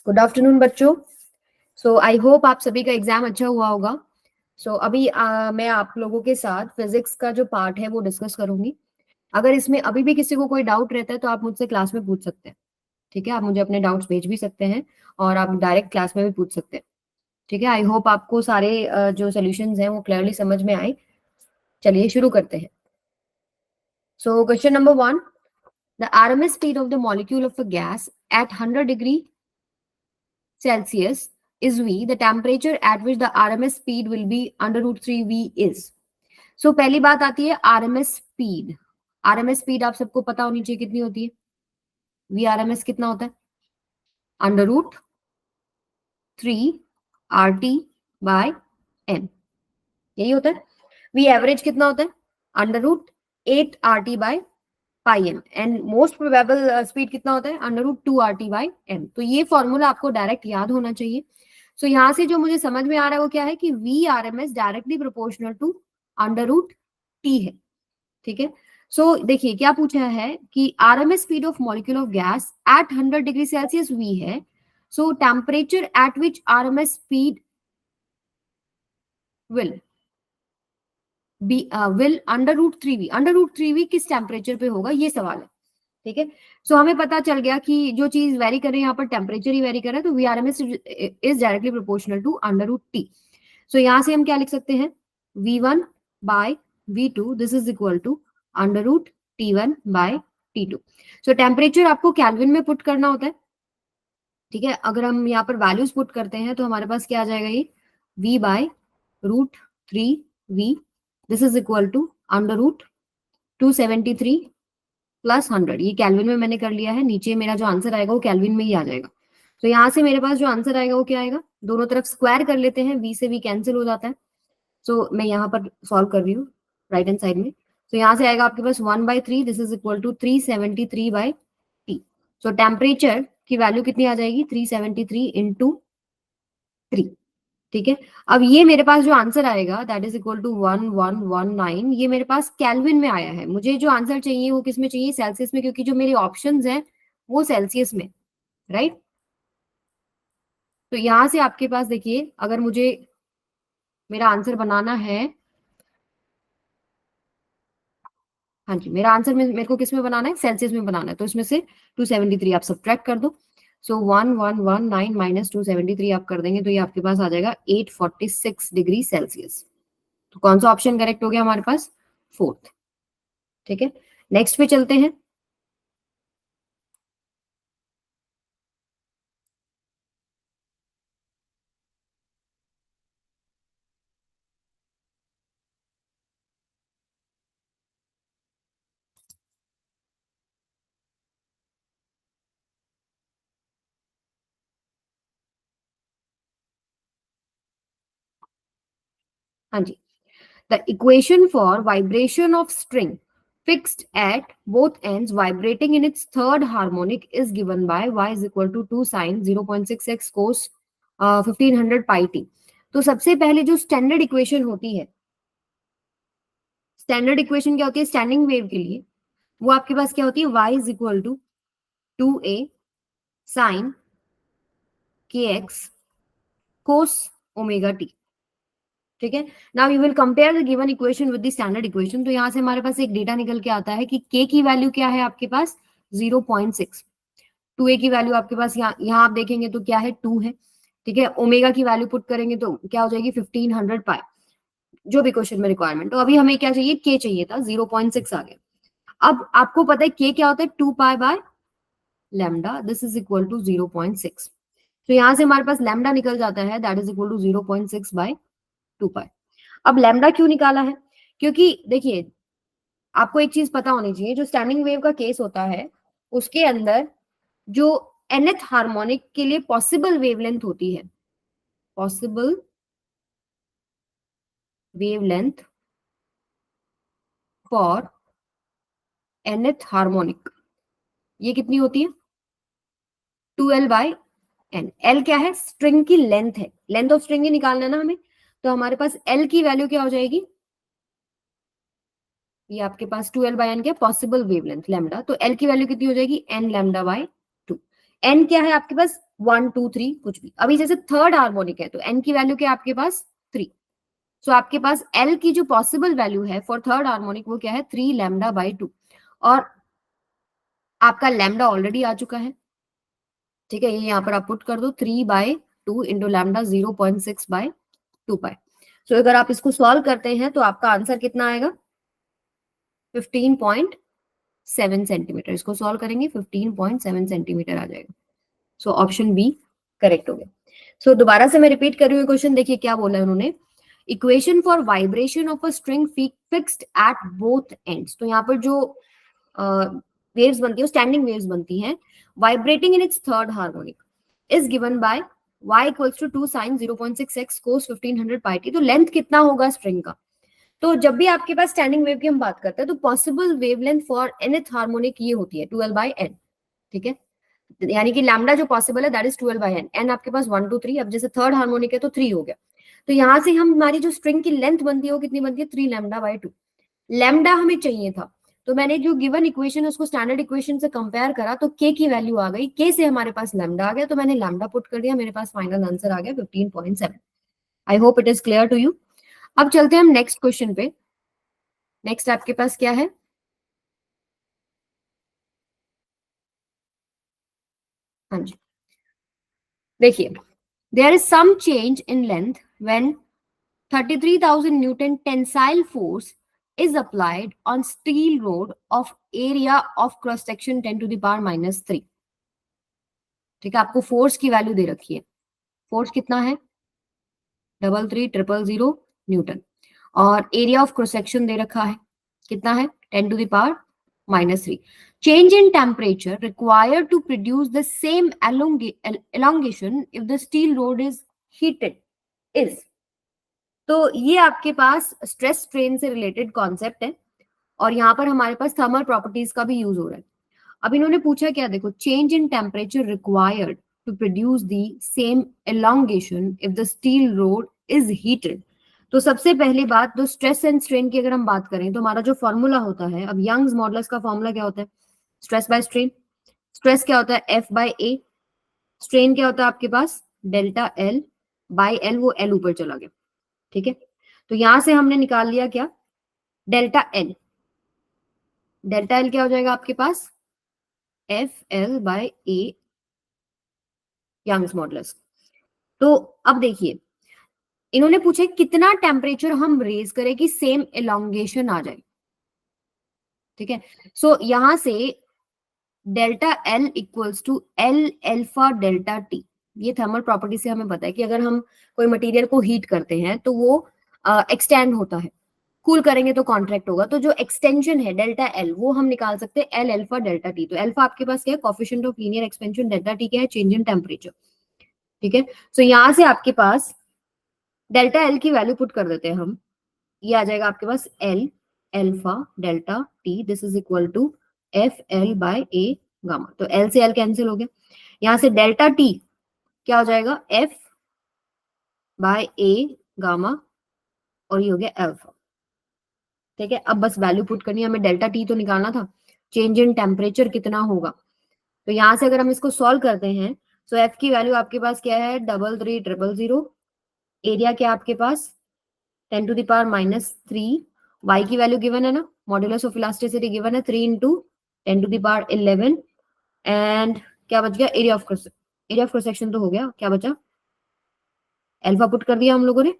Good afternoon बच्चों। सो I hope आप सभी का एग्जाम अच्छा हुआ होगा। अभी मैं आप लोगों के साथ फिजिक्स का जो पार्ट है वो डिस्कस करूंगी। अगर इसमें अभी भी किसी को कोई डाउट रहता है तो आप मुझसे क्लास में पूछ सकते हैं। ठीक है, आप मुझे अपने डाउट्स भेज भी सकते हैं और आप डायरेक्ट क्लास में भी पूछ सकते हैं। ठीक है, आई होप आपको सारे जो सोल्यूशंस हैं वो क्लियरली समझ में आए। चलिए शुरू करते हैं। So question number 1, the RMS speed of the molecule of a gas at 100 degree Celsius is V, the temperature at which the RMS speed will be under root 3 V is. So पहली बात आती है RMS speed. RMS speed आप सबको पता होनी चाहिए कितनी होती है। V RMS कितना होता है? Under root 3 RT by M, यही होता है। V एवरेज कितना होता है? Under root 8 RT by pi M, and most probable speed कितना होता है? Under root 2 RT by M. तो ये फॉर्मूला आपको डायरेक्ट याद होना चाहिए। सो यहां से जो मुझे समझ में आ रहा है वो क्या है कि V R M S directly proportional to under root T है। ठीक है, सो देखिए क्या पूछा है कि R M S speed of molecule of gas at 100 degree Celsius V है। So temperature at which R M S speed will be will under root 3 V, under root 3 V किस टेम्परेचर पे होगा, ये सवाल है। ठीक है, सो हमें पता चल गया कि जो चीज वेरी कर रहे हैं यहाँ पर टेम्परेचर ही वेरी कर रहा है, तो V R M S is directly proportional to under root T. So यहां से हम क्या लिख सकते हैं? V1 by V2 this is equal to under root T1 by T2। So temperature आपको केल्विन में पुट करना होता है। ठीक है, अगर हम यहाँ पर वैल्यूज पुट करते हैं तो हमारे पास क्या आ जाएगा? ये V by root 3V this is equal to under root 273 plus 100। ये केल्विन में मैंने कर लिया है, नीचे मेरा जो आंसर आएगा वो केल्विन में ही आ जाएगा। तो यहाँ से मेरे पास जो आंसर आएगा वो क्या आएगा? दोनों तरफ स्क्वायर कर लेते हैं, V से V कैंसिल हो जाता है। सो मैं यहाँ पर सॉल्व कर रही हूँ राइट हैंड साइड में। तो यहाँ से आएगा आपके पास 1/3 this is equal to 373 by T. So temperature की वैल्यू कितनी आ जाएगी? 373 इंटू 3। ठीक है, अब ये मेरे पास जो आंसर आएगा दैट इज इक्वल टू 1119, ये मेरे पास केल्विन में आया है। मुझे जो आंसर चाहिए वो किस में चाहिए? सेल्सियस में, क्योंकि जो मेरी ऑप्शंस हैं वो सेल्सियस में, राइट। तो यहां से आपके पास देखिए, अगर मुझे मेरा आंसर बनाना है, हाँ जी, मेरा आंसर मेरे को किस में बनाना है? सेल्सियस में बनाना है। तो इसमें से 273 आप सब्ट्रैक्ट कर दो। सो 1119 माइनस 273 आप कर देंगे तो ये आपके पास आ जाएगा 846 डिग्री सेल्सियस। तो कौन सा ऑप्शन करेक्ट हो गया हमारे पास? फोर्थ। ठीक है, नेक्स्ट पे चलते हैं। हाँ जी, the equation for vibration of string fixed at both ends vibrating in its third harmonic is given by y is equal to 2 sin 0.6x cos 1500 pi t। तो सबसे पहले जो स्टैंडर्ड इक्वेशन होती है, स्टैंडर्ड इक्वेशन क्या होती है standing wave के लिए? वो आपके पास क्या होती है? y is equal to 2a sin kx cos omega t। ठीक है, now you will compare the given equation with the standard equation. तो यहां से हमारे पास एक डेटा निकल के आता है कि k की वैल्यू क्या है आपके पास? 0.6। 2a की वैल्यू आपके पास यहाँ आप देखेंगे तो क्या है? 2 है। ठीक है, ओमेगा की वैल्यू पुट करेंगे तो क्या हो जाएगी? 1500 पाई, जो भी क्वेश्चन में रिक्वायरमेंट। तो अभी हमें क्या चाहिए? k चाहिए था, 0.6 आ गया। अब आपको पता है k क्या होता है? 2 pi by lambda this is equal to 0.6। तो यहां से हमारे पास लैम्डा निकल जाता है that is equal to 0.6 by 2 pi. अब लैम्डा क्यों निकाला है? क्योंकि देखिए आपको एक चीज पता होनी चाहिए, जो स्टैंडिंग वेव का केस होता है उसके अंदर जो nth हार्मोनिक के लिए पॉसिबल वेवलेंथ होती है, possible wavelength for nth harmonic, ये कितनी होती है? 2L/n। L क्या है? स्ट्रिंग की लेंथ है, लेंथ ऑफ स्ट्रिंग ही निकालना है ना हमें। तो हमारे पास L की वैल्यू क्या हो जाएगी? ये आपके पास 2L/n क्या? Possible wavelength lambda. तो L की वैल्यू कितनी हो जाएगी? n lambda by 2। n क्या है आपके पास? 1 2 3 कुछ भी। अभी जैसे थर्ड हार्मोनिक है तो n की वैल्यू क्या है आपके पास 3। सो आपके पास l की जो पॉसिबल वैल्यू है फॉर थर्ड हार्मोनिक वो क्या है 3 लैम्डा बाई 2। और आपका लैम्डा ऑलरेडी आ चुका है, ठीक है, ये यहाँ पर आप पुट कर दो 3/2 इंटू लैम्डा 0.6/2 पाई। सो अगर आप इसको सॉल्व करते हैं तो आपका आंसर कितना आएगा 15.7 सेंटीमीटर। इसको सॉल्व करेंगे 15.7 सेंटीमीटर आ जाएगा। सो ऑप्शन बी करेक्ट हो गया। सो दोबारा से मैं रिपीट कर रही हूँ क्वेश्चन, देखिए क्या बोला है उन्होंने। Equation for vibration of a string fixed at both ends. तो यहाँ पर जो वेव्स बनती है स्टैंडिंग वेव्स बनती हैं vibrating in its third harmonic is given by y equals to 2 sin 0.6x cos 1500 pi t। तो लेंथ कितना होगा स्ट्रिंग का। तो जब भी आपके पास स्टैंडिंग वेव की हम बात करते हैं तो possible wavelength for nth harmonic ये होती है 12/n, ठीक है, यानी कि लैम्डा जो पॉसिबल है दैट इज 12/n। n आपके पास 1 2 3, अब जैसे थर्ड हार्मोनिक है तो 3 हो गया। तो यहां से हम हमारी जो स्ट्रिंग की लेंथ बनती है वो कितनी बनती है 3 लैम्डा बाई 2। लैम्डा हमें चाहिए था तो मैंने जो गिवन इक्वेशन है उसको स्टैंडर्ड इक्वेशन से कंपेयर करा तो k की वैल्यू आ गई, k से हमारे पास लैम्डा आ गया तो मैंने लैम्डा पुट कर दिया, मेरे पास फाइनल आंसर आ गया 15.7। I hope it is clear to you. अब चलते हैं हम नेक्स्ट क्वेश्चन पे। नेक्स्ट आपके पास क्या है, हाँ जी देखिए, there is some change in length when 33,000 Newton tensile force is applied on steel rod of area of cross section 10 to the power minus 3। ठीक है, आपको फोर्स की वैल्यू दे रखी है, फोर्स कितना है 33,000 न्यूटन, और एरिया ऑफ क्रॉस सेक्शन दे रखा है कितना है 10 to the power minus 3। Change in temperature required to produce the same elongation if the steel rod is heated is। तो ये आपके पास स्ट्रेस स्ट्रेन से रिलेटेड कॉन्सेप्ट है और यहाँ पर हमारे पास थर्मल प्रॉपर्टीज का भी यूज हो रहा है। अब इन्होंने पूछा क्या, देखो, change in temperature required to produce the same elongation if the steel rod is heated. तो सबसे पहली बात, तो स्ट्रेस एंड स्ट्रेन की अगर हम बात करें तो हमारा जो फॉर्मूला होता है, अब यंग्स मॉडुलस का फॉर्मूला क्या होता है स्ट्रेस बाय स्ट्रेन। स्ट्रेस क्या होता है F/A, स्ट्रेन क्या होता है आपके पास डेल्टा L बाय L, वो L ऊपर चला गया, ठीक है। तो यहां से हमने निकाल लिया क्या डेल्टा L, डेल्टा L क्या हो जाएगा आपके पास F/L/A यंग्स मॉडुलस। तो अब देखिए इन्होंने पूछा कितना टेम्परेचर हम रेज करें कि सेम एलोंगेशन आ जाए, ठीक है। सो यहां से delta L equals to L alpha delta T. ये थर्मल प्रॉपर्टी से हमें पता है कि अगर हम कोई मटेरियल को हीट करते हैं तो वो एक्सटेंड होता है, कूल करेंगे तो कॉन्ट्रैक्ट होगा, तो जो एक्सटेंशन है डेल्टा एल वो हम निकाल सकते हैं एल एल्फा डेल्टा टी। तो एल्फा आपके पास क्या है coefficient of linear expansion, delta T क्या है चेंज इन टेम्परेचर, ठीक है। सो यहां से आपके पास डेल्टा एल की वैल्यू पुट कर देते हैं हम, ये आ जाएगा आपके पास L alpha delta T this is equal to F/L/A gamma. तो एल से एल कैंसिल हो गया, यहां से डेल्टा टी क्या हो जाएगा F/A गामा, और ये हो गया एल्फा, ठीक है। अब बस वैल्यू पुट करनी है हमें, डेल्टा टी तो निकालना था, चेंज इन टेम्परेचर कितना होगा। तो यहां से अगर हम इसको सॉल्व करते हैं तो एफ की वैल्यू आपके पास क्या है 33,000, एरिया क्या आपके पास 10 to the power minus 3, Y की वैल्यू गिवन है ना, मॉड्यूलस ऑफ इलास्टिसिटी गिवन है 3 into 10 to the power 11, and क्या बच गया एरिया ऑफ क्रॉस सेक्शन तो हो गया, क्या बचा अल्फा पुट कर दिया हम लोगों ने,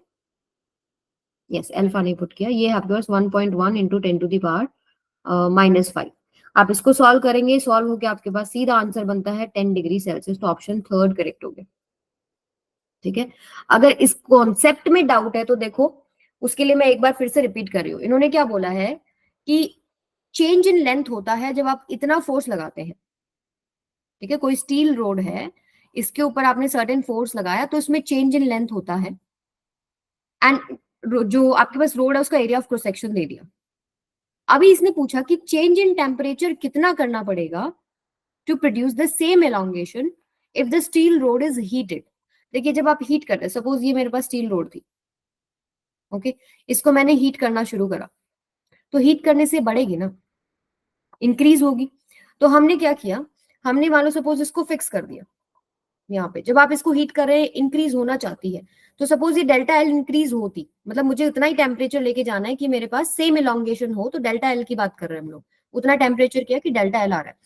यस अल्फा नहीं पुट किया, ये आपके पास 1.1 into 10 to the power minus 5। आप इसको सॉल्व करेंगे, सॉल्व होकर आपके पास सीधा आंसर बनता है 10 डिग्री सेल्सियस। तो ऑप्शन थर्ड करेक्ट हो गया, ठीक है। अगर इस कॉन्सेप्ट में डाउट है तो देखो, उसके लिए मैं एक बार फिर से रिपीट कर रही हूँ। इन्होंने क्या बोला है कि चेंज इन लेंथ होता है जब आप इतना फोर्स लगाते हैं, ठीक है, कोई स्टील रोड है इसके ऊपर आपने सर्टेन फोर्स लगाया तो इसमें चेंज इन लेंथ होता है, एंड जो आपके पास रोड है उसका एरिया ऑफ क्रॉस सेक्शन दे दिया। अभी इसने पूछा कि चेंज इन टेम्परेचर कितना करना पड़ेगा to produce the same elongation if the steel rod is heated. देखिए जब आप हीट करते हैं, सपोज ये मेरे पास स्टील रोड थी, ओके, इसको मैंने हीट करना शुरू करा तो हीट करने से बढ़ेगी ना, इंक्रीज होगी। तो हमने क्या किया, हमने मान लो सपोज इसको फिक्स कर दिया, यहाँ पे जब आप इसको हीट कर रहे हैं, इंक्रीज होना चाहती है, तो सपोज ये डेल्टा एल इंक्रीज होती, मतलब मुझे उतना ही टेम्परेचर लेके जाना है कि मेरे पास सेम इलोंगेशन हो, तो डेल्टा एल की बात कर रहे हैं हम लोग, उतना टेम्परेचर किया कि डेल्टा एल आ रहा है।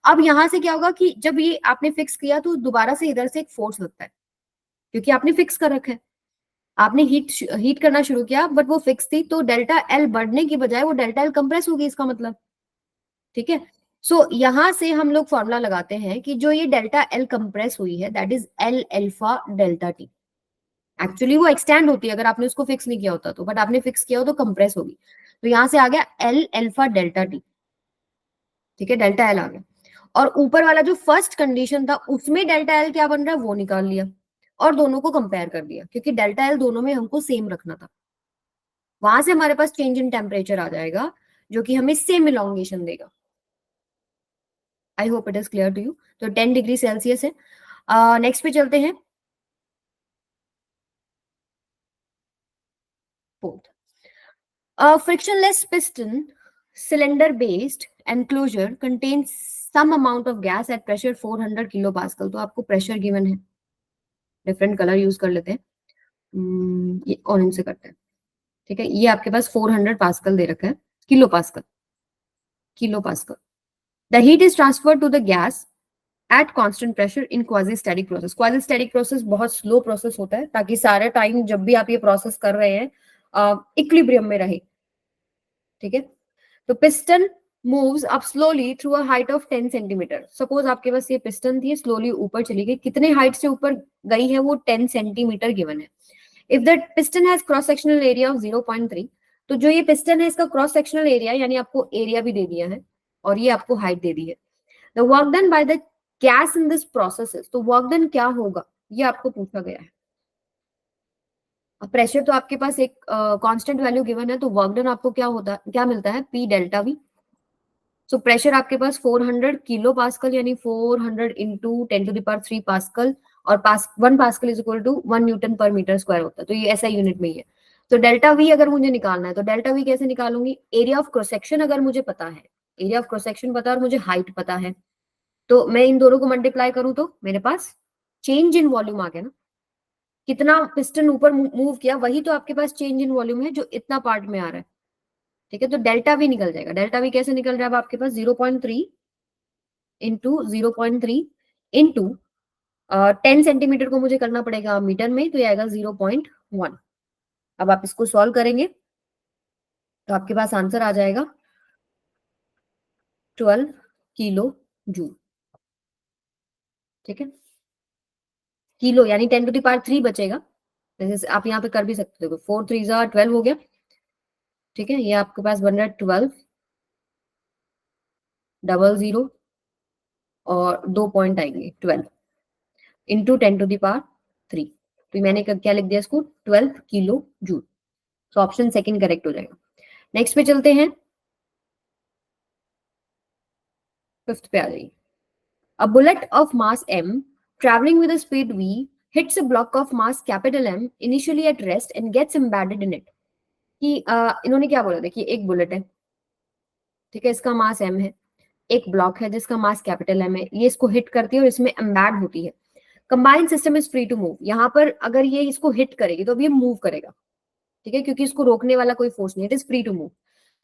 अब यहाँ से क्या होगा कि जब ये आपने फिक्स किया तो दोबारा से इधर से एक फोर्स लगता है, क्योंकि आपने फिक्स कर रखा है, आपने हीट करना शुरू किया बट वो फिक्स थी, तो डेल्टा एल बढ़ने की बजाय वो डेल्टा एल कंप्रेस होगी, इसका मतलब। ठीक है, सो यहां से हम लोग फॉर्मूला लगाते हैं कि जो ये डेल्टा एल कंप्रेस हुई है that is L alpha delta T. Actually वो एक्सटेंड होती है अगर आपने उसको फिक्स नहीं किया होता तो, बट आपने फिक्स किया हो तो कंप्रेस होगी, तो यहां से आ गया एल अल्फा डेल्टा टी। ठीक है, डेल्टा एल आ गया, और ऊपर वाला जो फर्स्ट कंडीशन था उसमें डेल्टा एल क्या बन रहा है वो निकाल लिया, और दोनों को कंपेयर कर दिया, क्योंकि डेल्टा एल दोनों में हमको सेम रखना था। वहां से हमारे पास चेंज इन टेम्परेचर आ जाएगा जो कि हमें सेम इलोंगेशन देगा। I hope it is clear to you. तो 10 डिग्री सेल्सियस है। नेक्स्ट पे चलते हैं, fourth. Frictionless piston cylinder based enclosure contains some amount of gas at pressure 400 kilopascal। तो आपको प्रेशर गिवन है, डिफरेंट कलर यूज कर लेते हैं। ये ऑरेंज से करते हैं। ठीक है, ये आपके पास 400 पास्कल दे रखा है, kilo pascal, kilo pascal. The heat is transferred to the gas at constant pressure in quasi static process. Quasi static process बहुत स्लो प्रोसेस होता है, ताकि सारे टाइम जब भी आप ये प्रोसेस कर रहे हैं इक्विलिब्रियम में रहे। ठीक है, तो piston moves up slowly through a height of 10 centimetre. Suppose आपके पास ये पिस्टन थी, स्लोली ऊपर चली गई, कितने हाइट से ऊपर गई है वो 10 सेंटीमीटर गिवन है। If the piston has cross sectional area of 0.3, तो जो ये पिस्टन है इसका क्रॉस सेक्शनल एरिया, यानी आपको एरिया भी दे दिया है और ये आपको हाइट दे दी है। The work done by the gas in this process, तो वर्क डन क्या होगा ये आपको पूछा गया है। प्रेशर तो आपके पास एक कांस्टेंट वैल्यू गिवन है, तो वर्क डन आपको क्या होता है, क्या मिलता है, P delta we. So pressure आपके पास 400 किलो पास्कल, यानी 400 इंटू 10⁻³ पास्कल, और 1 pascal is equal to 1 newton per metre square होता है, तो ये ऐसा यूनिट में ही है। तो डेल्टा वी अगर मुझे निकालना है तो डेल्टा वी कैसे निकालूंगी, एरिया ऑफ क्रॉस सेक्शन अगर मुझे पता है, एरिया ऑफ क्रॉस सेक्शन पता है और मुझे हाइट पता है, तो मैं इन दोनों को मल्टीप्लाई करूं तो मेरे पास चेंज इन वॉल्यूम आ गया ना, कितना पिस्टन ऊपर मूव किया, वही तो आपके पास चेंज इन वॉल्यूम है जो इतना पार्ट में आ रहा है। ठीक है, तो डेल्टा वी निकल जाएगा। डेल्टा वी कैसे निकल रहा है अब आपके पास, 0.3 इंटू 0.3 इंटू 10 सेंटीमीटर को मुझे करना पड़ेगा मीटर में, तो ये आएगा 0.1। अब आप इसको सॉल्व करेंगे तो आपके पास आंसर आ जाएगा 12 किलो जूल। ठीक है, किलो यानी 10⁻³ बचेगा, जैसे आप यहाँ पे कर भी सकते हो, 4 3 12 हो गया। ठीक है, ये आपके पास बन रहा है 12 00 और 2 पॉइंट आएंगे 12 इंटू 10⁻³ तो मैंने क्या लिख दिया इसको, 12 किलो जूल। तो ऑप्शन सेकंड करेक्ट हो जाएगा। नेक्स्ट पे चलते हैं, फिफ्थ पे आ जाइए। A bullet of mass m traveling with a speed v hits a block of mass capital M initially at rest and gets embedded in it। कि इन्होंने क्या बोला, देखिए एक बुलेट है, ठीक है, इसका मास m है, एक ब्लॉक है जिसका मास कैपिटल M है, ये इसको हिट करती है और इसमें एम्बेड होती है। Combined system is free to move, यहाँ पर अगर ये इसको हिट करेगी तो अब ये मूव करेगा। ठीक है, क्योंकि इसको रोकने वाला कोई फोर्स नहीं है, it is free to move,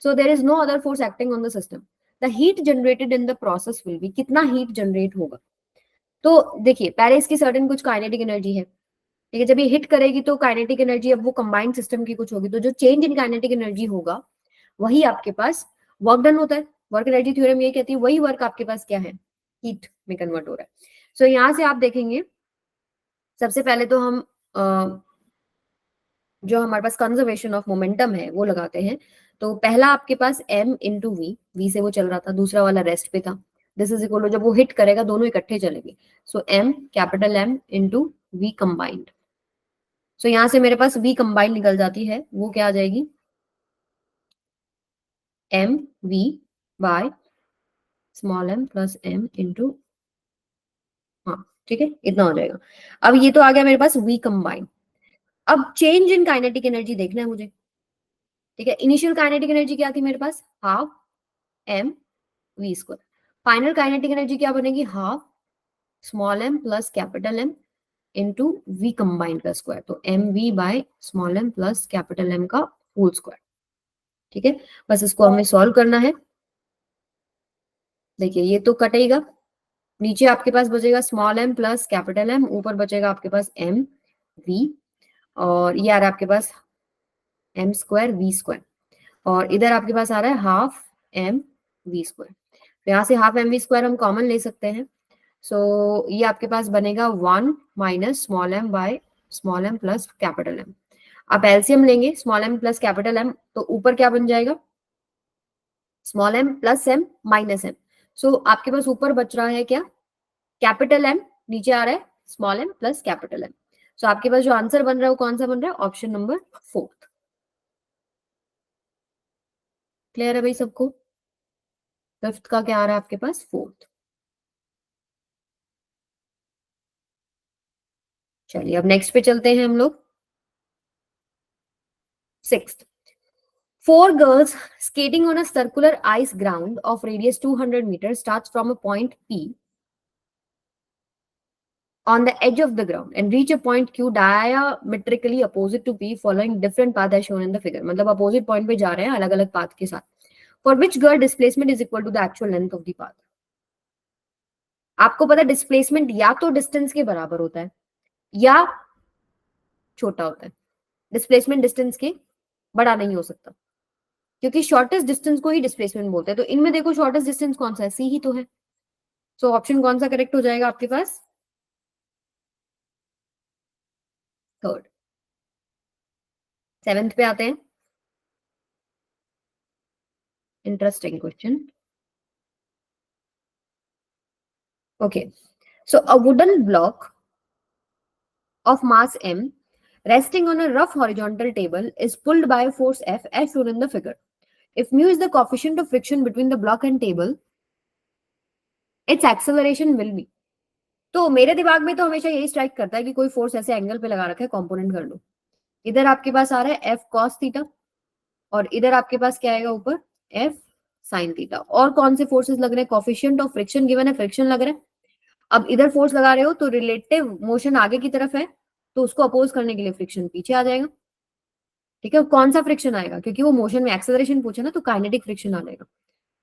so there is no other force acting on the system. The heat generated in the process will be, कितना हीट जनरेट होगा, तो देखिए पहले इसकी सर्टेन कुछ काइनेटिक एनर्जी है। ठीक है, जब ये हिट करेगी तो काइनेटिक एनर्जी अब वो कंबाइंड सिस्टम की कुछ होगी, तो जो चेंज इन काइनेटिक एनर्जी होगा वही आपके पास वर्क डन होता है। वर्क एनर्जी थ्योरम ये कहती है वही वर्क आपके पास क्या है, हीट में कन्वर्ट हो रहा है। सो यहाँ से आप देखेंगे सबसे पहले तो हम जो हमारे पास कंजर्वेशन ऑफ मोमेंटम है वो लगाते हैं। तो पहला आपके पास m इंटू वी से वो चल रहा था, दूसरा वाला रेस्ट पे था, दिस इज इक्वल टू जब वो हिट करेगा दोनों इकट्ठे चलेंगे, so m capital M into V combined. So यहाँ से मेरे पास v कंबाइंड निकल जाती है, वो क्या आ जाएगी, m v bye small m plus m into, हाँ ठीक है, इतना हो जाएगा। अब ये तो आ गया मेरे पास v कंबाइंड। अब चेंज इन काइनेटिक एनर्जी देखना है मुझे। ठीक है, इनिशियल काइनेटिक एनर्जी क्या थी मेरे पास, half m v square. Final kinetic energy क्या बनेगी, half small m plus capital M into v combined का स्क्वायर, तो mv by small m plus capital M का होल स्क्वायर। ठीक है, बस इसको हमें सॉल्व करना है। देखिए ये तो कटेगा, नीचे आपके पास बचेगा small m plus capital M, ऊपर बचेगा आपके पास m v, और ये आ रहा है आपके पास m स्क्वायर v स्क्वायर, और इधर आपके पास आ रहा है हाफ m v स्क्वायर। तो यहाँ से हाफ m v स्क्वायर हम कॉमन ले सकते हैं। सो ये आपके पास बनेगा 1 minus small m bye small m plus capital M। आप एलसीएम लेंगे small m plus capital M, तो ऊपर क्या बन जाएगा, small m plus m minus m। सो आपके पास ऊपर बच रहा है क्या, कैपिटल M, नीचे आ रहा है small m plus capital M। सो आपके पास जो आंसर बन रहा है वो कौन सा बन रहा है, ऑप्शन नंबर 4। क्लियर है भाई सबको, फिफ्थ का क्या आ रहा है आपके पास, 4। चलिए अब नेक्स्ट पे चलते हैं हम लोग, 6th। Four girls skating on a circular ice ground of radius 200 meters starts from a point P on the edge of the ground and reach a point Q diametrically opposite to P following different path as shown in the figure। मतलब opposite point पे जा रहे हैं अलग अलग path के साथ। For which girl displacement is equal to the actual length of the path। आपको पता है डिस्प्लेसमेंट या तो डिस्टेंस के बराबर होता है या छोटा होता है, डिस्प्लेसमेंट डिस्टेंस के बड़ा नहीं हो सकता, क्योंकि शॉर्टेस्ट डिस्टेंस को ही डिस्प्लेसमेंट बोलते हैं। तो इनमें देखो शॉर्टेस्ट डिस्टेंस कौन सा है, सी ही तो है। सो ऑप्शन कौन सा करेक्ट हो जाएगा आपके पास, थर्ड। 7th पे आते हैं, interesting question. Okay, so a wooden block of mass m resting on a rough horizontal table is pulled by a force F as shown in the figure. If mu is the coefficient of friction between the block and table, its acceleration will be। तो मेरे दिमाग में तो हमेशा यही strike करता है कि कोई फोर्स ऐसे एंगल पे लगा रखा है, कंपोनेंट कर लो। इधर आपके पास आ रहा है F cos थीटा, और इधर आपके पास क्या आएगा ऊपर, F sin थीटा। और कौन से फोर्सेस लग रहे हैं, कोफिशिएंट ऑफ फ्रिक्शन गिवन है, फ्रिक्शन लग रहा है। अब इधर फोर्स लगा रहे हो तो रिलेटिव मोशन आगे की तरफ है, तो उसको अपोज करने के लिए फ्रिक्शन पीछे आ जाएगा। ठीक है, कौन सा फ्रिक्शन आएगा, क्योंकि वो मोशन में एक्सेलरेशन पूछा ना, तो काइनेटिक फ्रिक्शन आ जाएगा।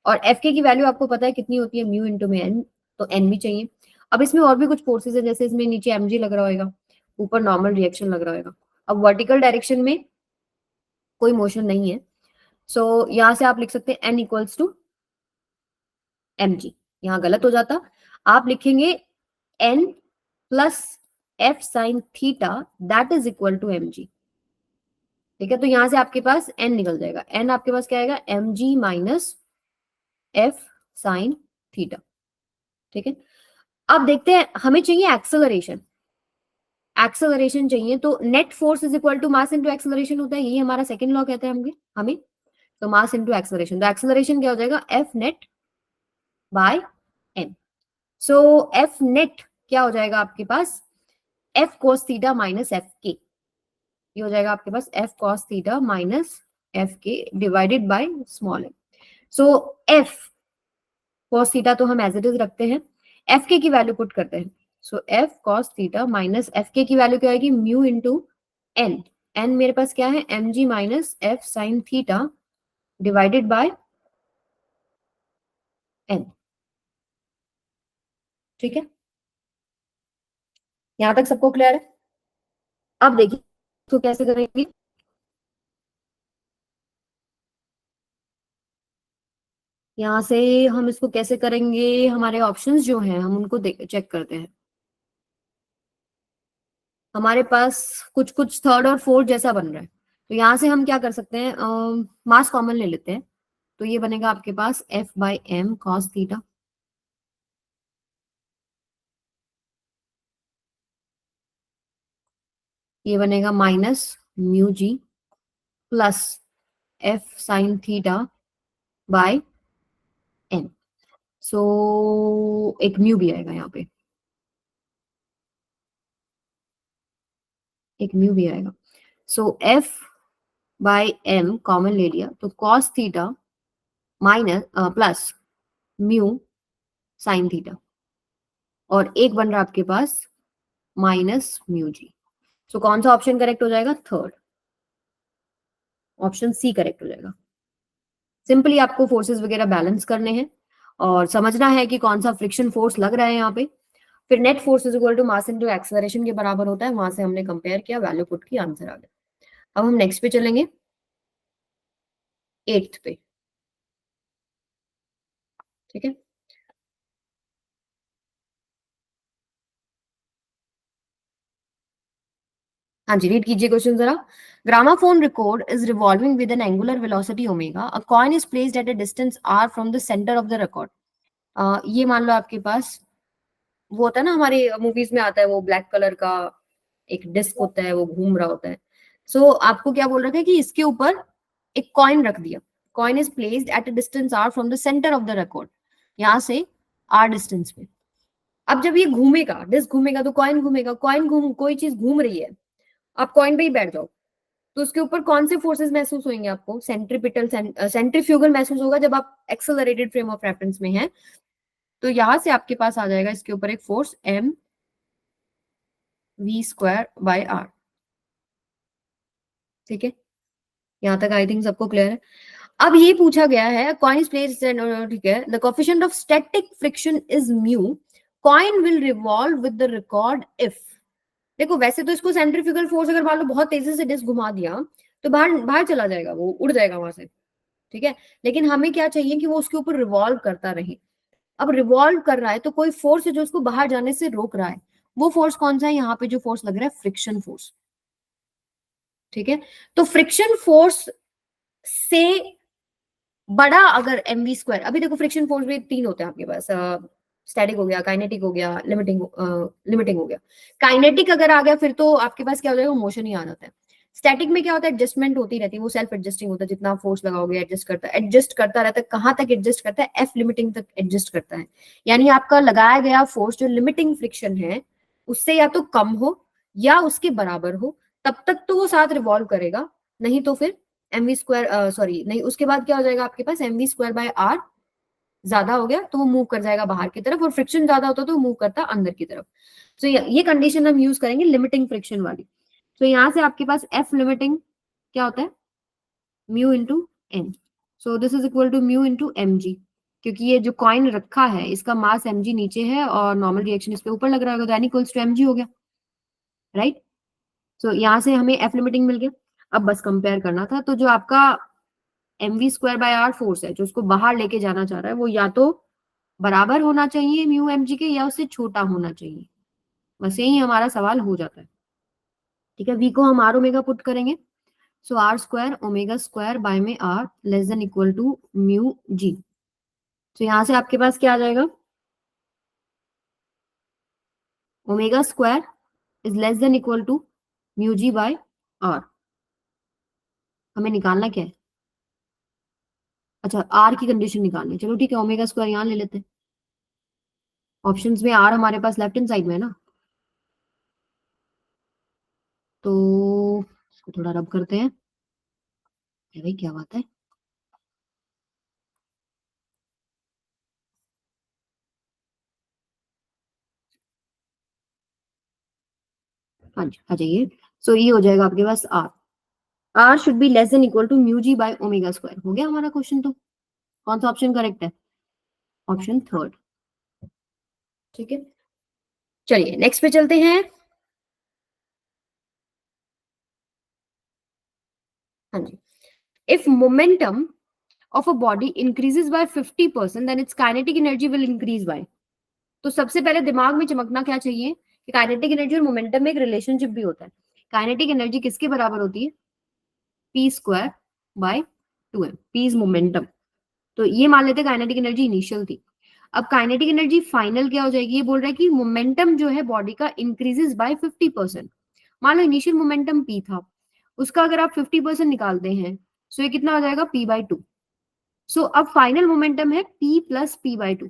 और एफ के की वैल्यू आपको पता है कितनी होती है, म्यू इंटू में एन, तो एन भी चाहिए। अब इसमें और भी कुछ फोर्सेज है, जैसे इसमें नीचे एमजी लग रहा होगा, ऊपर नॉर्मल रिएक्शन लग रहा होगा। अब वर्टिकल डायरेक्शन में कोई मोशन नहीं है, सो यहाँ से आप लिख सकते हैं N equals to M G. यहाँ गलत हो जाता, आप लिखेंगे N plus F sine theta that is equal to M G. ठीक है, तो यहां से आपके पास एन निकल जाएगा, एन आपके पास क्या आएगा, M G minus F sine theta. ठीक है, अब देखते हैं, हमें चाहिए एक्सेलरेशन, एक्सेलरेशन चाहिए, तो net force is equal to mass into acceleration होता है, यही हमारा सेकंड लॉ कहता है हमें। तो मास इनटू एक्सेलरेशन, तो एक्सेलरेशन क्या हो जाएगा, F net by N. So F net क्या हो जाएगा आपके पास, F cos theta minus F K, ये हो जाएगा आपके पास F cos theta minus F K divided by small M. So F cos theta तो हम एज इट इज रखते हैं, एफ के की वैल्यू पुट करते हैं। So F cos theta minus F K की वैल्यू क्या आएगी, म्यू इंटू एन, एन मेरे पास क्या है, M G minus F sine theta divided by N. ठीक है, यहां तक सबको क्लियर है। अब देखिए तो कैसे करेंगे, यहाँ से हम इसको कैसे करेंगे, हमारे ऑप्शंस जो हैं हम उनको चेक करते हैं। हमारे पास कुछ कुछ थर्ड और फोर्थ जैसा बन रहा है, तो यहाँ से हम क्या कर सकते हैं, मास कॉमन ले लेते हैं। तो ये बनेगा आपके पास F by M cos theta, ये बनेगा minus mu G plus F sine theta by M. So एक म्यू भी आएगा यहाँ पे, एक म्यू भी आएगा। सो एफ बाय एम कॉमन ले लिया, तो cos theta minus plus mu sine theta. और एक बन रहा है आपके पास माइनस म्यू जी। सो कौन सा ऑप्शन करेक्ट हो जाएगा? थर्ड, ऑप्शन सी करेक्ट हो जाएगा। सिंपली आपको फोर्सेस वगैरह बैलेंस करने हैं और समझना है कि कौन सा फ्रिक्शन फोर्स लग रहा है यहाँ पे, फिर net force is equal to mass into acceleration के बराबर होता है। वहां से हमने कंपेयर किया, वैल्यू पुट की, आंसर आ गया। अब हम नेक्स्ट पे चलेंगे, 8th पे। ठीक है, हाँ जी, रीड कीजिए क्वेश्चन जरा। Gramophone record is revolving with an angular velocity omega, a coin is placed at a distance R from the centre of the record. ये मान लो आपके पास वो होता है ना, हमारे मूवीज में आता है वो ब्लैक कलर का एक डिस्क होता है, वो घूम रहा होता है। आपको क्या बोल रखा है कि इसके ऊपर एक कॉइन रख दिया। Coin is placed at a distance R from the centre of the record, यहाँ से आर डिस्टेंस पे। अब जब ये घूमेगा, डिस्क घूमेगा तो कॉइन घूमेगा, कॉइन घूम कोई चीज घूम रही है, आप कॉइन पे ही बैठ जाओ तो उसके ऊपर कौन से फोर्सेस महसूस होंगे आपको? सेंट्रीपिटल, सेंट्रीफ्यूगल महसूस होगा जब आप एक्सेलरेटेड फ्रेम ऑफ रेफरेंस में हैं। तो यहां से आपके पास आ जाएगा इसके ऊपर एक force M V square by R. ठीक है, यहां तक आई थिंक सबको क्लियर है। अब ये पूछा गया है कॉइन इज प्लेस्ड, ठीक है, the coefficient of static friction is mu, coin will revolve with the record if. देखो वैसे तो इसको सेंट्रीफ्यूगल फोर्स अगर मान लो बहुत तेजी से डिस्क घुमा दिया तो बाहर बाहर चला जाएगा, वो उड़ जाएगा वहां से। ठीक है, लेकिन हमें क्या चाहिए कि वो उसके ऊपर रिवॉल्व करता रहे। अब रिवॉल्व कर रहा है तो कोई फोर्स है जो उसको बाहर जाने से रोक रहा है। वो फोर्स कौन सा है? यहाँ पे जो फोर्स लग रहा है, फ्रिक्शन फोर्स। ठीक है, तो फ्रिक्शन फोर्स से बड़ा अगर एम वी स्क्वायर, अभी देखो फ्रिक्शन फोर्स भी तीन होते हैं आपके पास, स्टैटिक हो गया, काइनेटिक हो गया, लिमिटिंग हो गया। काइनेटिक अगर आ गया फिर तो आपके पास क्या हो जाएगा? मोशन ही आ जाता है। स्टैटिक में क्या होता है? एडजस्टमेंट होती रहती है, वो सेल्फ एडजस्टिंग होता है, जितना फोर्स लगाओगे एडजस्ट करता रहता है। कहाँ तक एडजस्ट करता है? एफ लिमिटिंग तक एडजस्ट करता है। यानी आपका लगाया गया फोर्स जो लिमिटिंग फ्रिक्शन है उससे या तो कम हो या उसके बराबर हो, तब तक तो वो साथ रिवॉल्व करेगा, नहीं तो फिर एम वी स्क्वायर, सॉरी नहीं, उसके बाद क्या हो जाएगा आपके पास? M V square by R ज्यादा हो गया तो वो मूव कर जाएगा बाहर की तरफ, और फ्रिक्शन ज्यादा होता तो वो मूव करता अंदर की तरफ। ये कंडीशन हम यूज करेंगे लिमिटिंग फ्रिक्शन वाली। यहाँ से आपके पास एफ लिमिटिंग क्या होता है? Mu into N. This is equal to mu into M G, क्योंकि ये जो कॉइन रखा है इसका मास एम जी नीचे है और नॉर्मल रिएक्शन इस पे ऊपर लग रहा होगा, तो N equals to M G हो गया, राइट। यहाँ से हमें एफ लिमिटिंग मिल गया। अब बस कंपेयर करना था, तो जो आपका M V square by R force है जो उसको बाहर लेके जाना चाह रहा है, वो या तो बराबर होना चाहिए म्यू एम जी के या उससे छोटा होना चाहिए। बस यही हमारा सवाल हो जाता है। ठीक है, वी को हम आर ओमेगा पुट करेंगे। R square omega square by में R less than equal to mu G. यहाँ से आपके पास क्या आ जाएगा? Omega square is less than equal to mu G by R. हमें निकालना क्या है? अच्छा, आर की कंडीशन निकालनी है। चलो ठीक है, ओमेगा स्क्वायर यहाँ ले लेते हैं। ऑप्शंस में आर हमारे पास लेफ्ट हैंड साइड में है ना, तो इसको थोड़ा रब करते हैं। अरे भाई क्या बात है, हाँ जी आ जाइए। ये हो जाएगा आपके पास R, R should be less than equal to mu G by omega square. हो गया हमारा क्वेश्चन। तो कौन सा ऑप्शन करेक्ट है? Option third. ठीक है, चलिए नेक्स्ट पे चलते हैं। हाँ जी, if momentum of a body increases by 50% then its kinetic energy will increase by. तो सबसे पहले दिमाग में चमकना क्या चाहिए कि काइनेटिक एनर्जी और मोमेंटम में एक रिलेशनशिप भी होता है। काइनेटिक एनर्जी किसके बराबर होती है? P square by 2m, P is momentum. तो ये मान लेते हैं काइनेटिक एनर्जी इनिशियल थी। अब काइनेटिक एनर्जी फाइनल क्या हो जाएगी? ये बोल रहा है कि मोमेंटम जो है बॉडी का इंक्रीजेस बाय 50%। मान लो इनिशियल मोमेंटम पी था, उसका अगर आप 50% निकालते हैं, ये कितना हो जाएगा? P by two. अब फाइनल मोमेंटम है P plus P by two,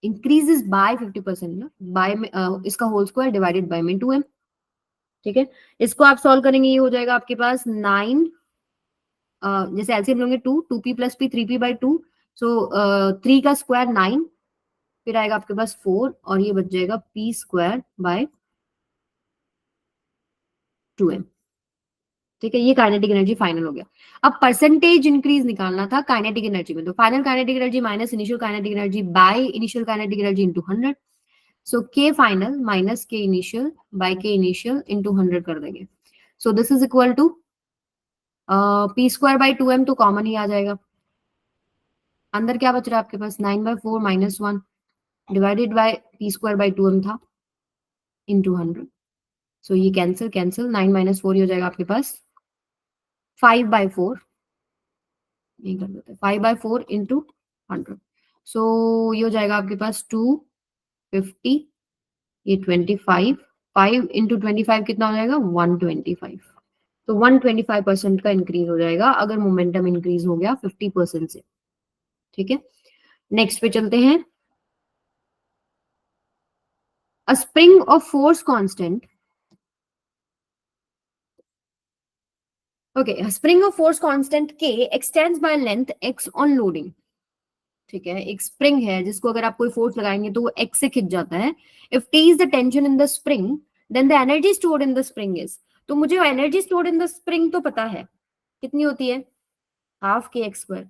increases by 50% ना, बाय में इसका होल स्क्वायर डिवाइडेड बाय में 2m। ठीक है, इसको आप सॉल्व करेंगे, ये हो जाएगा आपके पास 9, जैसे एलसीएम लोगे 2, 2p plus p 3p by 2, 3 का स्क्वायर 9, फिर आएगा आपके पास 4 और ये बच जाएगा p² by 2m। ठीक है, ये काइनेटिक एनर्जी फाइनल हो गया। अब परसेंटेज इंक्रीज निकालना था काइनेटिक एनर्जी में, तो final kinetic energy minus initial kinetic energy by initial kinetic energy into 100। So K final minus K initial by K initial into 100 कर देंगे। So this is equal to p² by 2m, तो common ही आ जाएगा। अंदर क्या बच रहा है आपके पास, 9/4 minus 1 divided by p² by 2m था इंटू 100। सो ये कैंसिल कैंसिल, 9 माइनस 4 हो जाएगा आपके पास 5/4, ये कर देते हैं 5/4 इंटू 100। सो ये हो जाएगा आपके पास 250, ये 25, 5 इंटू 25 कितना हो जाएगा 125। तो 125% का इंक्रीज हो जाएगा अगर मोमेंटम इंक्रीज हो गया 50% से। ठीक है, नेक्स्ट पे चलते हैं। A spring of force constant, okay, spring of force constant K extends by length x on loading. ठीक है, एक स्प्रिंग है जिसको अगर आप कोई फोर्स लगाएंगे तो वो x से खिंच जाता है। If t is the tension in the spring then the energy stored in the spring is, तो मुझे energy stored in the spring तो पता है कितनी होती है, half K X square.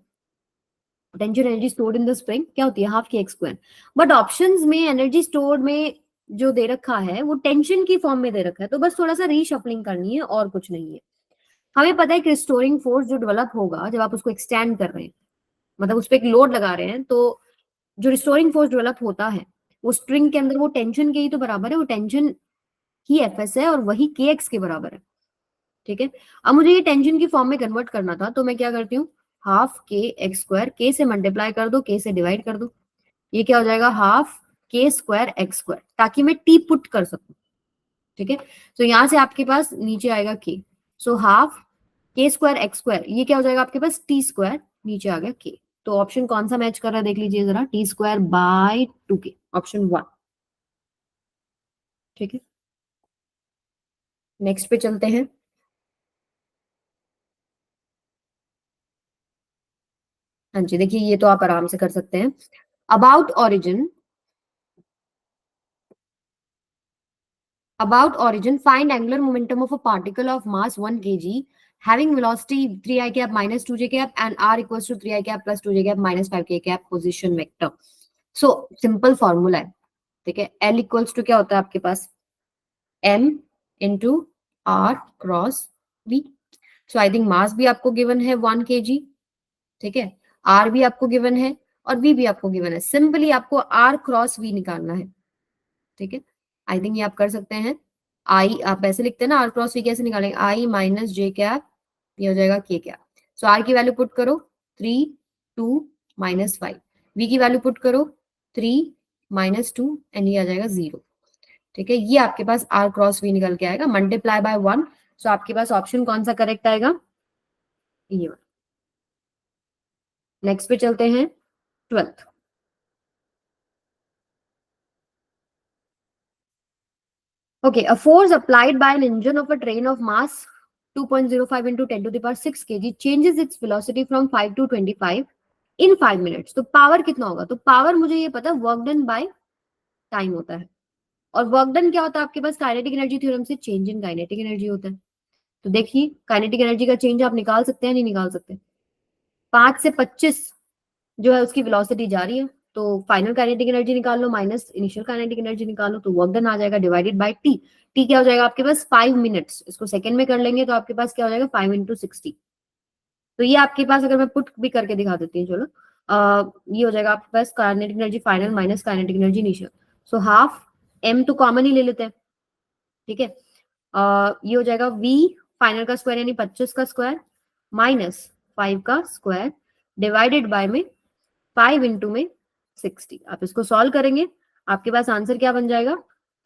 Potential energy stored in the spring क्या होती है, half K X square. But options में एनर्जी स्टोर्ड में जो दे रखा है वो टेंशन की फॉर्म में दे रखा है, तो बस थोड़ा सा रीशफलिंग करनी है और कुछ नहीं है। हमें पता है कि रिस्टोरिंग फोर्स जो डेवलप होगा जब आप उसको एक्सटेंड कर रहे हैं, मतलब उस पर एक लोड लगा रहे हैं, तो जो रिस्टोरिंग फोर्स डेवलप होता है वो स्ट्रिंग के अंदर वो टेंशन के ही तो बराबर है, वो टेंशन ही एफएस है और वही के एक्स के बराबर है। ठीक है, अब मुझे ये टेंशन की फॉर्म में कन्वर्ट करना था, तो मैं क्या करती हूँ, हाफ के एक्स स्क्वायर, के से मल्टीप्लाई कर दो, के से डिवाइड कर दो, ये क्या हो जाएगा हाफ के स्क्वायर एक्स स्क्वायर, ताकि मैं टी पुट कर सकूं। ठीक है, तो यहां से आपके पास नीचे आएगा के, सो हाफ के स्क्वायर एक्स स्क्वायर, ये क्या हो जाएगा आपके पास टी स्क्वायर, नीचे आ गया के। तो ऑप्शन कौन सा मैच कर रहा है देख लीजिए जरा, t² by 2k, ऑप्शन 1। ठीक है, नेक्स्ट पे चलते हैं। हाँ जी, देखिए ये तो आप आराम से कर सकते हैं। About origin, about origin find angular momentum of a particle of mass 1 kg having velocity 3 I cap minus 2 j cap and r equals to 3 I cap plus 2 j cap minus 5 k cap position vector। So simple formula है। ठीक है, L equals to क्या होता है आपके पास, m into r cross v। So I think mass भी आपको गिवन है 1 kg। ठीक है, r भी आपको गिवन है और v भी आपको गिवन है, सिंपली आपको r क्रॉस v निकालना है। ठीक है, आई थिंक ये आप कर सकते हैं। आई आप ऐसे लिखते हैं ना, आर क्रॉस वी कैसे निकालेंगे, आई माइनस जे कैप, ये हो जाएगा के कैप। सो आर की वैल्यू पुट करो 3 2 -5, वी की वैल्यू पुट करो 3 -2 एंड ये आ जाएगा 0। ठीक है, ये आपके पास आर क्रॉस वी निकल के आएगा, मल्टीप्लाई बाय 1। सो आपके पास ऑप्शन कौन सा करेक्ट आएगा, ये। नेक्स्ट पे चलते हैं, 12th। Okay, a force applied by an engine of a train of mass 2.05 into 10 to the power 6 kg changes its velocity from 5 to 25 in 5 minutes। तो पावर कितना होगा, तो पावर मुझे ये पता वर्क डन बाय टाइम होता है, और वर्क डन क्या होता है आपके पास, काइनेटिक एनर्जी थ्योरम से चेंज इन काइनेटिक एनर्जी होता है। तो देखिए काइनेटिक एनर्जी का चेंज आप निकाल सकते हैं नहीं निकाल सकते, 5 से 25 जो है उसकी वेलोसिटी जा रही है, तो फाइनल काइनेटिक एनर्जी निकाल लो माइनस इनिशियल काइनेटिक एनर्जी निकालो, तो वर्क डन आ जाएगा डिवाइडेड बाय टी। टी क्या हो जाएगा आपके पास 5 मिनट्स, इसको सेकंड में कर लेंगे तो आपके पास क्या हो जाएगा 5 × 60। तो ये आपके पास अगर मैं पुट भी करके दिखा देती हूँ, चलो ये हो जाएगा आपके पास kinetic energy final minus kinetic energy initial. So half M तो कॉमन ही ले लेते हैं। ठीक है, ये हो जाएगा वी फाइनल का स्क्वायर यानी 25 का स्क्वायर माइनस 5 का स्क्वायर डिवाइडेड बाय में 5 × 60। आप इसको सॉल्व करेंगे, आपके पास आंसर क्या बन जाएगा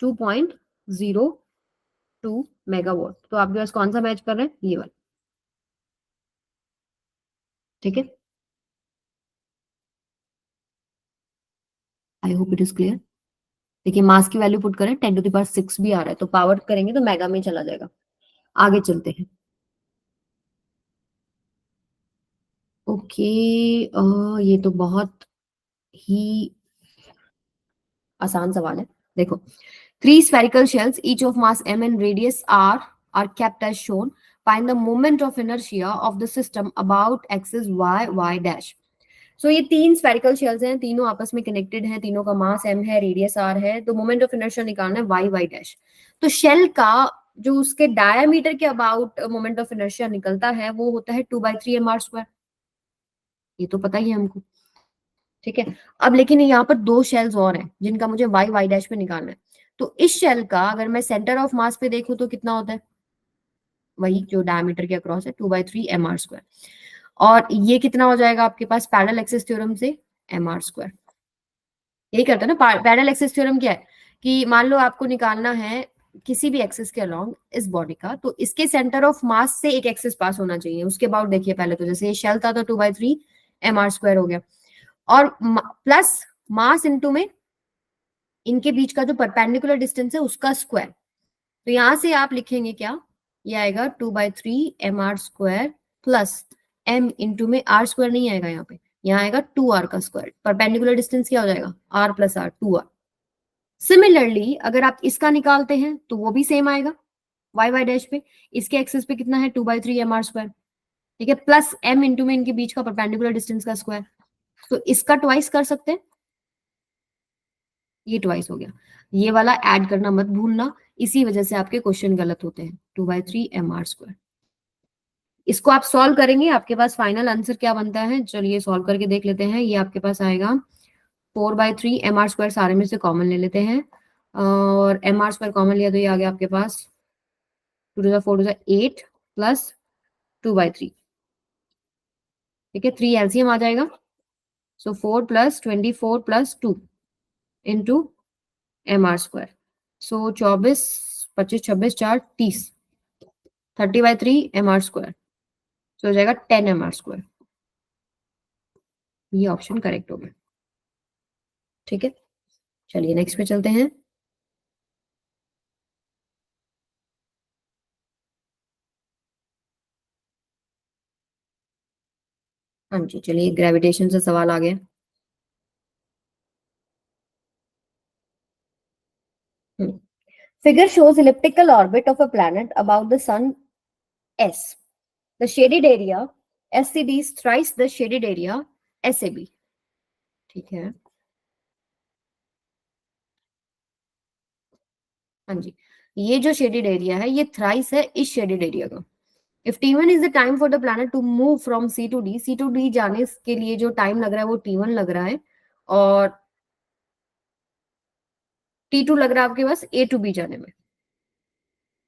2.02 मेगावाट। तो आपके पास कौन सा मैच कर रहे हैं, ये वाला। ठीक है, आई होप इट इज क्लियर। देखिए मास की वैल्यू पुट करें 10⁶ भी आ रहा है, तो पावर करेंगे तो मेगा में चला जाएगा। आगे चलते हैं। ओके, ये तो बहुत ही आसान सवाल है, देखो। 3 spherical shells, each of mass m and radius r, are kept as shown. Find the moment of inertia of the system about axis y, y dash. So ये 3 spherical shells हैं, तीनों आपस में connected हैं, तीनों का mass m है, radius r है, तो moment of inertia निकालना है y, y dash. तो shell का जो उसके diameter के about moment of inertia निकलता है वो होता है 2/3 mr square. ये तो पता ही है हमको, ठीक है। अब लेकिन यहाँ पर 2 शेल्स और हैं जिनका मुझे y, y डैश पे निकालना है। तो इस शेल का अगर मैं सेंटर ऑफ मास पे देखूं तो कितना होता है, वही जो डायमीटर के अक्रॉस है 2/3 mr स्क्वायर। और ये कितना हो जाएगा आपके पास पैरेलल एक्सिस थ्योरम से mr स्क्वायर। यही करता है ना पैरेलल एक्सिस थ्योरम, क्या है कि मान लो आपको निकालना है किसी भी एक्सिस के अलोंग इस बॉडी का, तो इसके सेंटर ऑफ मास से एक एक्सिस पास होना चाहिए। उसके बाद देखिए पहले तो जैसे ये शेल था तो 2/3 mr स्क्वायर हो गया, और प्लस मास इनटू में इनके बीच का जो परपेंडिकुलर डिस्टेंस है उसका स्क्वायर। तो यहां से आप लिखेंगे क्या, ये आएगा 2/3 mr square plus m into में r स्क्वायर नहीं आएगा यहाँ पे, यहाँ आएगा 2r का स्क्वायर। परपेंडिकुलर डिस्टेंस क्या हो जाएगा, r plus r, 2r। Similarly अगर आप इसका निकालते हैं तो वो भी सेम आएगा y y डैश पे, इसके एक्सिस पे कितना है 2/3 mr स्क्वायर, ठीक है, प्लस m इंटू में इनके बीच का परपेंडिकुलर डिस्टेंस का स्क्वायर। तो इसका ट्वाइस कर सकते हैं, ये ट्वाइस हो गया। ये वाला ऐड करना मत भूलना, इसी वजह से आपके क्वेश्चन गलत होते हैं। 2/3 mr स्क्वायर, इसको आप सॉल्व करेंगे, आपके पास फाइनल आंसर क्या बनता है, चलिए सॉल्व करके देख लेते हैं। ये आपके पास आएगा 4/3 mr स्क्वायर, सारे में से कॉमन ले लेते हैं, और mr स्क्वायर कॉमन लिया तो ये आ गया आपके पास 2 to the 4 to the 8 plus 2/3, ठीक है, 3 एलसीएम आ जाएगा। So 4 plus 24 plus 2 into mr square. So 24 25 26 4 30, 30/3 mr square, so हो जाएगा 10 mr स्क्वायर। ये ऑप्शन करेक्ट हो गया, ठीक है। चलिए नेक्स्ट पे चलते हैं। हाँ जी, चलिए ग्रेविटेशन से सवाल आ गया। Figure shows elliptical orbit of a planet about the sun S. The shaded area SCD is thrice the shaded area SAB. ठीक है, हाँ जी, ये जो शेडेड एरिया है ये थ्राइस है इस शेडेड एरिया का। If T1 is the time for the planet to move from C to D जाने के लिए जो टाइम लग रहा है वो T1 लग रहा है, और T2 लग रहा है आपके पास A to B जाने में।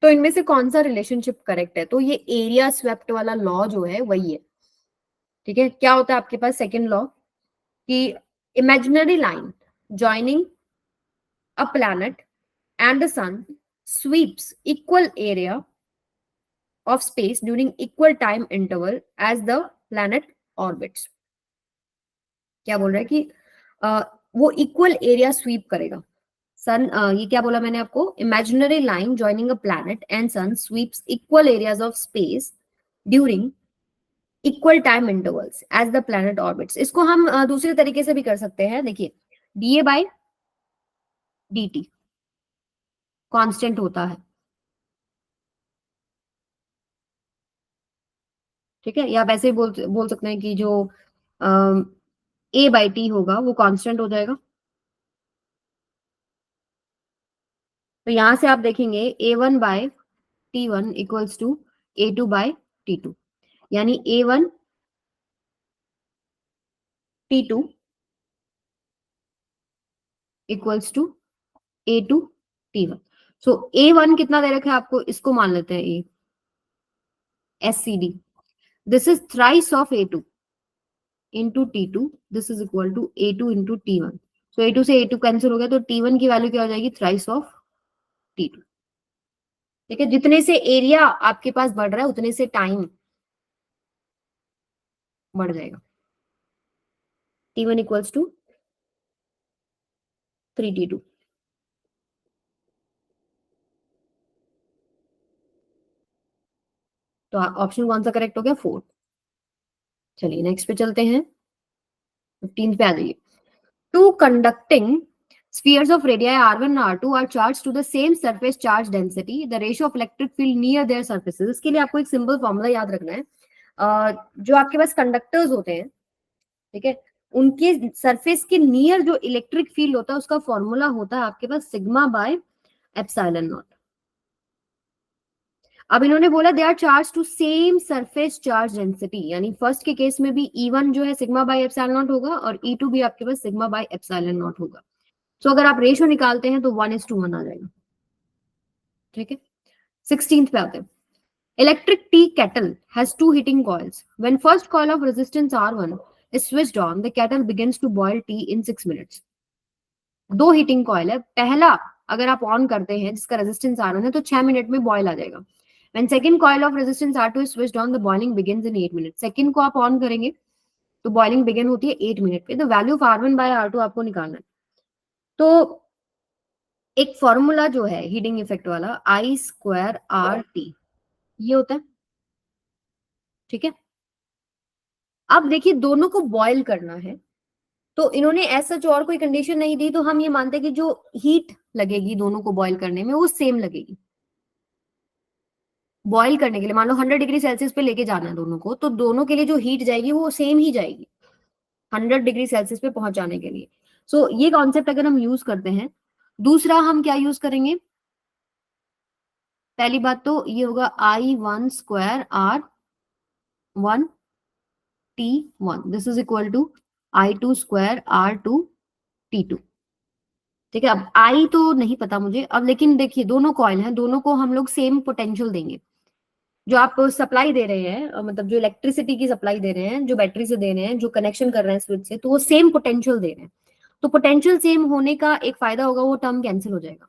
तो इनमें से कौन सा रिलेशनशिप करेक्ट है, तो ये एरिया स्वेप्ट वाला लॉ जो है वही है, ठीक है। क्या होता है आपके पास सेकेंड लॉ, कि imaginary line joining a planet and the sun sweeps equal area of space during equal time interval as the planet orbits। क्या बोल रहा है कि वो इक्वल एरिया स्वीप करेगा। सन ये क्या बोला मैंने आपको, imaginary line joining a planet and sun sweeps equal areas of space during equal time intervals as the planet orbits. इसको हम दूसरे तरीके से भी कर सकते हैं, देखिए डीए बाय dt कांस्टेंट होता है, ठीक है, या वैसे ही बोल सकते हैं कि जो ए बाई टी होगा वो कांस्टेंट हो जाएगा। तो यहां से आप देखेंगे A1 bye T1 equals to A2 bye T2, यानी A1 T2 equals to A2 T1। So A1 कितना दे रखा है आपको, इसको मान लेते हैं A SCD, this is thrice of A2 into T2, this is equal to A2 into T1। So A2 से A2 कैंसिल हो गया, तो T1 की वैल्यू क्या हो जाएगी, थ्राइस ऑफ T2, ठीक है। जितने से एरिया आपके पास बढ़ रहा है उतने से टाइम बढ़ जाएगा। T1 equals to 3T2। तो ऑप्शन कौन सा करेक्ट हो गया, 4। चलिए नेक्स्ट पे चलते हैं, 15 पे आ जाइए। Two conducting Spheres of radii r1 and r2 are charged to the same surface charge density. The ratio of electric field near their surfaces. इसके लिए आपको एक सिंपल फॉर्मूला याद रखना है. जो आपके पास कंडक्टर्स होते हैं, ठीक है, उनके सरफेस के नियर जो इलेक्ट्रिक फील्ड होता है उसका फॉर्मूला होता है आपके पास सिग्मा बाय एप्सिलॉन नॉट. अब इन्होंने बोला they are charge to same surface charge density, यानी फर्स्ट के केस में भी E1 जो है सिग्मा बाय एप्सिलॉन नॉट होगा और E2 भी आपके पास सिग्मा बाय एप्सिलॉन नॉट होगा. तो अगर आप रेशियो निकालते हैं तो 1:1 आ जाएगा. ठीक है. 16th पे आते हैं. Electric tea kettle has two heating coils. When first coil of resistance R1 is switched on, the kettle begins to boil tea in 6 minutes. दो हीटिंग कॉइल है. पहला अगर आप ऑन करते हैं जिसका रेजिस्टेंस R1 है तो 6 मिनट में बॉयल आ जाएगा. When second coil of resistance R2 is switched on, the boiling begins in 8 minutes. Second को आप ऑन करेंगे तो बॉइलिंग बिगिन होती है 8 मिनट पे. The value of R1 by R2 आपको निकालना है. तो एक फॉर्मूला जो है हीटिंग इफेक्ट वाला I² RT ये होता है. ठीक है. अब देखिए दोनों को बॉयल करना है तो इन्होंने ऐसा जो और कोई कंडीशन नहीं दी, तो हम ये मानते हैं कि जो हीट लगेगी दोनों को बॉयल करने में वो सेम लगेगी. बॉयल करने के लिए मान लो 100 डिग्री सेल्सियस पे लेके जाना है दोनों को, तो दोनों के लिए जो हीट जाएगी वो सेम ही जाएगी 100 डिग्री सेल्सियस पे पहुंचाने के लिए. सो ये कॉन्सेप्ट अगर हम यूज करते हैं. दूसरा हम क्या यूज करेंगे, पहली बात तो ये होगा I1² R1 T1 this is equal to I2² R2 T2. ठीक है. अब I तो नहीं पता मुझे अब, लेकिन देखिए दोनों कॉइल हैं, दोनों को हम लोग सेम पोटेंशियल देंगे. जो आप सप्लाई दे रहे हैं मतलब जो इलेक्ट्रिसिटी की सप्लाई दे रहे हैं, जो बैटरी से दे रहे हैं, जो कनेक्शन कर रहे हैं स्विच से, तो वो सेम पोटेंशियल दे रहे हैं. तो पोटेंशियल सेम होने का एक फायदा होगा, वो टर्म कैंसिल हो जाएगा.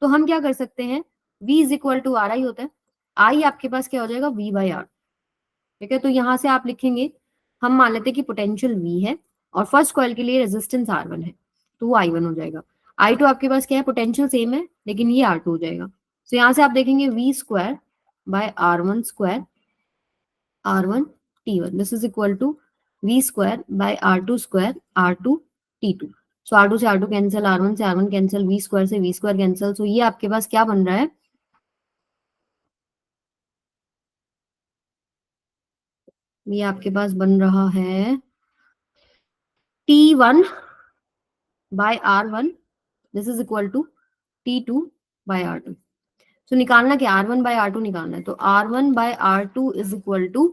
तो हम क्या कर सकते हैं, V is equal to RI होता है. I आपके पास क्या हो जाएगा, V बाई R. ठीक है. तो यहां से आप लिखेंगे, हम मान लेते हैं कि पोटेंशियल V है और फर्स्ट कॉइल के लिए रेजिस्टेंस R1 है तो वो I1 हो जाएगा. I2 आपके पास क्या है, पोटेंशियल सेम है लेकिन ये R2 हो जाएगा. तो यहाँ से आप देखेंगे V² by R1² R1 T1 this is equal to V² by R2² R2 T2. So R2 से R2 कैंसिल, R1 से R1 कैंसिल, V² से V² कैंसिल. सो ये आपके पास क्या बन रहा है, ये आपके पास बन रहा है T1 by R1 this is equal to T2 by R2. तो निकालना क्या, R1 बाय R2 निकालना है. तो R1 by R2 is equal to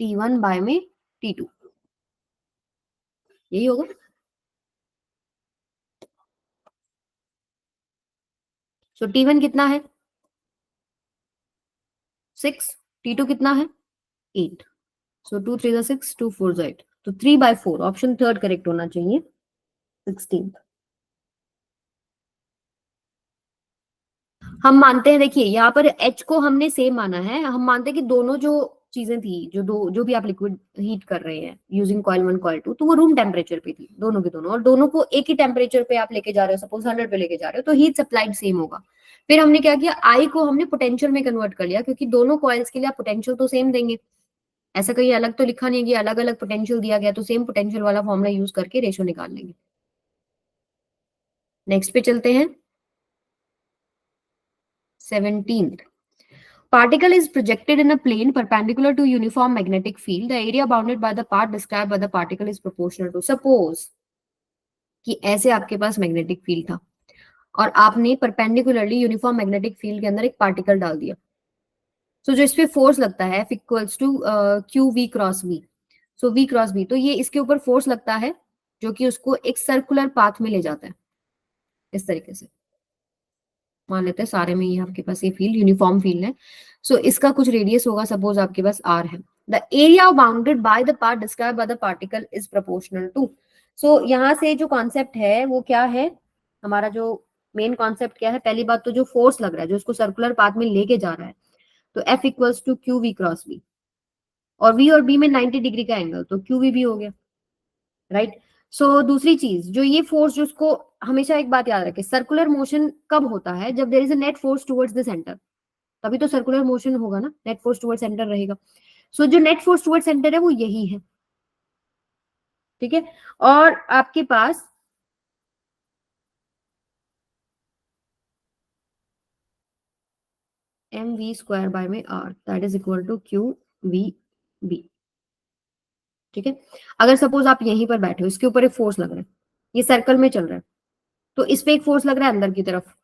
T1 by में T2. यही होगा. सो T1 कितना है 6, T2 कितना है 8. सो 2 3 6, 2 4 8. तो 3/4 ऑप्शन थर्ड करेक्ट होना चाहिए. 16th हम मानते हैं, देखिए यहाँ पर H को हमने सेम माना है. हम मानते हैं कि दोनों जो चीजें थी, जो भी आप लिक्विड हीट कर रहे हैं यूजिंग कॉइल 1 कॉइल 2, तो वो रूम टेम्परेचर पे थी दोनों के दोनों, और दोनों को एक ही टेम्परेचर पे आप लेके जा रहे हो, सपोज 100 पे लेके जा रहे हो, तो हीट सप्लाइड सेम होगा. फिर हमने क्या किया, आई को हमने पोटेंशियल में कन्वर्ट कर लिया, क्योंकि दोनों कॉइल्स के लिए आप पोटेंशियल तो सेम देंगे. ऐसा कहीं अलग तो लिखा नहीं है कि अलग अलग पोटेंशियल दिया गया, तो सेम पोटेंशियल वाला फॉर्मूला यूज करके रेशियो निकाल लेंगे. नेक्स्ट पे चलते हैं. 17th particle is projected in a plane perpendicular to uniform magnetic field. The area bounded by the path described by the particle is proportional to. Suppose कि ऐसे आपके पास मैग्नेटिक फील्ड था और आपने परपेंडिकुलरली यूनिफॉर्म मैग्नेटिक फील्ड के अंदर एक particle डाल दिया. सो जो इस पे फोर्स लगता है F equals to QV cross V. So V cross V, तो ये इसके ऊपर फोर्स लगता है जो कि उसको एक सर्कुलर पाथ में ले जाता है. इस तरीके से मान लेते हैं सारे में ये आपके पास ये फील्ड यूनिफॉर्म फील्ड है. सो इसका कुछ रेडियस होगा, सपोज आपके पास R है. The area bounded by the path describe by the particle is proportional to. So यहाँ से जो कॉन्सेप्ट है वो क्या है, हमारा जो मेन कॉन्सेप्ट क्या है, पहली बात तो जो फोर्स लग रहा है जो उसको सर्कुलर पाथ में लेके जा रहा है, तो F equals to QV cross V, और V और B में 90 डिग्री का एंगल, तो QV भी हो गया, राइट. सो दूसरी चीज जो ये फोर्स, जो उसको हमेशा एक बात याद रखें, सर्कुलर मोशन कब होता है, जब there is a net force towards the centre, तभी तो सर्कुलर मोशन होगा ना, नेट फोर्स टुवर्ड्स सेंटर रहेगा. सो जो नेट फोर्स टुवर्ड्स सेंटर है वो यही है. ठीक है. और आपके पास एम वी स्क्वायर बाय में R that is equal to Q V B. ठीक है, अगर सपोज आप यहीं पर बैठे हो, इसके ऊपर एक फोर्स लग रहा है, ये सर्कल में चल रहा है, तो इस पे एक फोर्स लग रहा है अंदर की तरफ,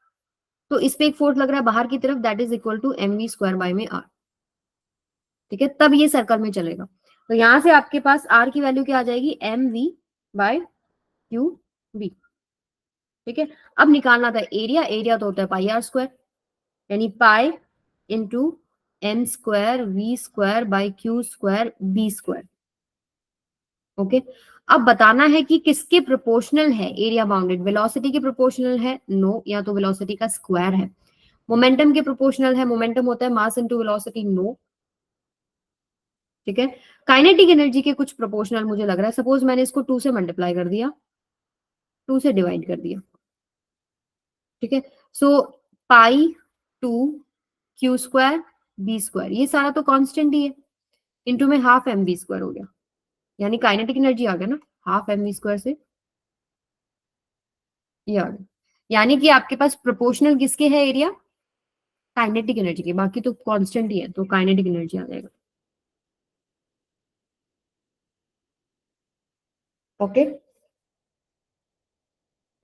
तो इस पे एक फोर्स लग रहा है बाहर की तरफ, that is equal to M V square by में आर। ठीक है, तब ये सर्कल में चलेगा। तो यहां से आपके पास आर की वैल्यू क्या आ जाएगी, M V by Q B. ठीक है, अब निकालना था एरिया, एरिया तो होता है पाई आर स्क्वायर, यानी pi into M square V square by Q square B square. Okay, अब बताना है कि किसके प्रोपोर्शनल है एरिया बाउंडेड, वेलोसिटी के प्रोपोर्शनल है, नो, या तो वेलोसिटी का स्क्वायर है। मोमेंटम के प्रोपोर्शनल है, मोमेंटम होता है मास इनटू वेलोसिटी, नो। ठीक है, काइनेटिक एनर्जी के कुछ प्रोपोर्शनल मुझे लग रहा है, सपोज मैंने इसको 2 से मल्टीप्लाई कर दिया, 2 से डिवाइड कर दिया। ठीक है, सो पाई 2 क्यू स्क्वायर बी स्क्वायर, ये सारा तो कांस्टेंट ही है, इंटू में हाफ एम बी स्क्वायर हो गया, यानी काइनेटिक एनर्जी आ गया ना, हाफ एम बी स्क्वायर से ये आ गया। यानी कि आपके पास प्रोपोर्शनल किसके है एरिया, काइनेटिक एनर्जी के, बाकी तो कांस्टेंट ही है, तो काइनेटिक एनर्जी आ जाएगा। ओके,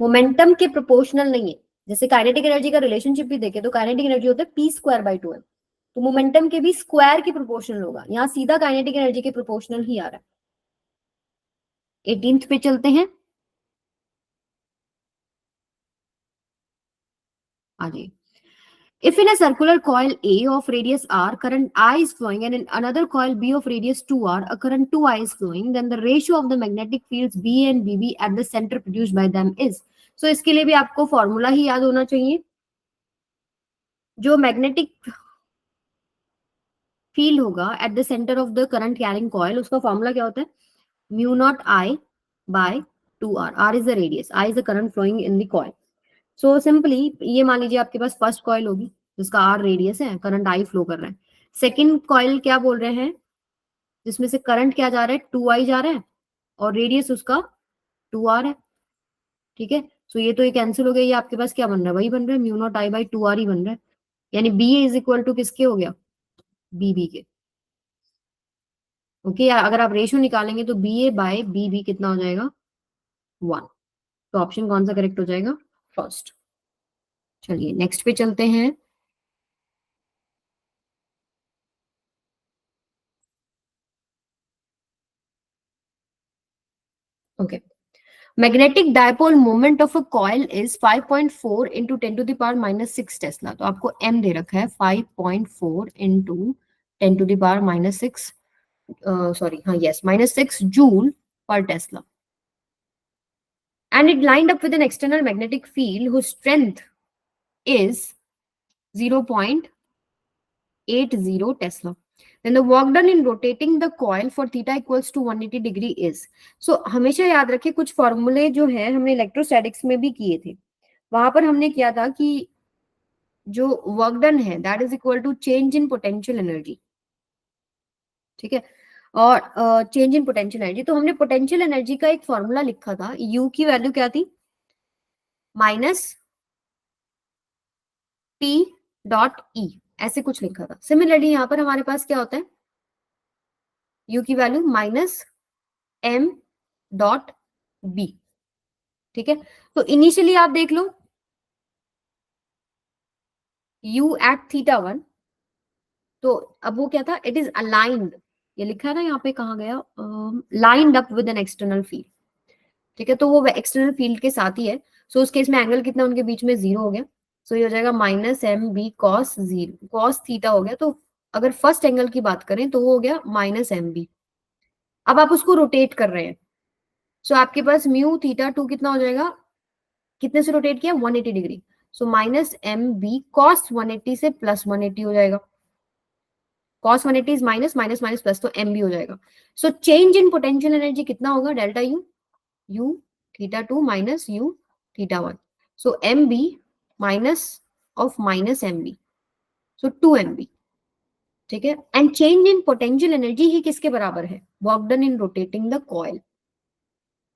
मोमेंटम के प्रोपोर्शनल नहीं है, जैसे काइनेटिक एनर्जी का रिलेशनशिप भी देखे तो काइनेटिक एनर्जी होता है पी स्क्वायर बाई 2 एम, तो मोमेंटम के भी स्क्वायर की प्रोपोर्शनल होगा, यहाँ सीधा काइनेटिक एनर्जी के प्रोपोर्शनल ही आ रहा है। 18th पे चलते हैं, आगे। If in a circular coil A of radius r, current I is flowing, and in another coil B of radius 2r, a current 2I is flowing, then the ratio of the magnetic fields B and BB at the center produced by them is. So इसके लिए भी आपको formula ही याद होना चाहिए, जो magnetic field होगा at the centre of the current carrying coil, उसका फॉर्मूला क्या होता है, mu naught I by 2r, r is the radius, I is the current flowing in the coil. So simply ये मान लीजिए आपके पास फर्स्ट कॉइल होगी जिसका आर रेडियस है, करंट आई फ्लो कर रहा है। सेकंड कॉइल क्या बोल रहे हैं, जिसमें से करंट क्या जा रहा है, 2i जा रहा है, और रेडियस उसका 2r है। ठीक है, सो ये तो ये कैंसिल हो गया, ये आपके पास क्या बन रहा है, वही बन रहा है, mu naught I by 2r ही बन रहा है, यानी बी इज इक्वल टू किसके हो गया, बीबी के। ओके, अगर आप रेशियो निकालेंगे तो बी ए बाय बी बी कितना हो जाएगा, 1। तो ऑप्शन कौन सा करेक्ट हो जाएगा, फर्स्ट। चलिए नेक्स्ट पे चलते हैं। Okay, magnetic dipole moment of a coil is 5.4 into 10 to the power minus 6 tesla. तो आपको एम दे रखा है 5.4 into 10 to the power minus 6, sorry हाँ यस माइनस 6 जूल पर tesla, and it lined up with an external magnetic field whose strength is 0.80 Tesla. Then the work done in rotating the coil for theta equals to 180 degree is. So हमेशा याद रखें, कुछ फॉर्मूले जो है हमने electrostatics में भी किए थे, वहां पर हमने किया था कि जो वर्क डन है that is equal to change in potential energy. ठीक है, और चेंज इन पोटेंशियल एनर्जी, तो हमने पोटेंशियल एनर्जी का एक फॉर्मूला लिखा था, यू की वैल्यू क्या थी, माइनस पी डॉट ई, ऐसे कुछ लिखा था। सिमिलरली यहाँ पर हमारे पास क्या होता है, यू की value minus M dot B. ठीक है, तो इनिशियली आप देख लो यू एट थीटा 1, तो अब वो क्या था, इट इज अलाइंड, ये लिखा है ना यहाँ पे, कहाँ गया, lined up with an external field. ठीक है, तो वो एक्सटर्नल फील्ड के साथ ही है, सो उस केस में एंगल कितना उनके बीच में, 0 हो गया, सो ये हो जाएगा minus M B cos 0 cos theta हो गया। तो अगर फर्स्ट एंगल की बात करें तो वो हो गया माइनस एम बी। अब आप उसको रोटेट कर रहे हैं, सो आपके पास म्यू थीटा 2 कितना हो जाएगा, कितने से रोटेट किया, 180 degree, so minus M B cos 180 से प्लस 180 हो जाएगा, cos 180 is minus minus minus plus, तो एम बी हो जाएगा। So change in potential energy कितना होगा, delta U, U theta 2 minus U theta 1, so M B minus of minus M B, so 2 M B. ठीक है, and change in potential energy ही किसके बराबर है, work done in rotating the coil.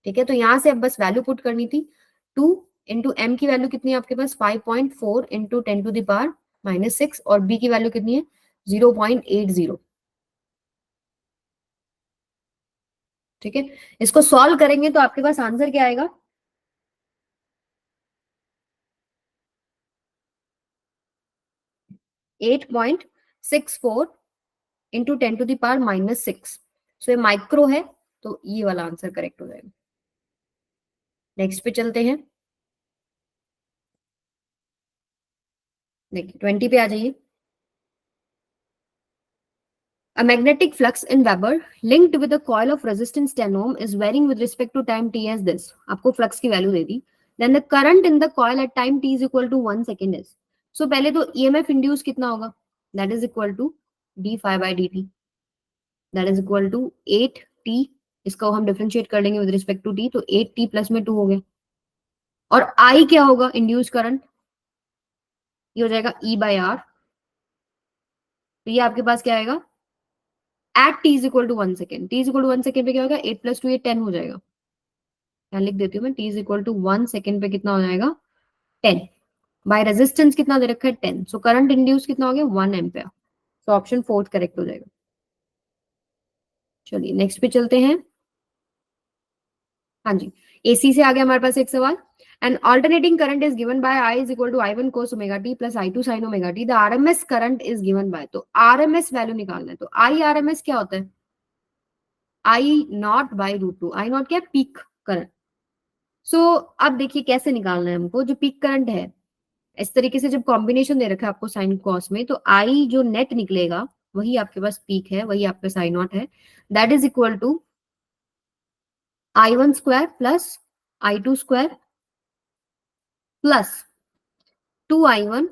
ठीक है, तो यहां से अब बस वैल्यू पुट करनी थी, 2 इंटू एम की वैल्यू कितनी है आपके पास, 5.4 इंटू 10 टू द पावर -6 और बी की वैल्यू कितनी है 0.80। ठीक है, इसको सॉल्व करेंगे तो आपके पास आंसर क्या आएगा, 8.64 इंटू 10⁻⁻6। सो ये माइक्रो है, तो ये वाला आंसर करेक्ट हो जाएगा। नेक्स्ट पे चलते हैं, देखिए 20 पे आ जाइए। A magnetic flux in Weber linked with a coil of resistance 10 ohm is varying with respect to time t as this. आपको फ्लक्स की value they the. Then the current in the coil at time t is equal to 1 second is. So पहले तो EMF induce कितना होगा? That is equal to d phi by dt. That is equal to 8t। इसका हम differentiate कर लेंगे with respect to t, तो 8t plus में 2 हो गया। और I क्या होगा? इंड्यूस करंट, ये हो जाएगा E by R। तो ये आपके पास क्या आएगा? At T is equal to 1 second, T is equal to 1 second पे क्या होगा, 8 + 2 ये 10 हो जाएगा। यहाँ लिख देती हूँ मैं, T is equal to 1 second पे कितना हो जाएगा 10। बाय रेजिस्टेंस कितना दे रखा है 10, सो करंट इंड्यूस कितना हो गया 1 ampere. So option fourth correct हो जाएगा। चलिए नेक्स्ट पे चलते हैं। हाँ जी, एसी से आ गया हमारे पास एक सवाल। And alternating current is given by I is equal to I1 cos omega T plus I2 sin omega T. The RMS current is given by, तो आरएमएस वैल्यू निकालना है। तो आई आरएमएस क्या होता है, I naught by root two. I naught क्या, peak current. So अब देखिए कैसे निकालना है हमको, जो पीक करंट है इस तरीके से जब कॉम्बिनेशन दे रखा है आपको साइन कॉस में, तो आई जो नेट निकलेगा वही आपके पास पीक है, वही आपका साइन नॉट है। That is equal to I1 square plus I2 square plus 2I1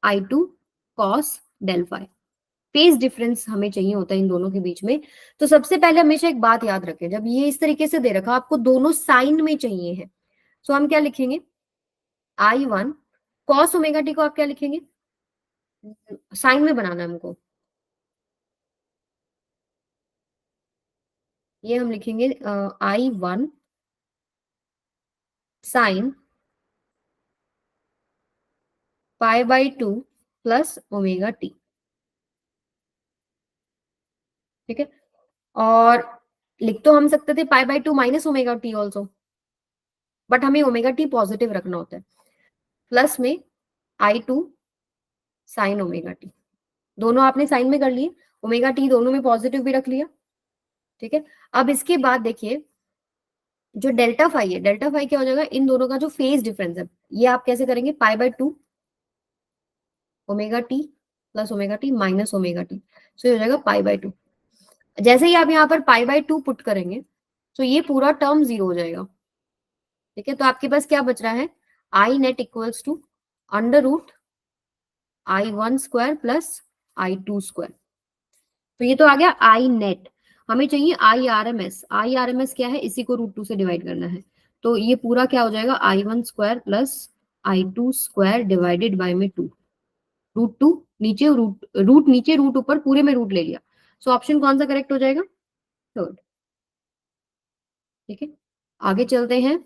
I2 cos del phi. Phase difference हमें चाहिए होता है इन दोनों के बीच में। तो सबसे पहले हमेशा एक बात याद रखें, जब ये इस तरीके से दे रखा आपको दोनों साइन में चाहिए है, तो हम क्या लिखेंगे, I1 कॉस ओमेगा टी को आप क्या लिखेंगे, साइन में बनाना है हमको, ये हम लिखेंगे I1 sign π/2 plus omega T. ठीक है, और लिख तो हम सकते थे π/2 minus omega T also, but हमें ओमेगा टी पॉजिटिव रखना होता है। प्लस में I2 साइन ओमेगा टी, दोनों आपने साइन में कर लिए, ओमेगा टी दोनों में पॉजिटिव भी रख लिया। ठीक है, अब इसके बाद देखिए जो डेल्टा फाई है, डेल्टा फाई क्या हो जाएगा, इन दोनों का जो फेज डिफरेंस है, ये आप कैसे करेंगे, π/2 omega T plus omega T minus omega T, so ये हो जाएगा π/2। जैसे ही आप यहाँ पर π/2 पुट करेंगे तो ये पूरा टर्म 0 हो जाएगा। ठीक है, तो आपके पास क्या बच रहा है, I net equals to under root I1 square plus I2 square. तो ये तो आ गया आई नेट। हमें चाहिए I R M S. I R M S क्या है, इसी को √2 से डिवाइड करना है। तो ये पूरा क्या हो जाएगा, I1 square plus I2 square divided by में 2। √2 नीचे, रूट रूट नीचे, रूट ऊपर, पूरे में रूट ले लिया। सो ऑप्शन कौन सा करेक्ट हो जाएगा, थर्ड। ठीक है, आगे चलते हैं।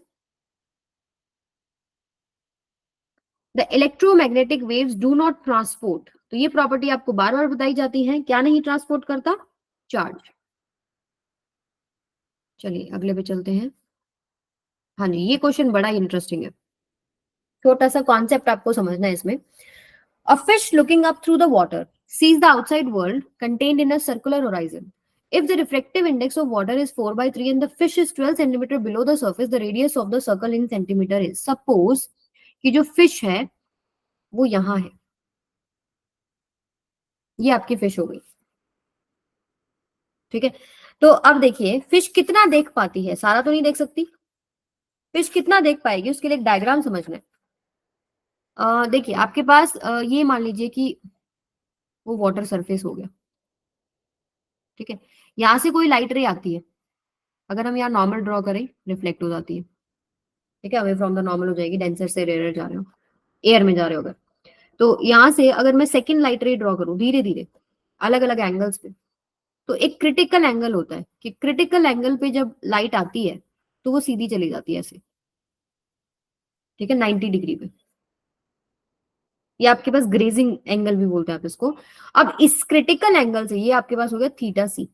The electromagnetic waves do not transport, तो ये प्रॉपर्टी आपको बार बार बताई जाती है, क्या नहीं ट्रांसपोर्ट करता, चार्ज। चलिए अगले पे चलते हैं। हाँ जी, ये क्वेश्चन बड़ा इंटरेस्टिंग है, छोटा सा कॉन्सेप्ट आपको समझना है इसमें। A fish looking up through the water sees the outside world contained in a circular horizon. If the refractive index of water is 4/3 and the fish is 12 centimeter below the surface, the radius of the circle in centimeter is. Suppose कि जो fish है वो यहाँ है, ये आपकी fish हो गई। ठीक है, तो अब देखिए फिश कितना देख पाती है, सारा तो नहीं देख सकती। फिश कितना देख पाएगी उसके लिए एक डायग्राम समझना है। देखिए आपके पास ये मान लीजिए कि वो वाटर सरफेस हो गया। ठीक है, यहाँ से कोई लाइट रे आती है, अगर हम यहाँ नॉर्मल ड्रॉ करें रिफ्लेक्ट हो जाती है। ठीक है, अवे फ्रॉम द नॉर्मल हो जाएगी, डेंसर से रेयर जा रहे हो, एयर में जा रहे हो अगर, तो यहाँ से अगर मैं सेकंड लाइट रे ड्रॉ करूँ धीरे धीरे अलग अलग एंगल्स पे, तो एक क्रिटिकल एंगल होता है कि क्रिटिकल एंगल पे जब लाइट आती है तो वो सीधी चली जाती है ऐसे। ठीक है, 90 डिग्री पे। ये आपके पास ग्रेजिंग एंगल भी बोलते हैं आप इसको। अब इस क्रिटिकल एंगल से ये आपके पास हो गया थीटा सी।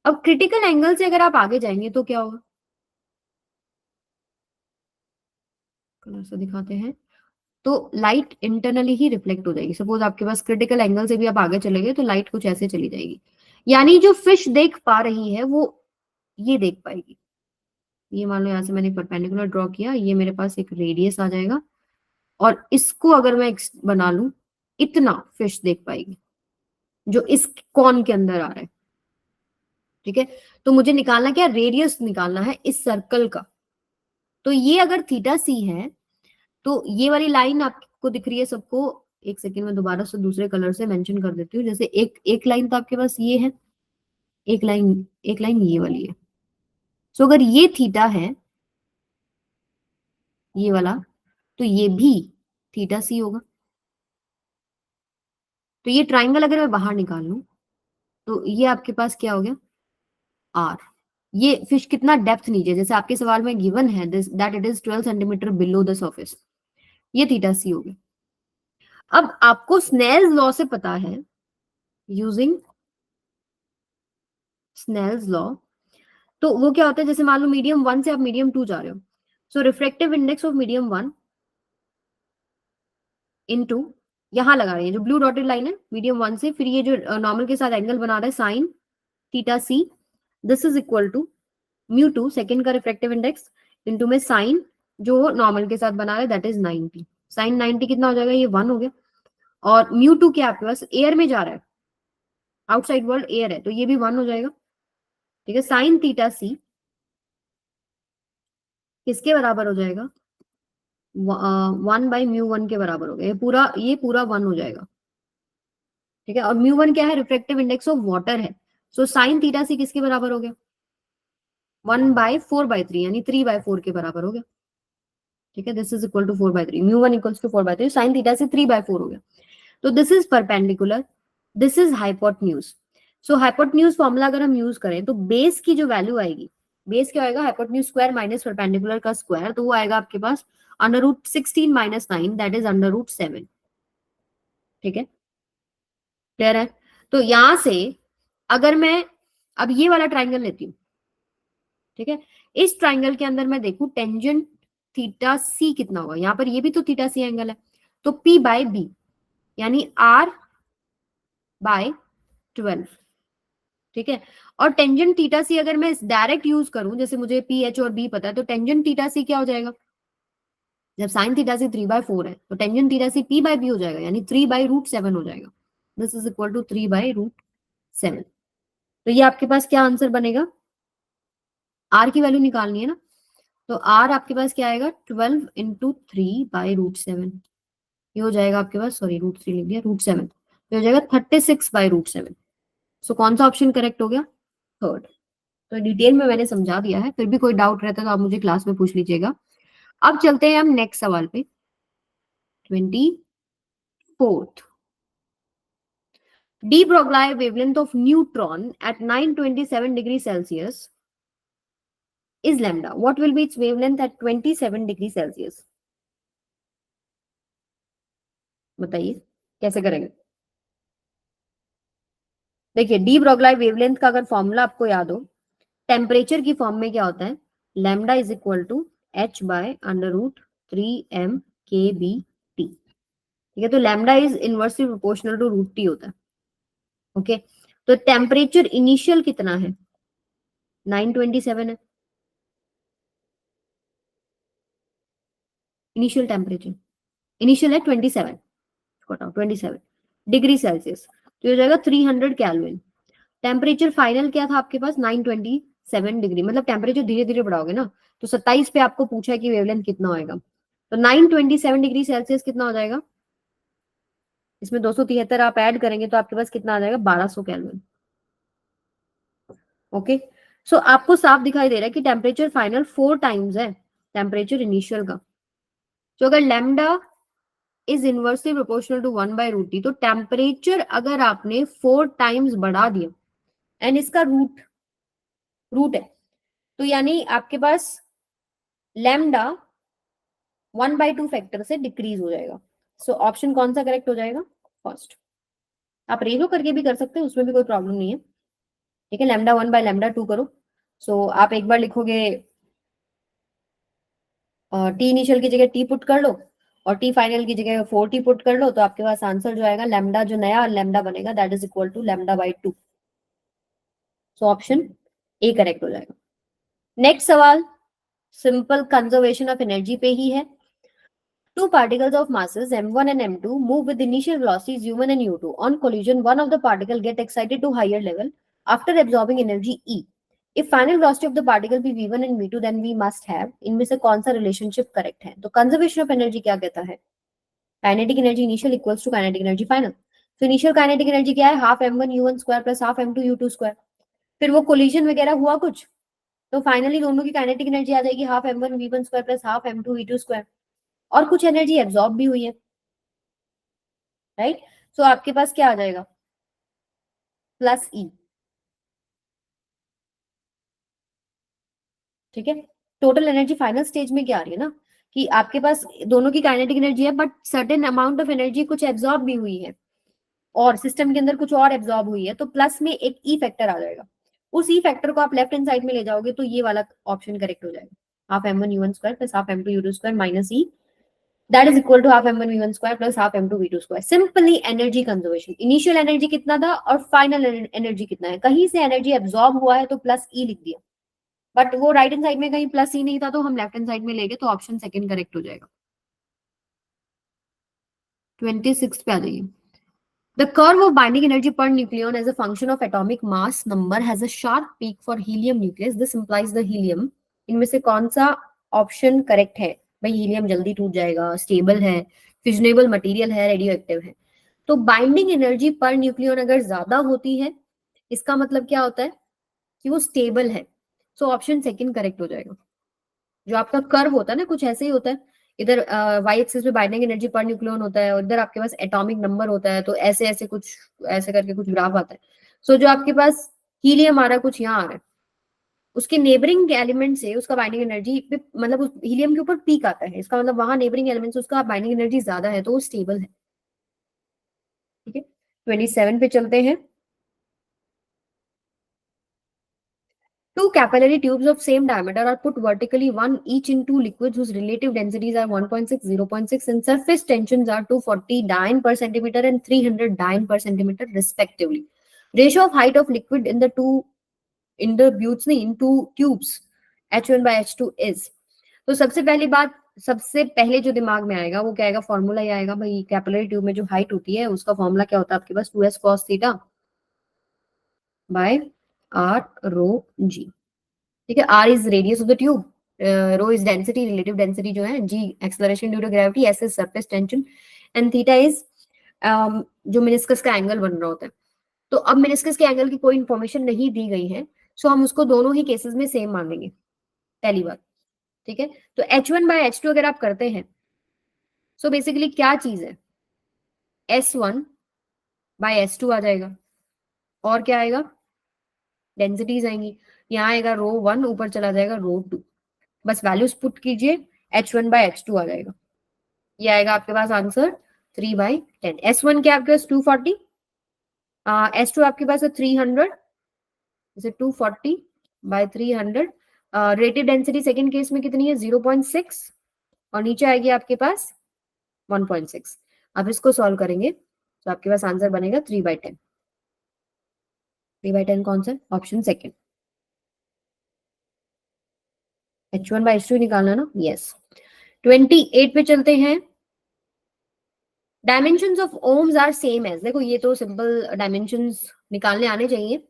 अब क्रिटिकल एंगल से अगर आप आगे जाएंगे तो क्या होगा, कलर से दिखाते हैं। तो लाइट इंटरनली ही रिफ्लेक्ट हो जाएगी। सपोज आपके पास क्रिटिकल एंगल से भी आप आगे चले गए तो लाइट कुछ ऐसे चली जाएगी, यानी जो फिश देख पा रही है वो ये देख पाएगी। ये मान लो यहाँ से मैंने परपेंडिकुलर ड्रॉ किया, ये मेरे पास एक रेडियस आ जाएगा, और इसको अगर मैं बना लूं, इतना फिश देख पाएगी जो इस कॉन के अंदर आ रहा है। ठीक है, तो मुझे निकालना क्या, रेडियस निकालना है इस सर्कल का। तो ये अगर थीटा सी है तो ये वाली लाइन आपको दिख रही है सबको, एक सेकेंड में दोबारा से दूसरे कलर से मेंशन कर देती हूँ। जैसे एक एक लाइन तो आपके पास ये है, एक लाइन ये वाली है। सो अगर ये थीटा है ये वाला, तो ये भी थीटा सी होगा। तो ये ट्राइंगल अगर मैं बाहर निकाल लूं तो ये आपके पास क्या हो गया, आर। ये फिश कितना डेप्थ नीचे, जैसे आपके सवाल में गिवन है that it is 12 centimetre below the surface, ये थीटा सी हो गया। अब आपको स्नेल्स लॉ से पता है, यूजिंग स्नेल्स लॉ, तो वो क्या होता है, जैसे मान लो मीडियम 1 से आप मीडियम 2 जा रहे हो, so refractive index of medium 1 into, यहां लगा रही है जो ब्लू डॉटेड लाइन है मीडियम 1 से, फिर ये जो नॉर्मल के साथ एंगल बना रहा है sine theta C, this is equal to mu two second का रिफ्रैक्टिव इंडेक्स इनटू में साइन जो नॉर्मल के साथ बना रहा है दैट इज 90। साइन 90 कितना हो जाएगा, ये 1 हो गया। और म्यू टू क्या आपके पास एयर में जा रहा है, आउटसाइड वर्ल्ड एयर है, तो ये भी 1 हो जाएगा। ठीक है, साइन थीटा सी किसके बराबर हो जाएगा, 1/μ1 के बराबर हो गया। ये पूरा 1 हो जाएगा। ठीक है, और μ1 क्या है, रिफ्रैक्टिव इंडेक्स ऑफ वाटर है। सो साइन थीटा सी किसके बराबर हो गया, 1/4/3 यानी 3/4 के बराबर हो गया। ठीक है, this is equal to 4/3, μ1 equals to 4/3, sine theta से 3/4 हो गया। तो this is perpendicular, this is hypotenuse. So hypotenuse formula अगर हम यूज करें तो बेस की जो वैल्यू आएगी, बेस क्या आएगा, हाइपोटेन्यूज स्क्वायर माइनस परपेंडिकुलर का स्क्वायर, तो वो आएगा आपके पास √16 माइनस 9 दैट इज √7। ठीक है, क्लियर है। तो यहां से अगर मैं अब ये वाला ट्राइंगल लेती हूँ, ठीक है, इस ट्राइंगल के अंदर मैं देखूं टेंजेंट थीटा सी कितना होगा, यहाँ पर ये भी तो थीटा सी एंगल है, तो P/B यानी R/12। ठीक है, और टेंजेंट थीटा सी अगर मैं डायरेक्ट यूज करूं, जैसे मुझे PH और B पता है, तो टेंजेंट थीटा सी क्या हो जाएगा, जब साइन थीटा सी 3/4 है तो टेंजेंट थीटा सी P/B हो जाएगा, यानी 3/√7 हो जाएगा। This is equal to 3/√7। तो ये आपके पास क्या आंसर बनेगा, आर की वैल्यू निकालनी है ना, तो आर आपके पास क्या आएगा, 12 इंटू 3/√7। ये हो जाएगा आपके पास, सॉरी √3 लिख दिया, √7, ये हो जाएगा 36/√7। सो कौन सा ऑप्शन करेक्ट हो गया, थर्ड। तो डिटेल में मैंने समझा दिया है, फिर भी कोई डाउट रहता है तो आप मुझे क्लास में पूछ लीजिएगा। अब चलते हैं हम नेक्स्ट सवाल पे, 24th। de Broglie wavelength of neutron at 927 degrees Celsius is lambda. What will be its wavelength at 27 degrees Celsius? बताइए कैसे करेंगे। देखिए डी ब्रॉगलाई वेवलेंथ का अगर फॉर्मूला आपको याद हो, टेम्परेचर की फॉर्म में क्या होता है, lambda is equal to h/√3m/kBT। ठीक है, तो lambda is inversely proportional to √T होता है। ओके, तो टेम्परेचर इनिशियल कितना है, 927 है इनिशियल टेम्परेचर, इनिशियल है 27, 27 डिग्री सेल्सियस, तो ये हो जाएगा 300 केल्विन। टेम्परेचर फाइनल क्या था आपके पास, 927 डिग्री, मतलब टेम्परेचर धीरे धीरे बढ़ाओगे ना, तो 27 पे आपको पूछा है कि वेवलेंथ कितना होएगा, तो 927 डिग्री सेल्सियस कितना हो जाएगा, इसमें 273 आप ऐड करेंगे तो आपके पास कितना आ जाएगा, 1200 केल्विन। ओके, सो आपको साफ दिखाई दे रहा है कि टेम्परेचर फाइनल 4 टाइम्स है टेम्परेचर इनिशियल का। तो अगर lambda is inversely proportional to 1/√T, तो टेम्परेचर अगर आपने 4 टाइम्स बढ़ा दिया एंड इसका रूट रूट है, तो यानी आपके पास लैम्डा 1/2 फैक्टर से डिक्रीज हो जाएगा। सो ऑप्शन कौन सा करेक्ट हो जाएगा? फर्स्ट। आप रेशो करके भी कर सकते हैं, उसमें भी कोई प्रॉब्लम नहीं है। ठीक है, लैम्डा 1 बाय लैम्डा 2 करो। सो आप एक बार लिखोगे टी इनिशियल की जगह टी पुट कर लो, और टी फाइनल की जगह 4 टी पुट कर लो, तो आपके पास आंसर जो आएगा लैम्डा, जो नया लैम्डा बनेगा, that is equal to lambda by 2। So option A correct हो जाएगा। नेक्स्ट सवाल सिंपल कंजर्वेशन ऑफ एनर्जी पे ही है। Two particles of masses m1 and m2 move with initial velocities u1 and u2. On collision, one of the particle get excited to higher level after absorbing energy E. If final velocity of the particle be v1 and v2, then we must have इनमें से कौन सा relationship correct है? तो conservation of energy क्या कहता है? Kinetic energy initial equals to kinetic energy final. तो इनिशियल काइनेटिक एनर्जी क्या है? Half m1 u1 square plus half m2 u2 square. फिर वो कोलिजन वगैरह हुआ कुछ, तो फाइनली दोनों की काइनेटिक एनर्जी आ जाएगी half m1 v1 square plus half m2 v2 square, और कुछ एनर्जी एब्जॉर्ब भी हुई है, राइट? सो आपके पास क्या आ जाएगा? प्लस ई। ठीक है, टोटल एनर्जी फाइनल स्टेज में क्या आ रही है ना, कि आपके पास दोनों की काइनेटिक एनर्जी है, but certain amount of energy कुछ एब्जॉर्ब भी हुई है, और सिस्टम के अंदर कुछ और एब्जॉर्ब हुई है, तो प्लस में एक ई फैक्टर आ जाएगा। उस ई फैक्टर को आप लेफ्ट हैंड साइड में ले जाओगे, तो ये वाला ऑप्शन करेक्ट हो जाएगा। Half m1 u1 square plus half m2 u2 square minus E, that is equal to half m1 v1 square plus half m2 v2 square. Simply energy conservation, initial energy कितना था और final energy कितना है, कहीं से energy absorb हुआ है तो प्लस ई लिख दिया, बट वो राइट हैंड साइड में कहीं प्लस ई नहीं था, तो हम लेफ्ट हैंड साइड में ले गए, तो ऑप्शन सेकंड करेक्ट हो जाएगा। 26 पे आ जाइए। The curve of binding energy per nucleon as a function of atomic mass number has a sharp peak for helium nucleus. This implies the helium, इनमें से कौन सा ऑप्शन करेक्ट है? भाई हीलियम जल्दी टूट जाएगा, स्टेबल है, फिजनेबल मटेरियल है, रेडियो एक्टिव है। तो बाइंडिंग एनर्जी पर न्यूक्लियन अगर ज्यादा होती है, इसका मतलब क्या होता है? कि वो स्टेबल है। सो ऑप्शन सेकंड करेक्ट हो जाएगा। जो आपका कर्व होता है ना, कुछ ऐसे ही होता है, इधर वाई एक्सिस पे बाइंडिंग एनर्जी पर न्यूक्लियन होता है, और इधर आपके पास एटॉमिक नंबर होता है, तो ऐसे ऐसे कुछ ऐसे करके कुछ ग्राफ आता है। सो जो आपके पास हीलियम आ रहा है, कुछ यहाँ आ रहा है, उसके नेबरिंग एलिमेंट से उसका बाइंडिंग एनर्जी मतलब उस हीलियम के ऊपर पीक आता है, इसका मतलब वहां नेबरिंग एलिमेंट से उसका बाइंडिंग एनर्जी ज्यादा है, तो वो स्टेबल है। ठीक है, 27 पे चलते हैं। Two capillary tubes of same diameter are put vertically, one each in two liquids whose relative densities are 1.6, 0.6, and surface tensions are 240 dyne per centimeter and 300 dyne per centimeter respectively. Ratio of height of liquid in the buttes in two tubes H1 by H2 is. तो सबसे पहली बात, सबसे पहले जो दिमाग में आएगा वो क्या आएगा? फॉर्मूला ही आएगा भाई, कैपिलरी ट्यूब में जो हाइट होती है उसका फॉर्मूला क्या होता है आपके पास? 2s cos theta by r rho g। ठीक है, R is radius of the tube, rho is density, relative density जो है, G acceleration due to gravity, S is surface tension, and theta is जो मेनिस्कस का angle बन रहा होता है। तो अब मेनिस्कस के एंगल की कोई इंफॉर्मेशन नहीं दी गई है, सो हम उसको दोनों ही केसेस में सेम मान लेंगे, पहली बात। ठीक है, तो H1 बाय H2 अगर आप करते हैं, सो बेसिकली क्या चीज है? S1 बाय S2 आ जाएगा, और क्या आएगा? डेंसिटीज आएंगी, यहाँ आएगा रो 1, ऊपर चला जाएगा रो 2, बस वैल्यूज पुट कीजिए, H1 बाय H2 आ जाएगा। ये आएगा आपके पास आंसर 3/10। S1 क्या आपके पास 240, S2 आपके पास है 300, जैसे 240 by 300। Rated density second case में कितनी है? 0.6, और नीचे आएगी आपके पास 1.6। अब इसको सॉल्व करेंगे तो आपके पास आंसर बनेगा 3/10। 3/10 कौन सा? Option second, H1 bye H2 निकालना ना, यस। 28 पे चलते हैं। Dimensions of ohms are same as, देखो ये तो सिंपल डायमेंशंस निकालने आने चाहिए।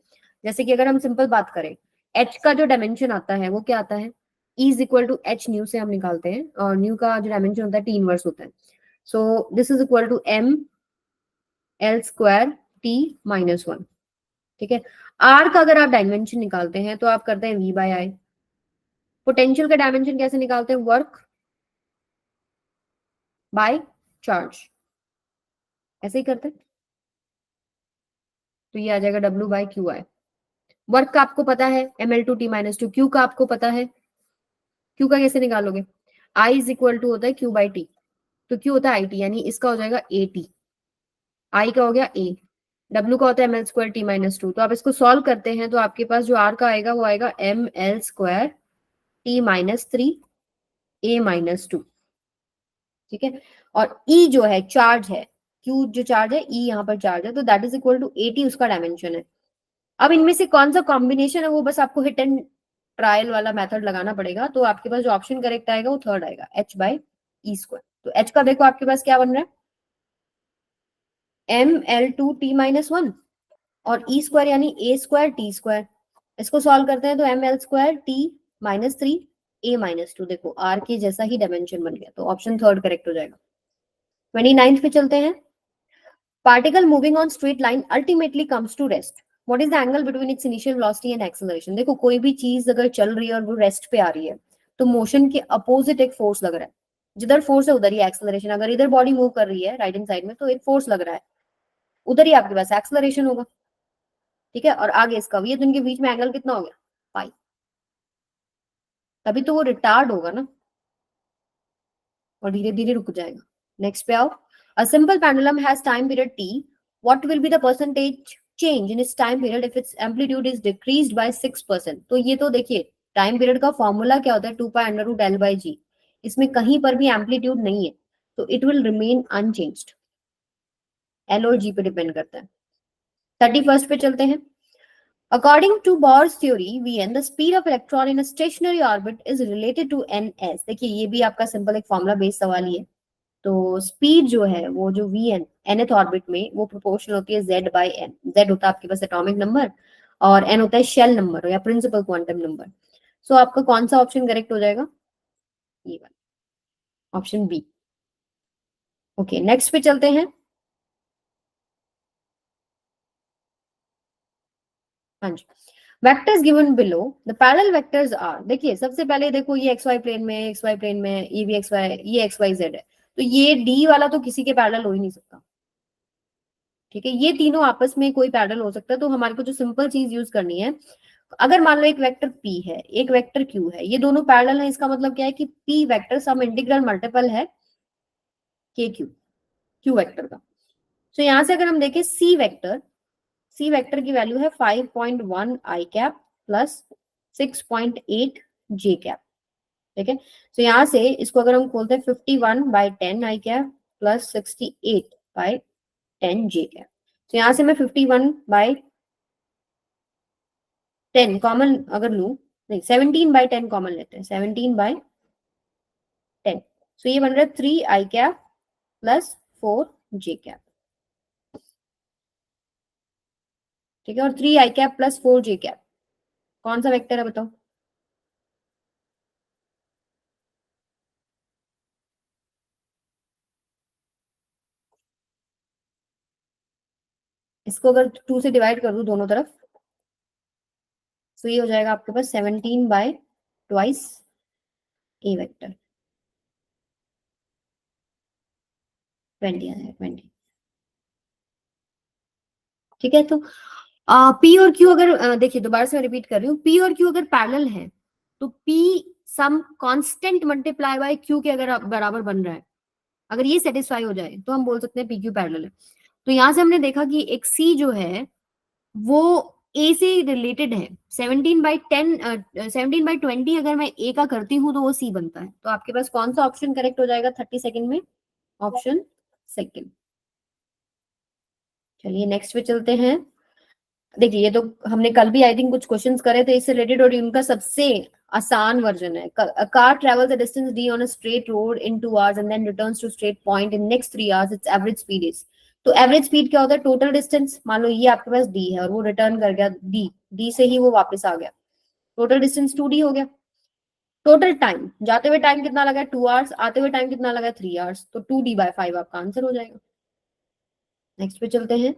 जैसे कि अगर हम सिंपल बात करें, एच का जो डायमेंशन आता है वो क्या आता है? E is equal to H nu से हम निकालते हैं, और न्यू का जो डायमेंशन होता है टी इनवर्स होता है। So this is equal to m l square t minus 1। ठीक है, आर का अगर आप डायमेंशन निकालते हैं तो आप करते हैं v बाय आई। पोटेंशियल का डायमेंशन कैसे निकालते हैं? वर्क बाय चार्ज, ऐसे ही करते हैं, तो ये आ जाएगा w बाय क्यू आई। वर्क का आपको पता है ml2t-2, क्यू का आपको पता है, क्यू का कैसे निकालोगे? I इज इक्वल टू होता है क्यू बाई टी, तो Q होता है आई टी, यानी इसका हो जाएगा ए टी, आई का हो गया ए, W का होता है ml²t-2। तो आप इसको सॉल्व करते हैं तो आपके पास जो R का आएगा वो आएगा ml²t-3 a-2, ठीक है। और E जो है चार्ज है, Q जो चार्ज है, E यहाँ पर चार्ज है, तो दैट इज इक्वल टू 80 उसका डायमेंशन है। अब इनमें से कौन सा कॉम्बिनेशन है वो बस आपको हिट एंड ट्रायल वाला मेथड लगाना पड़ेगा। तो आपके पास जो ऑप्शन करेक्ट आएगा वो थर्ड आएगा, h/e²। तो h का देखो आपके पास क्या बन रहा है, ml²t-1 और e² यानी a²t²। इसको सॉल्व करते हैं तो ml²t-3 a-2। देखो r के जैसा ही डायमेंशन बन गया, तो ऑप्शन थर्ड करेक्ट हो जाएगा। 29th पे चलते हैं। Particle moving on straight line ultimately comes to rest, what is the angle between its initial velocity and acceleration. देखो कोई भी चीज अगर चल रही है और वो रेस्ट पे आ रही है तो मोशन के अपोजिट एक फोर्स लग रहा है, जिधर फोर्स है उधर ही एक्सेलरेशन। अगर इधर बॉडी मूव कर रही है राइट हैंड साइड में तो एक फोर्स लग रहा है, उधर ही आपके पास एक्सेलरेशन होगा, ठीक है। और आगे इसका भी है, तो इनके बीच में एंगल कितना हो गया, पाई, तभी तो वो रिटार्ड होगा ना, और धीरे धीरे रुक जाएगा। नेक्स्ट पे आओ, a simple pendulum has time period t, what will be the percentage change in its time period if it's amplitude is decreased bye 6%। तो ये तो देखिए टाइम पीरियड का फॉर्मूला क्या होता है, 2π√L/g। इसमें कहीं पर भी एम्पलीट्यूड नहीं है, तो it will remain unchanged. L और जी पे डिपेंड करता है। 31st पे चलते हैं। According to Bohr's theory, Vn, the speed of electron in a stationary orbit is related to ns। देखिए ये भी आपका सिंपल एक फॉर्मूला बेस्ड सवाल ही है। तो स्पीड जो है वो जो Vn nth ऑर्बिट में वो प्रोपोर्शनल होती है Z/n। Z होता है आपके पास एटॉमिक नंबर और n होता है शेल नंबर या प्रिंसिपल क्वांटम नंबर। सो आपका कौन सा ऑप्शन करेक्ट हो जाएगा, ये वाला ऑप्शन बी। ओके नेक्स्ट पे चलते हैं। हाँ जी, vectors given below, the parallel vectors are. देखिए सबसे पहले देखो ये एक्स वाई प्लेन में, एक्स वाई प्लेन में, ये भी एक्स वाई, ये एक्स वाई जेड है, तो ये डी वाला तो किसी के पैरेलल हो ही नहीं सकता, ठीक है। ये तीनों आपस में कोई पैरेलल हो सकता है, तो हमारे को जो सिंपल चीज यूज करनी है, अगर मान लो एक वेक्टर p है एक वेक्टर q है, ये दोनों पैरेलल है, इसका मतलब क्या है कि p vector sum integral multiple है k q वेक्टर का। तो यहां से अगर हम देखें सी वेक्टर की वैल्यू है 5.1 आई कैप प्लस 6.8 जे कैप, ठीक है। तो यहाँ से इसको अगर हम खोलते हैं 51/10 आई कैप प्लस 68/10 जे कैप। तो यहाँ से मैं 51/10 कॉमन अगर लू, नहीं 17/10 कॉमन लेते हैं, 17/10। तो ये बन रहा है 3 आई कैप प्लस 4 जे कैप, ठीक है। और 3 आई कैप प्लस 4 जे कैप कौन सा वेक्टर है बताओ। इसको अगर 2 से डिवाइड कर दूं दोनों तरफ, तो ये हो जाएगा आपके पास 17/2 ए वेक्टर, 20 आएगा 20, ठीक है। तो पी और क्यू अगर देखिए दोबारा से मैं रिपीट कर रही हूँ, पी और क्यू अगर पैरेलल है तो P some constant multiply by Q के अगर बराबर बन रहा है, अगर ये सेटिस्फाई हो जाए तो हम बोल सकते हैं पी क्यू पैरेलल है। तो यहां से हमने देखा कि एक सी जो है वो ए से रिलेटेड है, 17/20 अगर मैं ए का करती हूँ तो वो सी बनता है। तो आपके पास कौन सा ऑप्शन करेक्ट हो जाएगा 30 सेकंड में, ऑप्शन सेकंड। चलिए नेक्स्ट पे चलते हैं। देखिए ये तो हमने कल भी आई थिंक कुछ क्वेश्चंस करे थे इससे रिलेटेड, और इनका सबसे आसान वर्जन है। Car travels a distance d on a straight road in 2 hours and then returns to straight point in next 3 hours, its average speed is. तो एवरेज स्पीड क्या होता है, टोटल डिस्टेंस। मान लो ये आपके पास d है और वो रिटर्न कर गया d से ही वो वापस आ गया, टोटल डिस्टेंस 2d हो गया। टोटल टाइम, जाते हुए टाइम कितना लगा 2 hours, आते हुए टाइम कितना लगा 3 hours, तो 2d/5 आपका आंसर हो जाएगा। नेक्स्ट पे चलते हैं।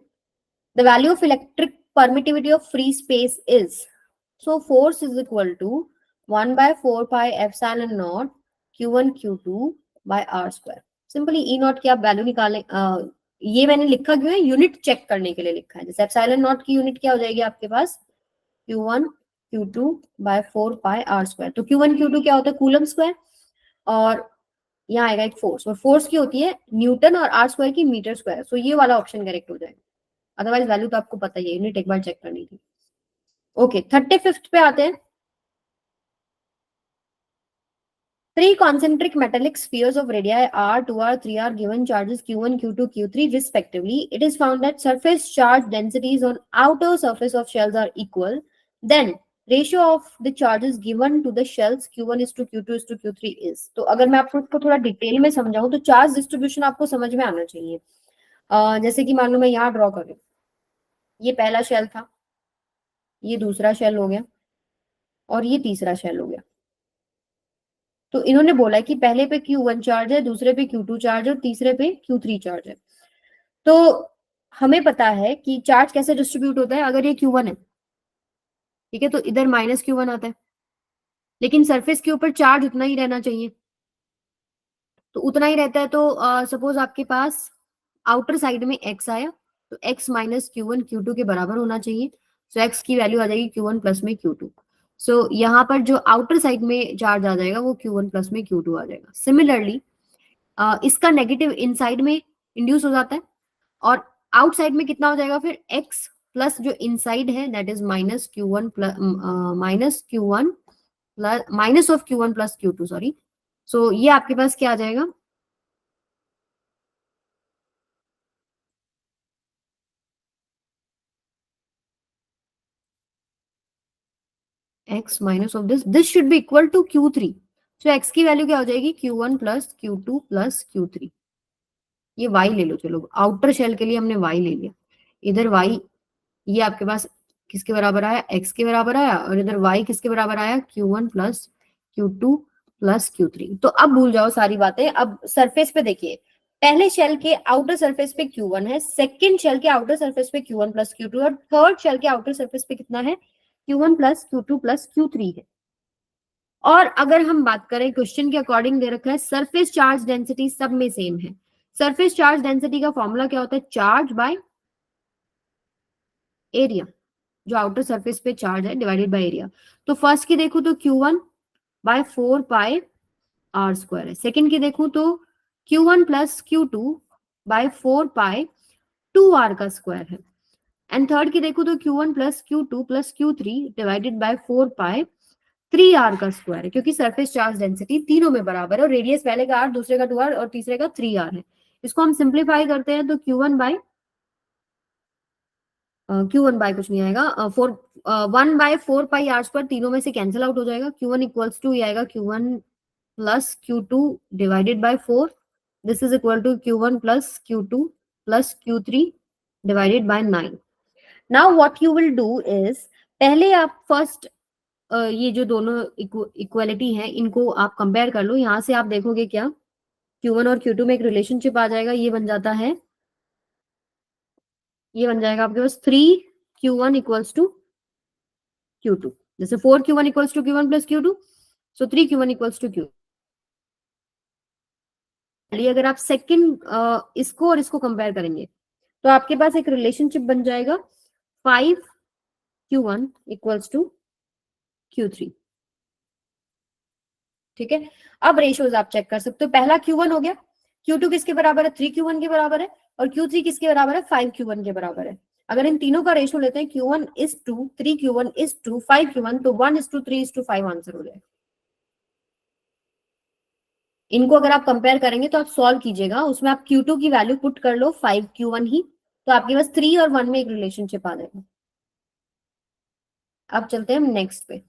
The value of electric permittivity of free space is, so force is equal to 1/4 pi epsilon naught q1 q2 by r square। Simply E not की आप वैल्यू निकालें, ये मैंने लिखा क्यों है, यूनिट चेक करने के लिए लिखा है। जैसे एप्सिलॉन नॉट की यूनिट क्या हो जाएगी आपके पास, q1 q2 by 4 pi r square। तो q1 q2 क्या होता है, कूलम स्क्वायर, और यहाँ आएगा एक फोर्स, और फोर्स की होती है न्यूटन और आर स्क्वायर की मीटर स्क्वायर। सो ये वाला ऑप्शन करेक्ट हो जाएगा, अदरवाइज वैल्यू तो आपको पता ही है, यूनिट एक बार चेक करनी थी। ओके, 35th पे आते हैं। Three concentric metallic spheres of radii r, 2r, 3r given charges q1, q2, q3 respectively. It is found that surface charge densities on outer surface of shells are equal. Then ratio of the charges given to the shells q1 is to q2 is to q3 is. तो अगर मैं आपको इसको थोड़ा detail में समझाऊं तो charge distribution आपको समझ में आना चाहिए। जैसे कि मान लो मैं यहाँ ड्रॉ कर रही हूँ, ये पहला शेल था, ये दूसरा शेल हो गया, और ये तीसरा शेल हो गया। तो इन्होंने बोला है कि पहले पे Q1 चार्ज है, दूसरे पे Q2 चार्ज है और तीसरे पे Q3 चार्ज है। तो हमें पता है कि चार्ज कैसे डिस्ट्रीब्यूट होता है। अगर ये Q1 है, ठीक है, तो इधर -Q1 आता है, लेकिन सरफेस के ऊपर चार्ज उतना ही रहना चाहिए। तो उतना ही रहता है, तो सपोज आपके पास आउटर साइड में x आया, तो x माइनस Q1 Q2 के बराबर होना चाहिए। सो x की वैल्यू आ जाएगी Q1 प्लस में Q2। सो यहाँ पर जो आउटर साइड में चार्ज आ जाएगा वो Q1 प्लस में Q2 आ जाएगा। सिमिलरली इसका नेगेटिव इनसाइड में इंड्यूस हो जाता है, और आउटसाइड में कितना हो जाएगा फिर x प्लस जो इनसाइड है that is -Q1 plus -Q1 plus minus of Q1 plus Q2, sorry. So ये आपके पास क्या आ जाएगा, x minus of this should be equal to Q3। So x की वैल्यू क्या हो जाएगी, Q1 plus Q2 plus Q3। ये y ले लो, चलो आउटर शेल के लिए हमने y ले लिया। इधर y ये आपके पास किसके बराबर आया, x के बराबर आया, और इधर y किसके बराबर आया, Q1 plus Q2 plus Q3। तो अब भूल जाओ सारी बातें। अब सरफेस पे देखिए, पहले शेल के आउटर सरफेस पे Q1 है, सेकंड शेल के आउटर सरफेस पे Q1 प्लस Q2, और थर्ड शेल के आउटर सरफेस पे कितना है, Q1 plus Q2 plus Q3 है। और अगर हम बात करें, क्वेश्चन के अकॉर्डिंग दे रखा है सरफेस चार्ज डेंसिटी सब में सेम है। सरफेस चार्ज डेंसिटी का फॉर्मूला क्या होता है, चार्ज बाय एरिया। जो आउटर सरफेस पे चार्ज है डिवाइडेड बाय एरिया। तो फर्स्ट की देखूं तो Q1 by 4 pi R square है। सेकंड की देखूं तो Q1 प्लस Q2 बाय 4 पाई 2r का स्क्वायर है। एंड थर्ड की देखूं तो Q1 plus Q2 plus Q3 divided by 4 pi 3r का स्क्वायर है, क्योंकि सरफेस चार्ज डेंसिटी तीनों में बराबर है, और रेडियस पहले का r, दूसरे का 2r और तीसरे का 3r है। इसको हम सिंप्लीफाई करते हैं तो Q1 बाय कुछ नहीं आएगा, 1/4 पाई आर स्क्वायर, तीनों में से कैंसिल आउट हो जाएगा। Q1 इक्वल्स टू ये आएगा Q1 plus Q2 divided by 4, this is equal to Q1 plus Q2 plus Q3 divided by 9। Now what you will do is, पहले आप फर्स्ट ये जो दोनों इक्वालिटी है इनको आप कंपेयर कर लो। यहाँ से आप देखोगे क्या, Q1 और Q2 में एक रिलेशनशिप आ जाएगा, ये बन जाता है, ये बन जाएगा आपके पास 3Q1 इक्वल्स टू Q2। जैसे 4Q1 equals to Q1 plus Q2, so 3Q1 equals to Q। अगर आप सेकंड इसको और इसको कंपेयर करेंगे तो आपके पास एक रिलेशनशिप बन जाएगा 5Q1 इक्वल्स टू Q3। ठीक है, अब रेशियोज आप चेक कर सकते हो। पहला Q1 हो गया, Q2 किसके बराबर है, 3Q1 के बराबर है, और Q3 किसके बराबर है, 5Q1 के बराबर है। अगर इन तीनों का रेशियो लेते हैं Q1 is to 3Q1 is to 5Q1, तो 1 is to 3 is to 5 answer हो जाएगा। इनको अगर आप कंपेयर करेंगे तो आप सॉल्व कीजिएगा, उसमें आप Q2 की वैल्यू पुट कर लो 5Q1 ही, तो आपके पास 3 और 1 में एक रिलेशनशिप आ जाएगा। अब चलते हैं हम नेक्स्ट पे।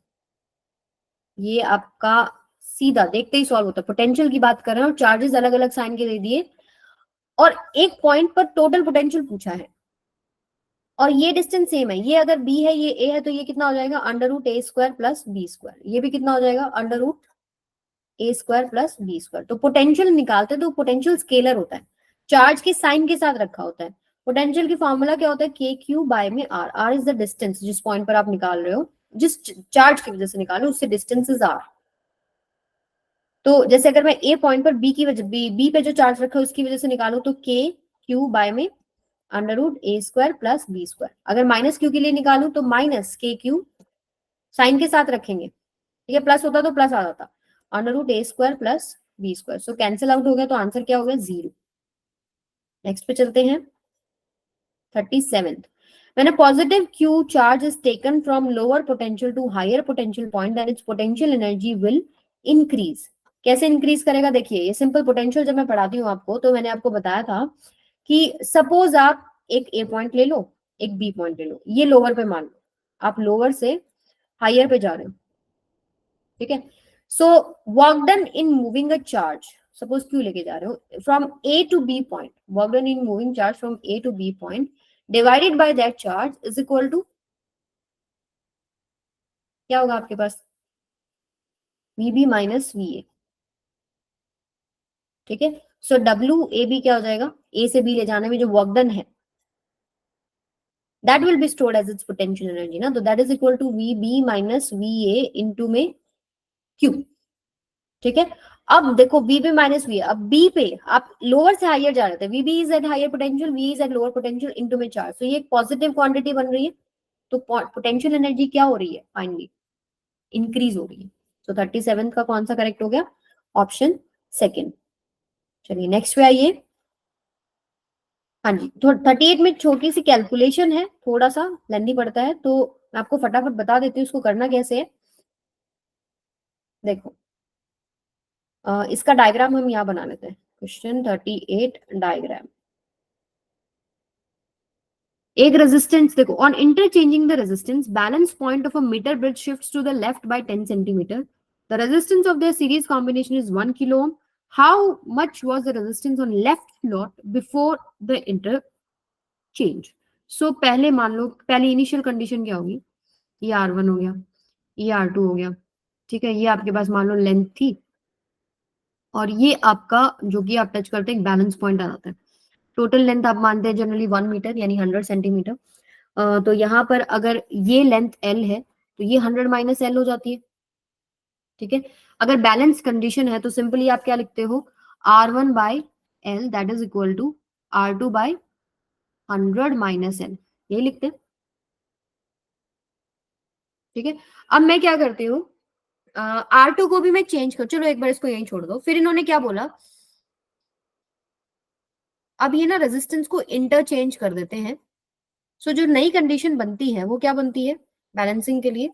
ये आपका सीधा देखते ही सॉल्व होता है। पोटेंशियल की बात कर रहे हैं और चार्जेस अलग अलग साइन के दे दिए, और एक पॉइंट पर टोटल पोटेंशियल पूछा है, और ये डिस्टेंस सेम है। ये अगर बी है, ये ए है, तो ये कितना हो जाएगा, अंडर रूट ए स्क्वायर प्लस बी स्क्वायर। ये भी कितना हो जाएगा, अंडर रूट ए स्क्वायर प्लस बी स्क्वायर। तो पोटेंशियल निकालते हैं तो पोटेंशियल स्केलर होता है, चार्ज के साइन के साथ रखा होता है। पोटेंशियल की फॉर्मूला क्या होता है, के क्यू बाय में R. R is the distance जिस पॉइंट पर आप निकाल रहे हो, जिस चार्ज की वजह से निकालो उससे डिस्टेंस इज आर। तो जैसे अगर मैं ए पॉइंट पर बी की वजह बी पे जो चार्ज रखा है उसकी वजह से निकालू, तो के क्यू बाय में अंडर रूट ए स्क्वायर प्लस बी स्क्वायर। अगर माइनस क्यू के लिए निकालू तो माइनस के क्यू, साइन के साथ रखेंगे, ठीक है, प्लस होता तो प्लस आ जाता, अंडर रूट ए स्क्वायर प्लस बी स्क्वायर। सो कैंसिल आउट हो गया, तो आंसर क्या हो गया? 0। नेक्स्ट पे चलते हैं। 37th, when a positive q charge is taken from lower potential to higher potential point, then its potential energy will increase. कैसे इंक्रीज करेगा? देखिए, ये सिंपल पोटेंशियल जब मैं पढ़ाती हूँ आपको, तो मैंने आपको बताया था कि सपोज आप एक ए पॉइंट ले लो, एक बी पॉइंट ले लो, ये लोअर पे मान लो, आप लोअर से हायर पे जा रहे हो, ठीक है। So work done in moving a charge, suppose Q लेके जा रहे हो from A to B point, work done in moving charge from A to B point divided by that charge is equal to, क्या होगा आपके पास? V B minus V A, ठीक है। सो डब्ल्यू ए बी क्या हो जाएगा? ए से बी ले जाने में जो वर्क डन है, that will be stored as its potential energy ना, तो that is equal to V B minus V A into में क्यू, ठीक है। अब देखो वी बी माइनस वी, अब बी पे आप लोअर से हायर जा रहे थे, V B is at higher potential, V is at lower potential into में चार्ज, तो ये एक पॉजिटिव क्वांटिटी बन रही है, तो पोटेंशियल एनर्जी क्या हो रही है? फाइनली इंक्रीज हो रही है। तो 37 का कौन सा करेक्ट हो गया? Option second. चलिए नेक्स्ट पे आइए। हाँ जी, तो 38 में छोटी सी कैलकुलेशन है, थोड़ा सा लेंदी पड़ता है, तो मैं आपको फटाफट बता देती हूँ उसको करना कैसे है। देखो, इसका डायग्राम हम यहाँ बना लेते हैं। Question 38 diagram. एक रेजिस्टेंस देखो, on interchanging the resistance, balance point of a metre bridge shifts to the left by 10 centimetre, the resistance of the series combination is 1 kilo ohm, how much was the resistance on left slot before the interchange? So पहले मान लो, पहले initial condition क्या होगी? ये R1 हो गया, ये R2 हो गया, ठीक है। ये आपके पास मान लो लेंथ थी, और ये आपका जो कि आप टच करते हैं एक बैलेंस पॉइंट आ जाता है। टोटल लेंथ आप मानते हैं जनरली 1 मीटर, यानी 100 सेंटीमीटर। तो यहाँ पर अगर ये लेंथ L है, तो ये 100 माइनस L हो जाती है, ठीक है। अगर बैलेंस कंडीशन है, तो सिंपली आप क्या लिखते हो? R1 by L that is equal to R2 by 100 minus L, ये लिखते हैं, ठीक है। अब मैं क्या करती हूँ, R2 को भी मैं चेंज कर, चलो एक बार इसको यहीं छोड़ दो। फिर इन्होंने क्या बोला, अब ये ना रेजिस्टेंस को इंटरचेंज कर देते हैं। सो जो नई कंडीशन बनती है वो क्या बनती है बैलेंसिंग के लिए?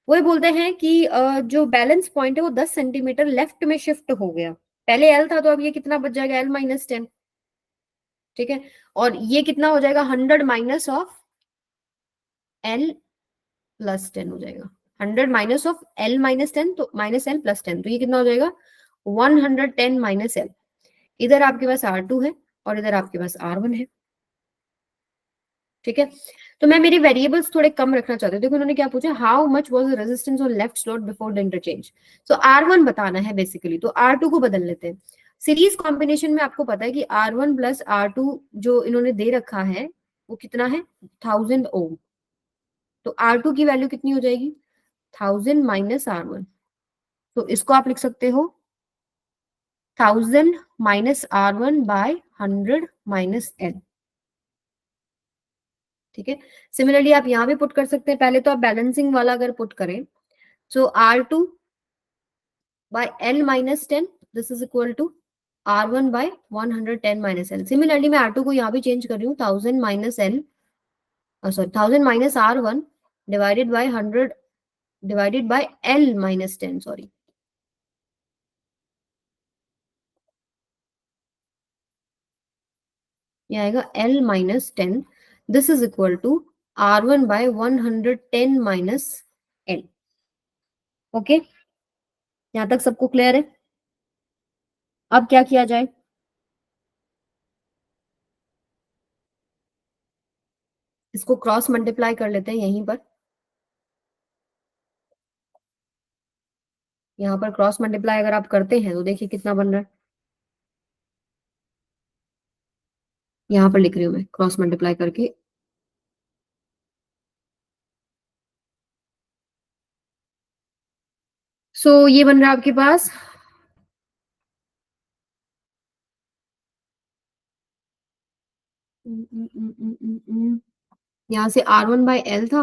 वही बोलते हैं कि जो बैलेंस पॉइंट है वो 10 सेंटीमीटर लेफ्ट में शिफ्ट हो गया। पहले एल था, तो अब ये कितना बच जाएगा? एल माइनस 10, ठीक है। और ये कितना हो जाएगा? 100 माइनस ऑफ एल प्लस 10 हो जाएगा। 100 माइनस ऑफ एल माइनस 10, तो माइनस एल प्लस 10, तो ये कितना हो जाएगा? 110 माइनस एल। इधर आपके पास R2 है और इधर आपके पास R1 है, ठीक है। तो मैं मेरी वेरिएबल्स थोड़े कम रखना चाहती हूँ। देखो उन्होंने क्या पूछा, how much was the resistance on left slot before the interchange. So R1 बताना है बेसिकली, तो R2 को बदल लेते हैं। सीरीज कॉम्बिनेशन में आपको पता है कि R1 प्लस R2 जो इन्होंने दे रखा है वो कितना है? 1000 ओम। तो R2 की वैल्यू कितनी हो जाएगी? 1000 माइनस R1, तो इसको आप लिख सकते हो 1000 minus R1 bye 100 minus L, ठीक है। सिमिलरली आप यहाँ भी पुट कर सकते हैं। पहले तो आप बैलेंसिंग वाला अगर पुट करें, सो R2 by L minus 10, this is equal to R1 by 110 minus L. Similarly मैं R2 को यहाँ भी चेंज कर रही हूँ, 1000 minus L, sorry 1000 minus R1 divided by 100 divided by L minus 10, sorry, ये आएगा L minus 10, this is equal to R1 by 110 minus L। Okay, यहाँ तक सबको क्लियर है? अब क्या किया जाए? इसको क्रॉस मल्टीप्लाई कर लेते हैं यहीं पर, यहाँ पर क्रॉस मल्टीप्लाई अगर आप करते हैं तो देखिए कितना बन रहा है। यहाँ पर लिख रही हूँ मैं क्रॉस मल्टीप्लाई करके, सो ये बन रहा है आपके पास यहाँ से R1 बाय L था,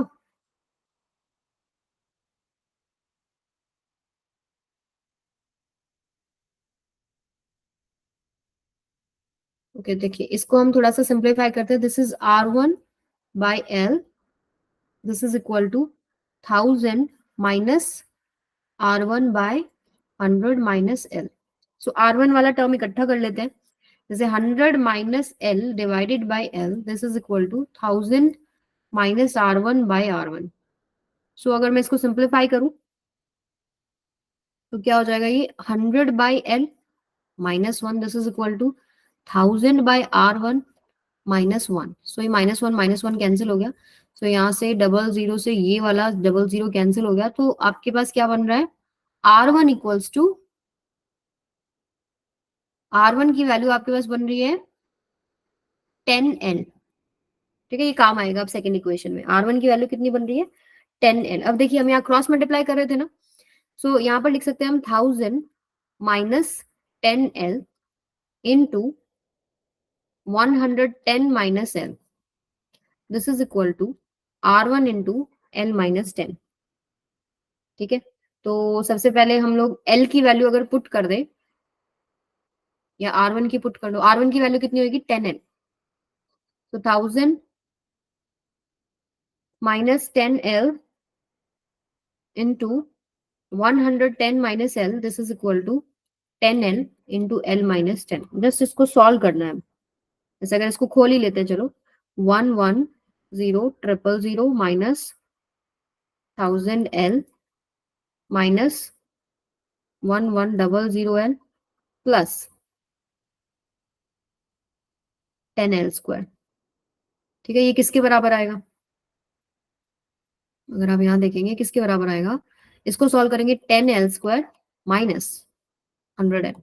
ओके देखिए इसको हम थोड़ा सा सिंप्लीफाई करते हैं. This is R1 by L. This is equal to 1000 minus R1 by 100 minus L. So R1 वाला टर्म इकट्ठा कर लेते हैं. जैसे 100 minus L divided by L, this is equal to 1000 minus R1 by R1. So अगर मैं इसको simplify करूं तो क्या हो जाएगा, ये 100 by L minus 1, this is equal to 1000 by R1 minus 1. So ये माइनस वन कैंसिल हो गया. सो यहाँ से डबल जीरो से ये वाला डबल जीरो कैंसिल हो गया. तो आपके पास क्या बन रहा है, R1 इक्वल्स टू, R1 की वैल्यू आपके पास बन रही है 10L. ठीक है, ये काम आएगा अब सेकंड इक्वेशन में. R1 की वैल्यू कितनी बन रही है, 10L. अब देखिए हम यहाँ क्रॉस मल्टीप्लाई कर रहे थे ना, सो यहाँ पर लिख सकते हैं हम 1000 minus 10L into 110 minus L. This is equal to R1 into L minus 10. ठीक है, तो सबसे पहले हम लोग L की वैल्यू अगर पुट कर दे या R1 की पुट कर दो, R1 की वैल्यू कितनी होगी 10L. तो 1000 minus 10L into 110 minus L, this is equal to 10L into L minus 10. Just इसको सॉल्व करना है. जैसे अगर इसको खोल ही लेते हैं, चलो 110 000 minus 1000L minus 1100L plus 10L square. ठीक है, ये किसके बराबर आएगा, अगर आप यहाँ देखेंगे किसके बराबर आएगा, इसको सॉल्व करेंगे 10L square minus 100L.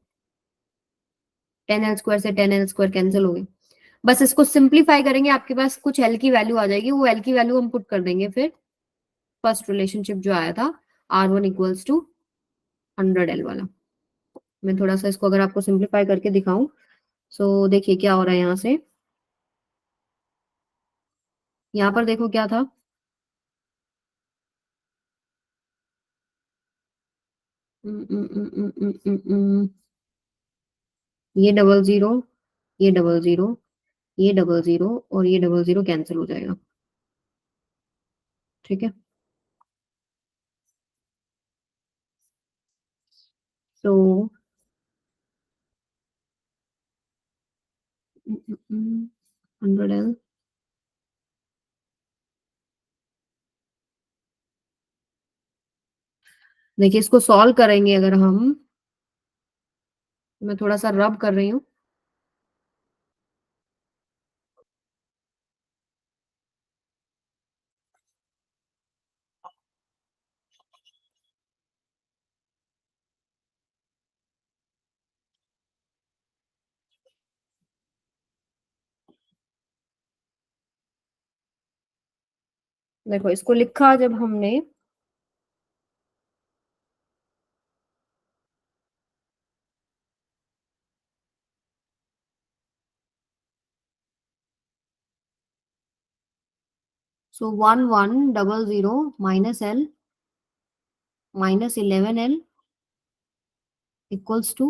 10L square से 10L स्क्वायर कैंसिल हो गए. बस इसको सिंप्लीफाई करेंगे, आपके पास कुछ L की वैल्यू आ जाएगी. वो L की वैल्यू हम पुट कर देंगे फिर फर्स्ट रिलेशनशिप जो आया था R1 इक्वल्स टू 100L वाला. मैं थोड़ा सा इसको अगर आपको सिंप्लीफाई करके दिखाऊं, सो देखिए क्या हो रहा है यहाँ से. यहाँ पर देखो क्या था, ये डबल जीरो, ये डबल जीरो, ये डबल जीरो और ये डबल जीरो कैंसिल हो जाएगा. ठीक है, तो 100L देखिए इसको सॉल्व करेंगे अगर हम, मैं थोड़ा सा रब कर रही हूँ. देखो इसको लिखा जब हमने, so 1100 minus L minus 11L equals to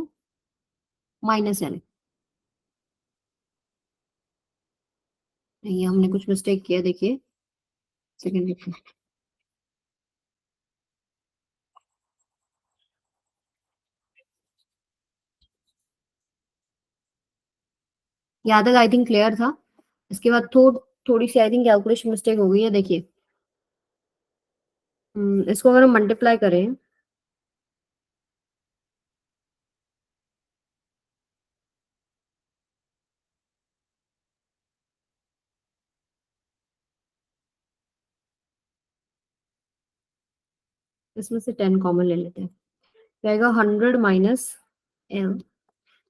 minus L. ये हमने कुछ मिस्टेक किया, देखिए सेकंड देखिए. यहाँ तक आई थिंक क्लियर था. इसके बाद थोड़ी सी आई थिंक कैलकुलेशन मिस्टेक हो गई है. देखिए इसको अगर हम मल्टीप्लाई करें, इसमें से 10 कॉमन ले लेते हैं. क्या आएगा 100 माइनस L,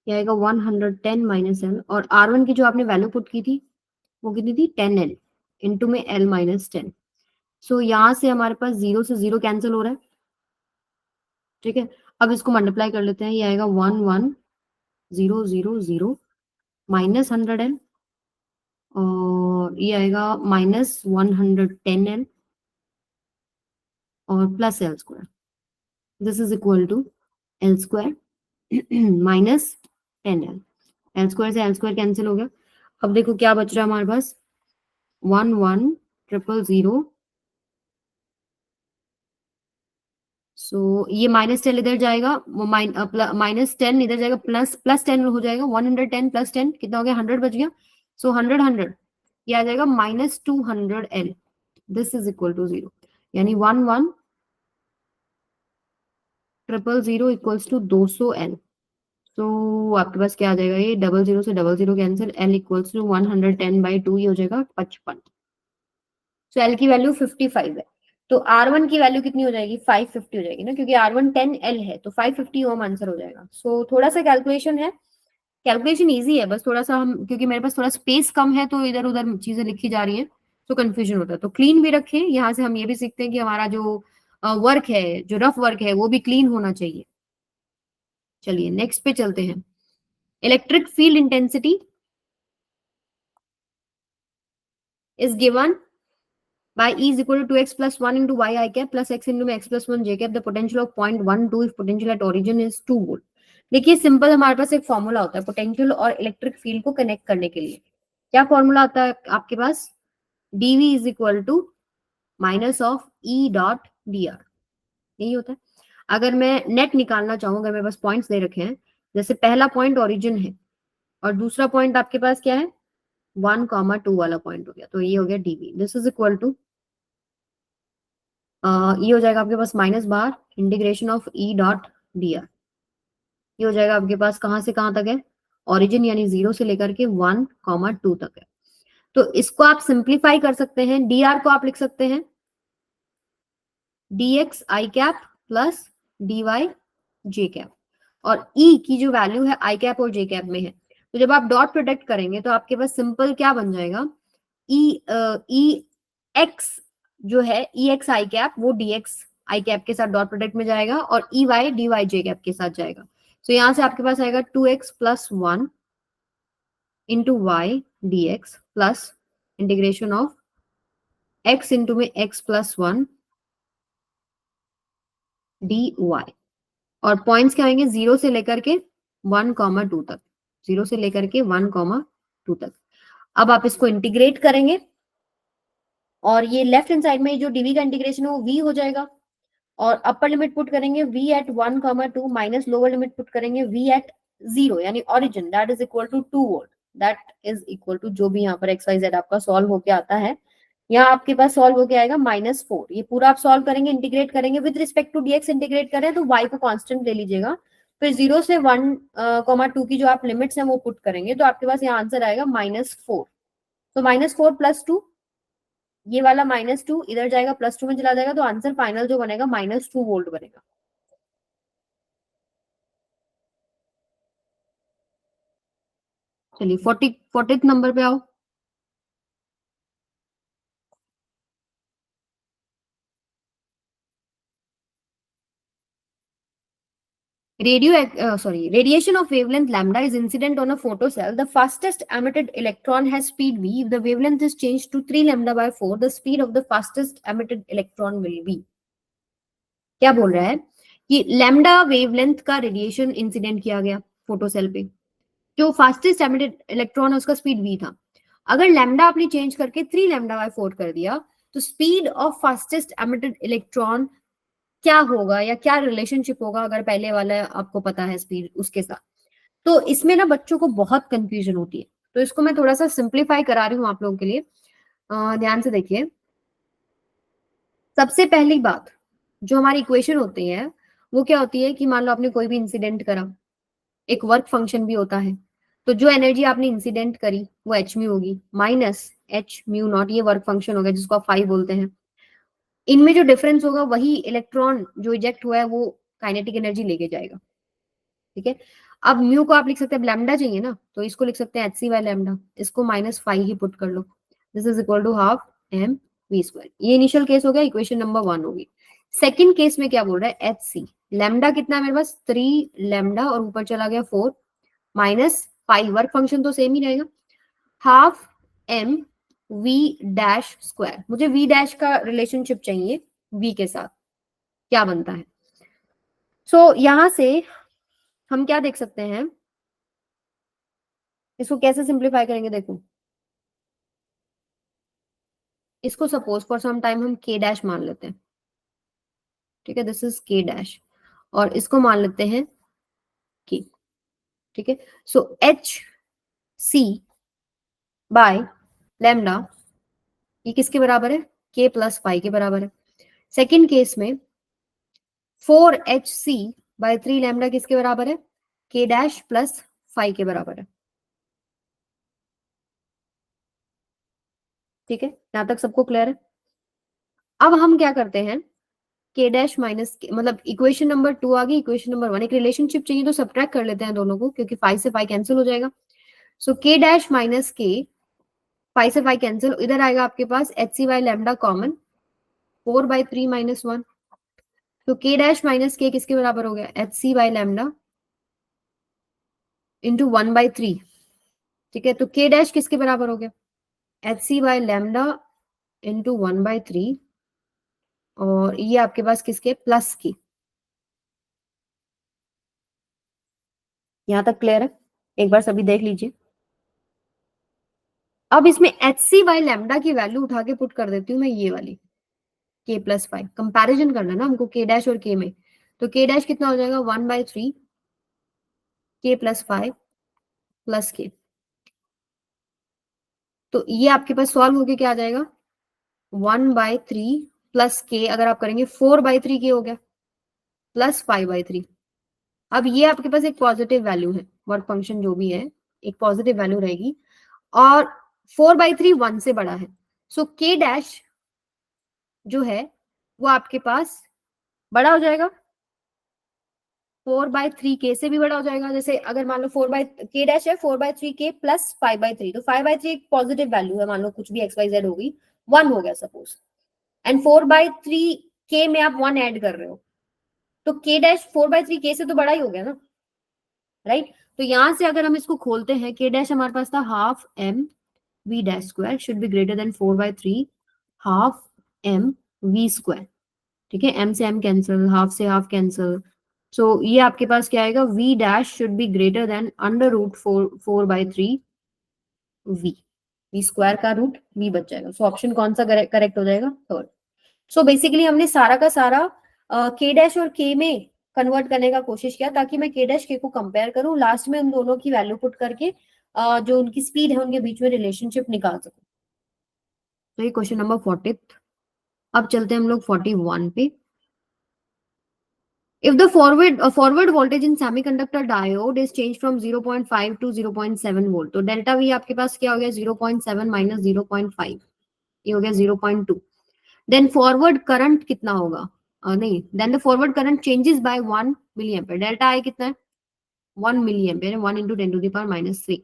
क्या आएगा 110 माइनस L. और R1 की जो आपने वैल्यू पुट की थी वो कितनी थी 10L इंटू में L माइनस 10. सो यहाँ से हमारे पास जीरो से जीरो कैंसिल हो रहा है. ठीक है, अब इसको मल्टीप्लाई कर लेते हैं. ये आएगा 11000 माइनस 100L और ये आएगा माइनस 110L और plus L square. This is equal to L square minus 10L. L square से एल स्क्वायर कैंसिल हो गया। अब देखो क्या बच रहा है हमारे पास, 1100, सो ये -10 इधर जाएगा, वो -10 इधर जाएगा, प्लस 10 हो जाएगा, 110 प्लस 10 कितना हो गया, 100 बच गया। सो 100 ये आ जाएगा -200L, this is equal to 0, यानी 1100 इक्वल्स टू 200L। तो आपके पास क्या आ जाएगा, ये डबल जीरो से double zero cancel, L equals to 110/2, ये हो जाएगा 55। सो L की वैल्यू 55 है। तो R1 की वैल्यू कितनी हो जाएगी, 550 हो जाएगी ना, क्योंकि R1 10L है, तो 550 ओम आंसर हो जाएगा। सो थोड़ा सा कैलकुलेशन है, कैलकुलेशन इजी है, बस थोड़ा सा हम, क्योंकि मेरे पास थोड़ा स्पेस कम है तो इधर उधर चीजें लिखी जा रही हैं, तो कंफ्यूजन होता है। तो क्लीन भी रखें, यहाँ से हम ये भी सीखते हैं कि हमारा जो वर्क है, जो रफ वर्क है, वो भी क्लीन होना चाहिए। चलिए नेक्स्ट पे चलते हैं। Electric field intensity is given by E is equal to 2x plus 1 into y I cap plus x into x plus 1 j cap, the potential of 0.12 if potential at origin is 2 volt। देखिए simple, हमारे पास एक formula होता है potential और electric field को connect करने के लिए। क्या फॉर्मूला होता है आपके पास, dv is equal to minus of E dot D R, यही होता है। अगर मैं नेट निकालना चाहूँ, अगर मेरे पास पॉइंट्स दे रखे हैं, जैसे पहला पॉइंट ओरिजिन है और दूसरा पॉइंट आपके पास क्या है, 1,2 वाला पॉइंट हो गया, तो ये हो गया dv, this is equal to ये हो जाएगा आपके पास माइनस बार integration of E dot D R, ये हो जाएगा आपके पास कहां से कहां तक है, ओरिजिन यानी 0 से लेकर के 1,2 तक है। तो इसको आप सिंप्लीफाई कर सकते हैं, डी आर को आप लिख सकते हैं dx आई कैप प्लस dy जे कैप, और E की जो वैल्यू है आई कैप और जे कैप में है, तो जब आप डॉट प्रोडक्ट करेंगे तो आपके पास सिंपल क्या बन जाएगा, ई एक्स जो है ई एक्स आई कैप, वो डी एक्स आई कैप के साथ डॉट प्रोडक्ट में जाएगा, और ई वाई डी वाई जे कैप के साथ जाएगा। तो यहाँ से आपके पास आएगा 2x plus 1 into Y D X plus integration of x into में x प्लस 1 डी वाई, और पॉइंट्स क्या होंगे, 0 से लेकर के 1,2 तक, 0 से लेकर के 1,2 तक। अब आप इसको इंटीग्रेट करेंगे और ये लेफ्ट हैंड साइड में जो डीवी का इंटीग्रेशन है वो v हो जाएगा, और अपर लिमिट पुट करेंगे v at 1,2 minus lower limit put करेंगे v एट 0 यानी origin, that is equal to 2 volt, that is equal to जो भी यहाँ पर एक्स वाई जेड आपका सॉल्व होके आता है, यहाँ आपके पास सॉल्व होके आएगा -4। ये पूरा आप सॉल्व करेंगे, इंटीग्रेट करेंगे, with respect to DX integrate करें तो y को कांस्टेंट ले लीजिएगा, फिर 0 से 1,2 की जो आप लिमिट्स हैं वो पुट करेंगे, तो आपके पास यहाँ आंसर आएगा -4। तो -4 प्लस 2, ये वाला -2 इधर जाएगा, +2 में चला जाएगा, तो आंसर फाइनल जो बनेगा -2 वोल्ट बनेगा। चलिए 40th नंबर पे आओ। Radiation of wavelength lambda is incident on a photocell. The fastest emitted electron has speed v. If the wavelength is changed to 3 lambda by 4, the speed of the fastest emitted electron will be। क्या बोल रहा है कि lambda wavelength का radiation incident किया गया photocell पे, जो फास्टेस्ट एमिटेड इलेक्ट्रॉन है उसका स्पीड v था। अगर लैम्डा आपने चेंज करके 3 लैम्डा बाय 4 कर दिया, तो speed of fastest emitted electron क्या होगा, या क्या रिलेशनशिप होगा, अगर पहले वाला आपको पता है स्पीड उसके साथ। तो इसमें ना बच्चों को बहुत कंफ्यूजन होती है, तो इसको मैं थोड़ा सा सिंप्लीफाई करा रही हूँ आप लोगों के लिए। ध्यान से देखिए, सबसे पहली बात जो हमारी इक्वेशन होती है वो क्या होती है कि मान लो आपने कोई भी इंसिडेंट करा, एक वर्क फंक्शन भी होता है, तो जो एनर्जी आपने इंसिडेंट करी वो एच म्यू होगी माइनस एच म्यू नॉट, ये वर्क फंक्शन हो गया जिसको आप फाइव बोलते हैं। इनमें जो डिफरेंस होगा वही इलेक्ट्रॉन जो इजेक्ट हुआ है वो काइनेटिक एनर्जी लेके जाएगा, ठीक है। अब म्यू को आप लिख सकते हैं, लैम्डा चाहिए ना, तो इसको लिख सकते हैं एच सी बाय लैम्डा, इसको -5 ही पुट कर लो, this is equal to half M V square. ये इनिशियल केस हो गया, इक्वेशन नंबर 1 होगी। सेकंड केस में क्या बोल रहा है, एच सी, लैम्डा कितना है मेरे पास 3 लैम्डा, और ऊपर चला गया 4 -5, वर्क फंक्शन तो सेम ही रहेगा, half M V dash square. मुझे वी डैश का रिलेशनशिप चाहिए वी के साथ, क्या बनता है। सो यहां से हम क्या देख सकते हैं, इसको कैसे सिंप्लीफाई करेंगे देखो, इसको सपोज फॉर सम टाइम हम के डैश मान लेते हैं, ठीक है, दिस इज के डैश, और इसको मान लेते हैं के, ठीक है। So H C by lambda ये किसके बराबर है, के प्लस फाइव के बराबर है। सेकेंड केस में 4HC बाय 3 लैम्डा किसके बराबर है, के डैश प्लस फाइव के बराबर है, ठीक है, यहां तक सबको क्लियर है। अब हम क्या करते हैं, के डैश माइनस मतलब इक्वेशन नंबर 2 आ गई, इक्वेशन नंबर 1 एक रिलेशनशिप चाहिए तो सब्ट्रैक्ट कर लेते हैं दोनों को, क्योंकि 5 से 5 कैंसिल हो जाएगा। सो के डैश माइनस के, 5 से 5 कैंसिल, इधर आएगा आपके पास H C by lambda common, 4/3 - 1, तो के डैश माइनस के किसके बराबर हो गया, H C by lambda into 1/3, ठीक है। तो के डैश किसके बराबर हो गया, H C by lambda into 1/3, और ये आपके पास किसके प्लस की, यहां तक क्लियर है, एक बार सभी देख लीजिए। अब इसमें एच सी बाई लैम्डा की वैल्यू उठा के पुट कर देती हूँ मैं, ये वाली के प्लस फाइव, कंपेरिजन करना है ना हमको के डैश और के में, तो के डैश कितना हो जाएगा 1/3 के प्लस फाइव प्लस के, तो ये आपके पास सॉल्व होके क्या आ जाएगा 1/3 प्लस के, अगर आप करेंगे 4/3 के हो गया, प्लस 5/3। अब ये आपके पास एक पॉजिटिव वैल्यू है, वर्क फंक्शन जो भी है एक पॉजिटिव वैल्यू रहेगी, और 4/3 1 से बड़ा है, सो के डैश जो है वो आपके पास बड़ा हो जाएगा, 4/3 के से भी बड़ा हो जाएगा। जैसे अगर मान लो 4/के डैश है 4/3 के प्लस 5/3, तो 5/3 एक पॉजिटिव वैल्यू है, मान लो कुछ भी एक्स वाई जेड होगी, 1 हो गया सपोज, एंड 4/3 के में आप 1 ऐड कर रहे हो, तो के डैश 4/3 के से तो बड़ा ही हो गया ना, राइट। तो यहां से अगर हम इसको खोलते हैं, के डैश हमारे पास था half M V dash square should be greater than 4/3 half M V square, ठीक है, एम से एम कैंसिल, हाफ से हाफ कैंसिल, सो ये आपके पास क्या आएगा, V dash should be greater than √4/3 V, V square का रूट वी बच जाएगा, सो ऑप्शन कौन सा करेक्ट हो जाएगा, थर्ड। सो बेसिकली हमने सारा का सारा के डैश और के में कन्वर्ट करने का कोशिश किया, ताकि मैं के डैश के को कंपेयर करूं, लास्ट में उन दोनों की वैल्यू पुट करके जो उनकी स्पीड है उनके बीच में रिलेशनशिप निकाल सकूं। तो ये क्वेश्चन नंबर 40। अब चलते हैं हम लोग 41 पे। If the forward voltage in semiconductor diode is changed from 0.5 to 0.7 volt, तो डेल्टा वी आपके पास क्या हो गया 0.7 माइनस 0.5, ये हो गया 0.2। देन फॉरवर्ड करंट कितना होगा, नहीं, then the forward current changes by 1 milli ampere, delta I कितना है 1 milli ampere, 1 into 10⁻³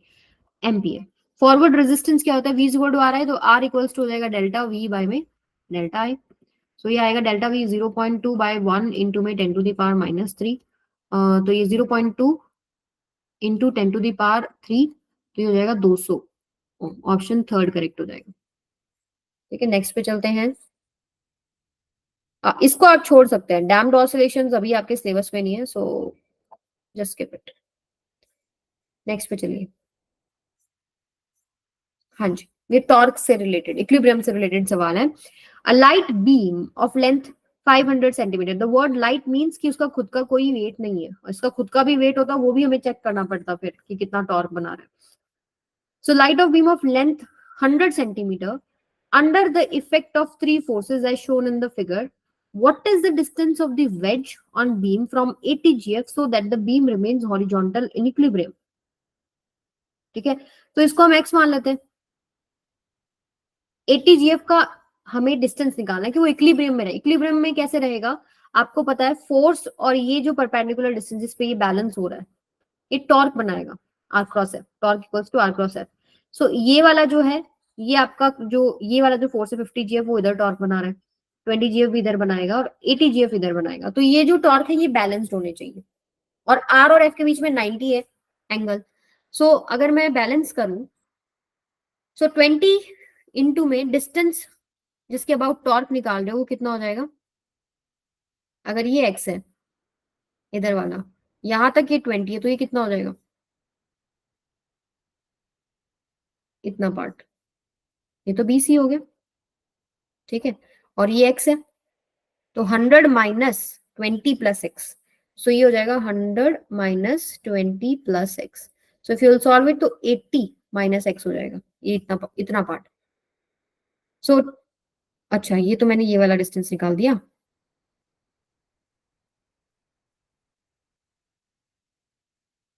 ampere. Forward resistance क्या होता है, V is equal to R है, तो आर इक्वल्स टू हो जाएगा डेल्टा वी बाय में डेल्टा आई, सो ये आएगा डेल्टा वी 0.2/1 × 10⁻³ तो ये 0.2 इंटू 10⁻3, तो ये हो जाएगा 200, ऑप्शन थर्ड करेक्ट हो जाएगा, ठीक है। नेक्स्ट पे चलते हैं, इसको आप छोड़ सकते हैं, डैम्प्ड ऑसिलेशंस अभी आपके सिलेबस में नहीं है, so just skip it. Next पे चलिए, हाँ जी, ये टॉर्क से रिलेटेड, इक्विलिब्रियम से रिलेटेड सवाल है। A light beam of length 500 centimetre, the word light means कि उसका खुद का कोई वेट नहीं है, और इसका खुद का भी वेट होता वो भी हमें चेक करना पड़ता फिर कि कितना टॉर्क बना रहा है। So light of beam of length 100 centimetre under the effect of three forces as shown in the figure, what is the distance of the wedge on beam from ATGF so that the beam remains horizontal in equilibrium, ठीक है। तो इसको हम x मान लेते हैं, ATGF का हमें डिस्टेंस निकालना है कि वो इक्विलिब्रियम में रहे, इक्विलिब्रियम में कैसे रहेगा, आपको पता है फोर्स और ये जो परपेंडिकुलर डिस्टेंस जिस पे ये बैलेंस हो रहा है ये टॉर्क बनाएगा, R cross F, torque equals to R cross F. So ये वाला जो है, ये आपका जो ये वाला जो फोर्स है 50 GF वो इधर टॉर्क बना रहा है, 20 GF भी इधर बनाएगा और 80 GF इधर बनाएगा, तो ये जो टॉर्क है ये बैलेंस्ड होने चाहिए, और आर और एफ के बीच में 90 है एंगल। सो अगर मैं बैलेंस करूं, सो 20 इंटू में डिस्टेंस जिसके अबाउट टॉर्क निकाल रहे हो वो कितना हो जाएगा, अगर ये एक्स है इधर वाला, यहां तक ये 20 है, तो ये कितना हो जाएगा इतना पार्ट, ये तो BC हो गया, ठीक है, और ये x है, तो 100 - 20 + x, सो ये हो जाएगा 100 - 20 + x। So if you will solve it तो 80 - x हो जाएगा, ये इतना पार्ट। सो अच्छा, ये तो मैंने ये वाला डिस्टेंस निकाल दिया,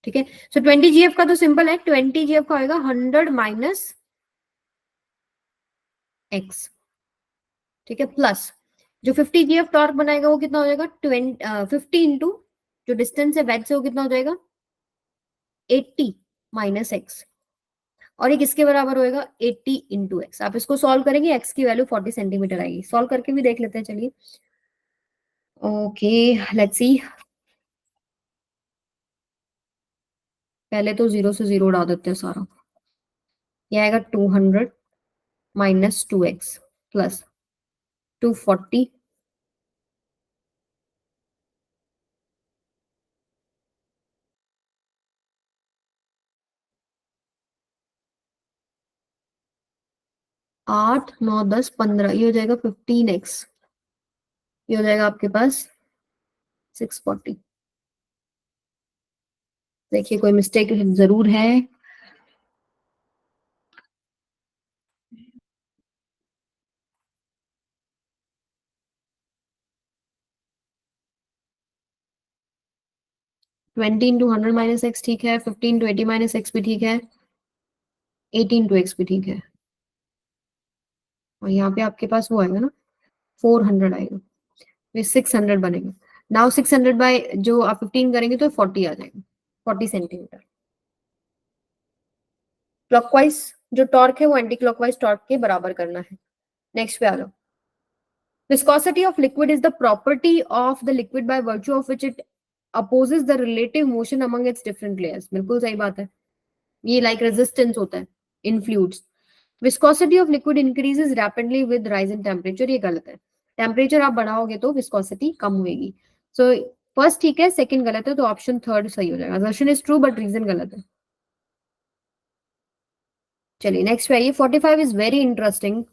ठीक है। सो 20 GF का तो सिंपल है, 20 GF का होगा 100 - x, ठीक है, प्लस जो 50 GF टॉर्क बनाएगा वो कितना हो जाएगा, 50 इंटू जो डिस्टेंस है वेज से, वो कितना हो जाएगा 80 - x, और ये किसके बराबर होएगा 80 इंटू एक्स। आप इसको सॉल्व करेंगे, एक्स की वैल्यू 40 सेंटीमीटर आएगी। सॉल्व करके भी देख लेते हैं, चलिए। Okay, let's see. पहले तो 0 से 0 उड़ा देते हैं सारा। ये आएगा 200 - 2x प्लस 240 8 9 10 15, ये हो जाएगा 15x, ये हो जाएगा आपके पास 640। देखिए कोई मिस्टेक जरूर है। 20 इंटू 100 - x ठीक है, 15 इंटू 80 - x भी ठीक है, 18 इंटू x भी ठीक है, और यहाँ पे आपके पास वो आएगा ना 400 आएगा, ये 600 बनेगा। नाउ 600 बाय जो आप 15 करेंगे तो 40 आ जाएगा, 40 सेंटीमीटर। क्लॉकवाइज जो टॉर्क है वो एंटी क्लॉकवाइज टॉर्क के बराबर करना है। नेक्स्ट पे आ जाओ। Viscosity of liquid is the property of the liquid by virtue of which it opposes the relative motion among its different layers। बिल्कुल सही बात है, ये like resistance होता है in fluids। Viscosity of liquid increases rapidly with rise in temperature, ये गलत है। टेम्परेचर आप बढ़ाओगे तो विस्कोसिटी कम होगी। सो फर्स्ट ठीक है, सेकंड गलत है, तो ऑप्शन थर्ड सही हो जाएगा। Assertion is true but reason गलत है। चलिए नेक्स्ट पे आइए। 45 इज वेरी इंटरेस्टिंग।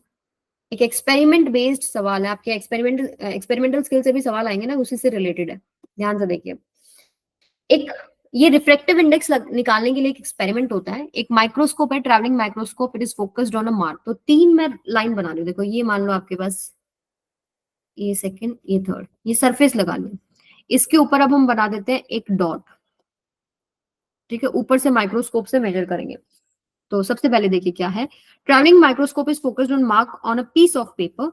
एक एक्सपेरिमेंट बेस्ड सवाल है, आपके एक्सपेरिमेंटल स्किल से भी सवाल आएंगे ना, उसी से रिलेटेड है। ध्यान से देखिए। एक ये रिफ्रैक्टिव इंडेक्स निकालने के लिए एक एक्सपेरिमेंट होता है। एक माइक्रोस्कोप है, travelling microscope, it is focused on a mark. तो तीन मैं लाइन बना रही हूँ, देखो ये मान लो आपके पास ये सेकंड ये थर्ड, ये सरफेस लगा ली। इसके ऊपर अब हम बना देते हैं एक डॉट, ठीक है, ऊपर से माइक्रोस्कोप से मेजर करेंगे। तो सबसे पहले देखिए क्या है। Travelling microscope is focused on mark on a piece of paper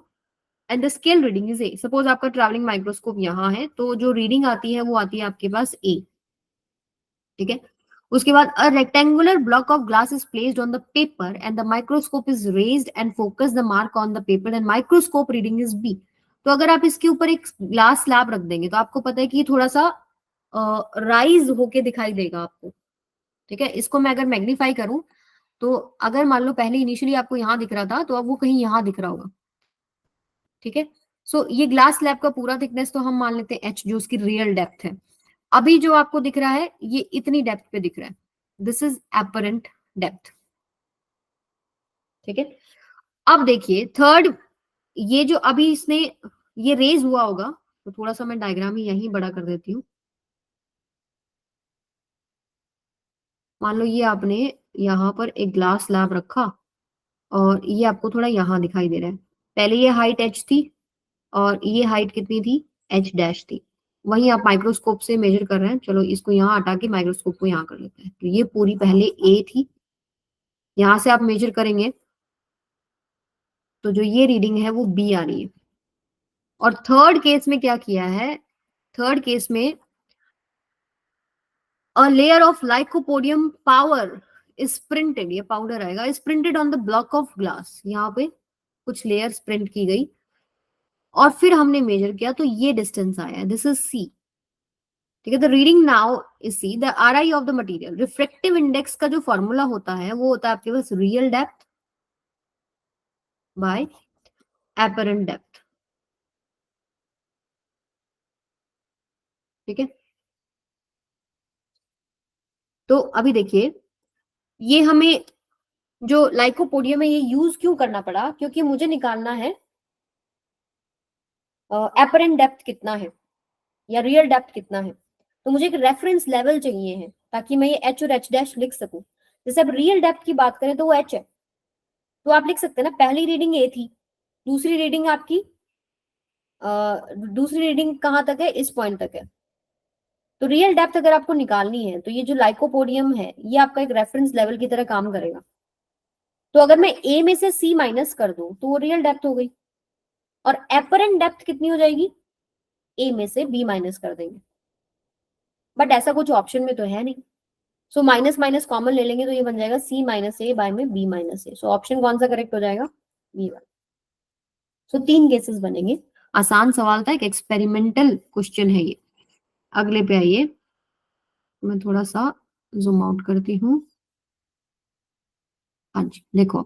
and the scale reading is A. Suppose आपका ट्रैवलिंग माइक्रोस्कोप यहाँ है, तो जो रीडिंग आती है वो आती है आपके पास ए, ठीक है। उसके बाद a rectangular block of glass is placed on the paper and the microscope is raised and focus the mark on the paper and microscope reading is B. तो अगर आप इसके ऊपर एक ग्लास स्लैब रख देंगे तो आपको पता है कि ये थोड़ा सा राइज होके दिखाई देगा आपको, ठीक है। इसको मैं अगर मैग्नीफाई करूं तो अगर मान लो पहले इनिशियली आपको यहाँ दिख रहा था, तो अब वो कहीं यहाँ दिख रहा होगा, ठीक है। सो ये ग्लास स्लैब का पूरा थिकनेस तो हम मान लेते हैं h, जो उसकी रियल डेप्थ है। अभी जो आपको दिख रहा है ये इतनी डेप्थ पे दिख रहा है, दिस इज एपरेंट डेप्थ, ठीक है। अब देखिए थर्ड, ये जो अभी इसने ये रेज हुआ होगा, तो थोड़ा सा मैं डायग्राम ही यहीं बड़ा कर देती हूँ। मान लो ये आपने यहाँ पर एक ग्लास स्लैब रखा और ये आपको थोड़ा यहाँ दिखाई दे रहा है। पहले ये हाइट h थी और ये हाइट कितनी थी, h डैश थी। वहीं आप माइक्रोस्कोप से मेजर कर रहे हैं, चलो इसको यहाँ हटा के माइक्रोस्कोप को यहाँ कर लेते हैं। तो ये पूरी पहले a थी, यहाँ से आप मेजर करेंगे तो जो ये रीडिंग है वो b आ रही है। और थर्ड केस में क्या किया है, थर्ड केस में a layer of lycopodium power is printed, ये पाउडर आएगा, is printed on the block of glass. यहाँ पे कुछ लेयर्स प्रिंट की गई और फिर हमने मेजर किया तो ये डिस्टेंस आया, दिस इज c, ठीक है। The reading now is C the R I of the material. Refractive index का जो फॉर्मूला होता है वो होता है आपके पास real depth by apparent depth, ठीक है। तो अभी देखिए ये हमें जो लाइकोपोडियम है ये यूज क्यों करना पड़ा, क्योंकि मुझे निकालना है एपरेंट डेप्थ कितना है या रियल डेप्थ कितना है। तो मुझे एक रेफरेंस लेवल चाहिए है ताकि मैं ये एच और एच डैश लिख सकूं। जैसे अब रियल डेप्थ की बात करें तो वो एच है, तो आप लिख सकते हैं ना, पहली रीडिंग ए थी, दूसरी रीडिंग आपकी दूसरी रीडिंग कहाँ तक है, इस पॉइंट तक है। तो रियल डेप्थ अगर आपको निकालनी है तो ये जो लाइकोपोडियम है ये आपका एक रेफरेंस लेवल की तरह काम करेगा। तो अगर मैं ए में से सी माइनस कर दूं तो वो रियल डेप्थ हो गई, और एपरेंट डेप्थ कितनी हो जाएगी, ए में से बी माइनस कर देंगे। बट ऐसा कुछ ऑप्शन में तो है नहीं, सो माइनस माइनस कॉमन ले लेंगे तो ये बन जाएगा सी माइनस ए बाय में बी माइनस ए। सो ऑप्शन कौन सा करेक्ट हो जाएगा, बी वन। सो तीन केसेस बनेंगे। आसान सवाल था, एक एक्सपेरिमेंटल क्वेश्चन है ये। अगले पे आइए, मैं थोड़ा सा जूम आउट करती हूँ। हाँ जी देखो,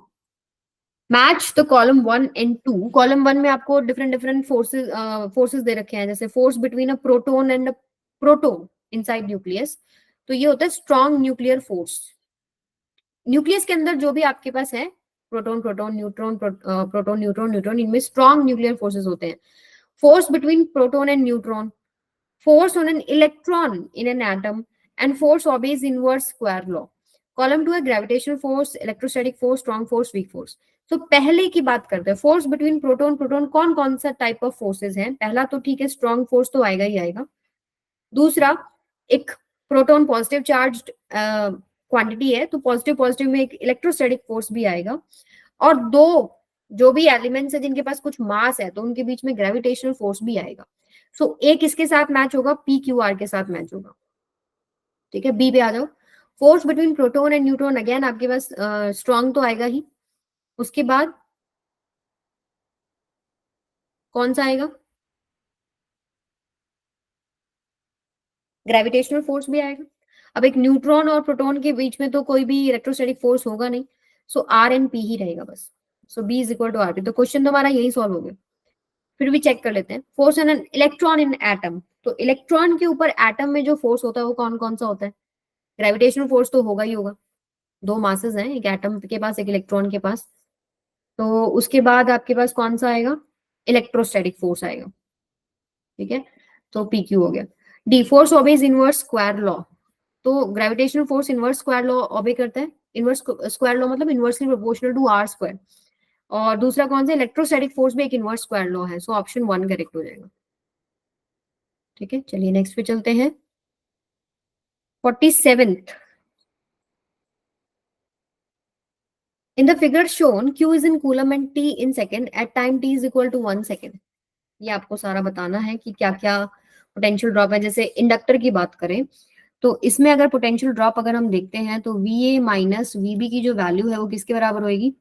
match the column 1 and 2। Column 1 में आपको डिफरेंट डिफरेंट फोर्सेस दे रखे हैं, जैसे force between a proton and proton inside nucleus. तो ये होता है स्ट्रॉन्ग न्यूक्लियर फोर्स। न्यूक्लियस के अंदर जो भी आपके पास है, proton proton neutron proton neutron neutron, इनमें स्ट्रॉन्ग न्यूक्लियर फोर्सेस होते हैं। Force between proton and neutron, force on an electron in an atom, and force obeys inverse square law। Column 2 है gravitational force, electrostatic force, strong force, weak force. तो पहले की बात करते हैं, फोर्स बिटवीन प्रोटॉन प्रोटॉन, कौन कौन सा टाइप ऑफ फोर्सेस हैं। पहला तो ठीक है, स्ट्रॉन्ग फोर्स तो आएगा ही आएगा। दूसरा, एक प्रोटॉन पॉजिटिव चार्ज क्वांटिटी है, तो पॉजिटिव पॉजिटिव में एक इलेक्ट्रोस्टैटिक फोर्स भी आएगा। और दो जो भी एलिमेंट्स है जिनके पास कुछ मास है तो उनके बीच में ग्रेविटेशनल फोर्स भी आएगा। सो ए किसके साथ मैच होगा, पी क्यू आर के साथ मैच होगा। ठीक है, बी पे आ जाओ। Force between proton and neutron, again आपके पास स्ट्रॉन्ग तो आएगा ही। उसके बाद कौन सा आएगा, ग्रेविटेशनल फोर्स भी आएगा। अब एक न्यूट्रॉन और प्रोटॉन के बीच में तो कोई भी इलेक्ट्रोस्टैटिक फोर्स होगा नहीं, सो आर एंड पी ही रहेगा बस। So B is equal to R P. तो क्वेश्चन तो हमारा यही सॉल्व हो गया। फिर भी चेक कर लेते हैं, force on an electron in atom. तो इलेक्ट्रॉन के ऊपर एटम में जो फोर्स होता है वो कौन कौन सा होता है, ग्रेविटेशनल फोर्स तो होगा ही होगा। दो मासेस हैं, एक एटम के पास एक इलेक्ट्रॉन के पास। तो उसके बाद आपके पास कौन सा आएगा, इलेक्ट्रोस्टैटिक फोर्स आएगा। ठीक है, तो पी क्यू हो गया। D, force obeys inverse square law. तो gravitational force inverse square law obey करता है। इनवर्स स्क्वायर लॉ मतलब inversely proportional to R square. और दूसरा कौन सा, इलेक्ट्रोस्टैटिक फोर्स भी एक इनवर्स स्क्वायर लॉ है। सो ऑप्शन 1 करेक्ट हो जाएगा। ठीक है, चलिए नेक्स्ट पे चलते हैं। 47th, in the figure shown q is in coulomb and t in second at time t is equal to 1 second। ये आपको सारा बताना है कि क्या क्या पोटेंशियल ड्रॉप है। जैसे इंडक्टर की बात करें तो इसमें अगर पोटेंशियल ड्रॉप अगर हम देखते हैं तो वी ए माइनस वीबी की जो वैल्यू है वो किसके बराबर होगी,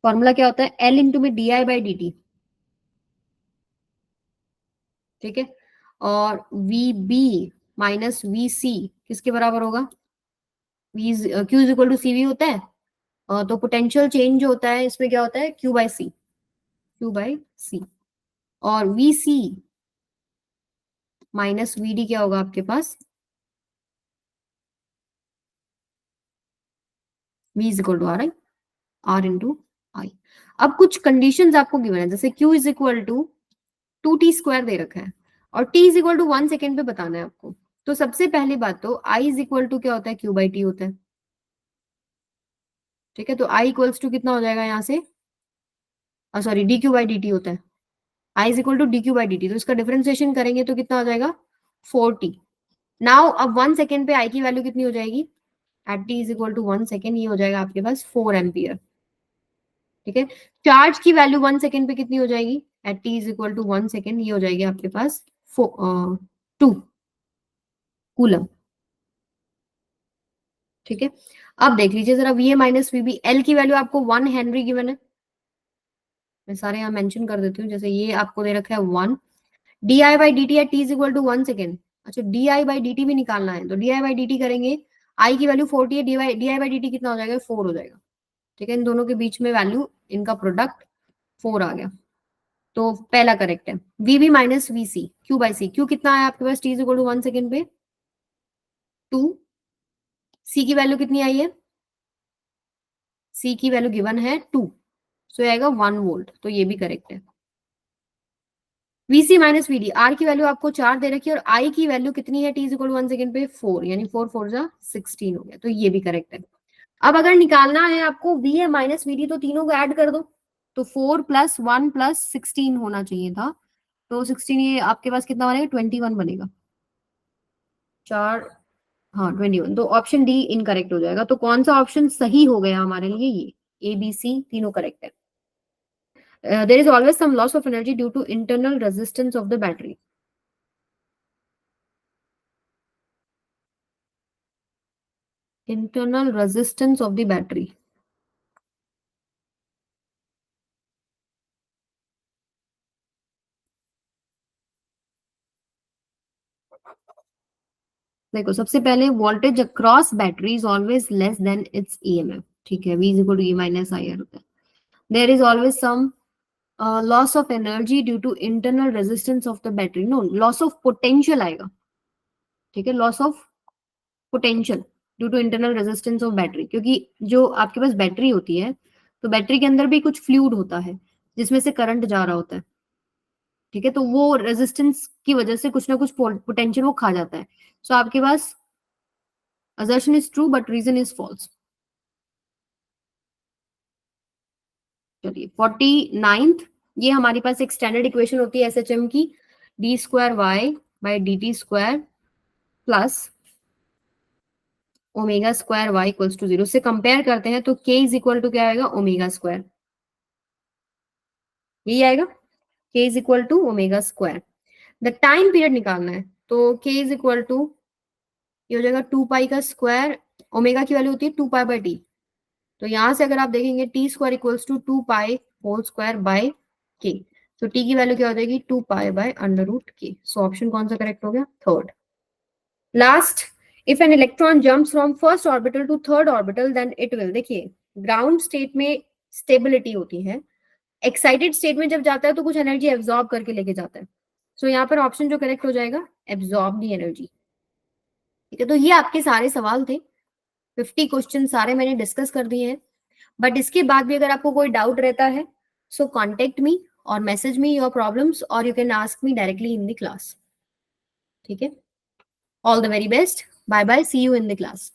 फॉर्मूला क्या होता है, एल इंटू में D I by D T. ठीक है, और V B minus V C किसके बराबर होगा, V Q is equal to C V होता है। तो पोटेंशियल चेंज जो होता है इसमें क्या होता है, Q by C, Q by C. और V C minus V D क्या होगा आपके पास, V is equal to R I, R into I. अब कुछ कंडीशंस आपको गिवन है, जैसे Q is equal to 2t² दे रखा है और t is equal to 1 second पे बताना है आपको। तो सबसे पहली बात तो i इज इक्वल टू क्या होता है, q बाई टी होता है। ठीक है, तो i इक्वल्स टू कितना हो जाएगा यहाँ से, sorry D Q by D T होता है। i is equal to D Q by D T, तो इसका डिफरेंशिएशन करेंगे तो कितना हो जाएगा, 4t। नाउ अब 1 सेकेंड पे i की वैल्यू कितनी हो जाएगी, at t is equal to 1 second, ये हो जाएगा आपके पास 4 एम्पियर। ठीक है, चार्ज की वैल्यू 1 सेकेंड पे कितनी हो जाएगी, at t is equal to 1 second, ये हो जाएगी आपके पास 2 कूलम। ठीक है, अब देख लीजिए जरा, V A minus V B, L की वैल्यू आपको 1 हेनरी गिवन है। मैं सारे यहाँ मेंशन कर देती हूँ, जैसे ये आपको दे रखा है 1, D I by D T at T is equal to 1 second. अच्छा, D I by D T भी निकालना है, तो D I by D T करेंगे, आई की वैल्यू 40 है, D I by D T कितना हो जाएगा, 4 हो जाएगा। ठीक है, इन दोनों के बीच में वैल्यू, इनका प्रोडक्ट 4 आ गया। तो पहला करेक्ट है। V B minus V C, Q by C, Q कितना है आपके पास, T is equal to 1 second पे 2, सी की वैल्यू कितनी आई है, सी की वैल्यू गिवन है 2, सो आएगा 1 वोल्ट, तो ये भी करेक्ट है। VC माइनस VD, आर की वैल्यू आपको 4 दे रखी है और आई की वैल्यू कितनी है, t is equal to 1 second पे 4, यानी 4 4 जा 16 हो गया, तो ये भी करेक्ट है। अब अगर निकालना है आपको VA माइनस VD, तो तीनों को ऐड कर दो, तो 4 प्लस 1 प्लस 16 होना चाहिए था, तो 16 ये आपके पास कितना बनेगा, 21 बनेगा, 4, हाँ 21, तो ऑप्शन डी इनकरेक्ट हो जाएगा। तो कौन सा ऑप्शन सही हो गया हमारे लिए, ये ABC तीनों करेक्ट है। There is always some loss of energy due to internal resistance of the battery. Internal resistance of the battery, देखो सबसे पहले voltage across battery is always less than its EMF, ठीक है, V is equal to E minus IR होता है। There is always some loss of energy due to internal resistance of the battery, no loss of potential आएगा, ठीक है, loss of potential due to internal resistance of battery, क्योंकि जो आपके पास battery होती है, तो बैटरी के अंदर भी कुछ फ्लूइड होता है जिसमें से करंट जा रहा होता है, ठीक है, तो वो रेजिस्टेंस की वजह से कुछ ना कुछ पोटेंशियल वो खा जाता है। सो आपके पास assertion is true but reason is false। चलिए 49th, ये हमारे पास एक स्टैंडर्ड इक्वेशन होती है SHM की, d2y/dt² plus ω²y equals to 0 से कंपेयर करते हैं, तो k इज इक्वल टू क्या आएगा, ω², यही आएगा, k is equal to ω²। The time period निकालना है, तो k इज इक्वल टू, ये हो जाएगा 2 पाई का स्क्वायर, ओमेगा की वैल्यू होती है 2 पाई बाई टी, तो यहां से अगर आप देखेंगे t² equals to 2 pi whole square by k, तो t की वैल्यू क्या हो जाएगी, 2 pi by under root k। So option कौन सा करेक्ट हो गया, third. Last, if an electron jumps from first orbital to third orbital then it will, देखिए ग्राउंड स्टेट में स्टेबिलिटी होती है, एक्साइटेड स्टेट में जब जाता है तो कुछ एनर्जी एब्जॉर्ब करके लेके जाता है, सो यहाँ पर ऑप्शन जो करेक्ट हो जाएगा, एब्जॉर्ब दी एनर्जी, ठीक है। तो ये आपके सारे सवाल थे, 50 क्वेश्चन सारे मैंने डिस्कस कर दिए हैं, बट इसके बाद भी अगर आपको कोई डाउट रहता है, सो कॉन्टेक्ट मी और मैसेज मी योर प्रॉब्लम्स, और you can ask me directly in the class, ठीक है। All the very best, bye bye, see you in the class.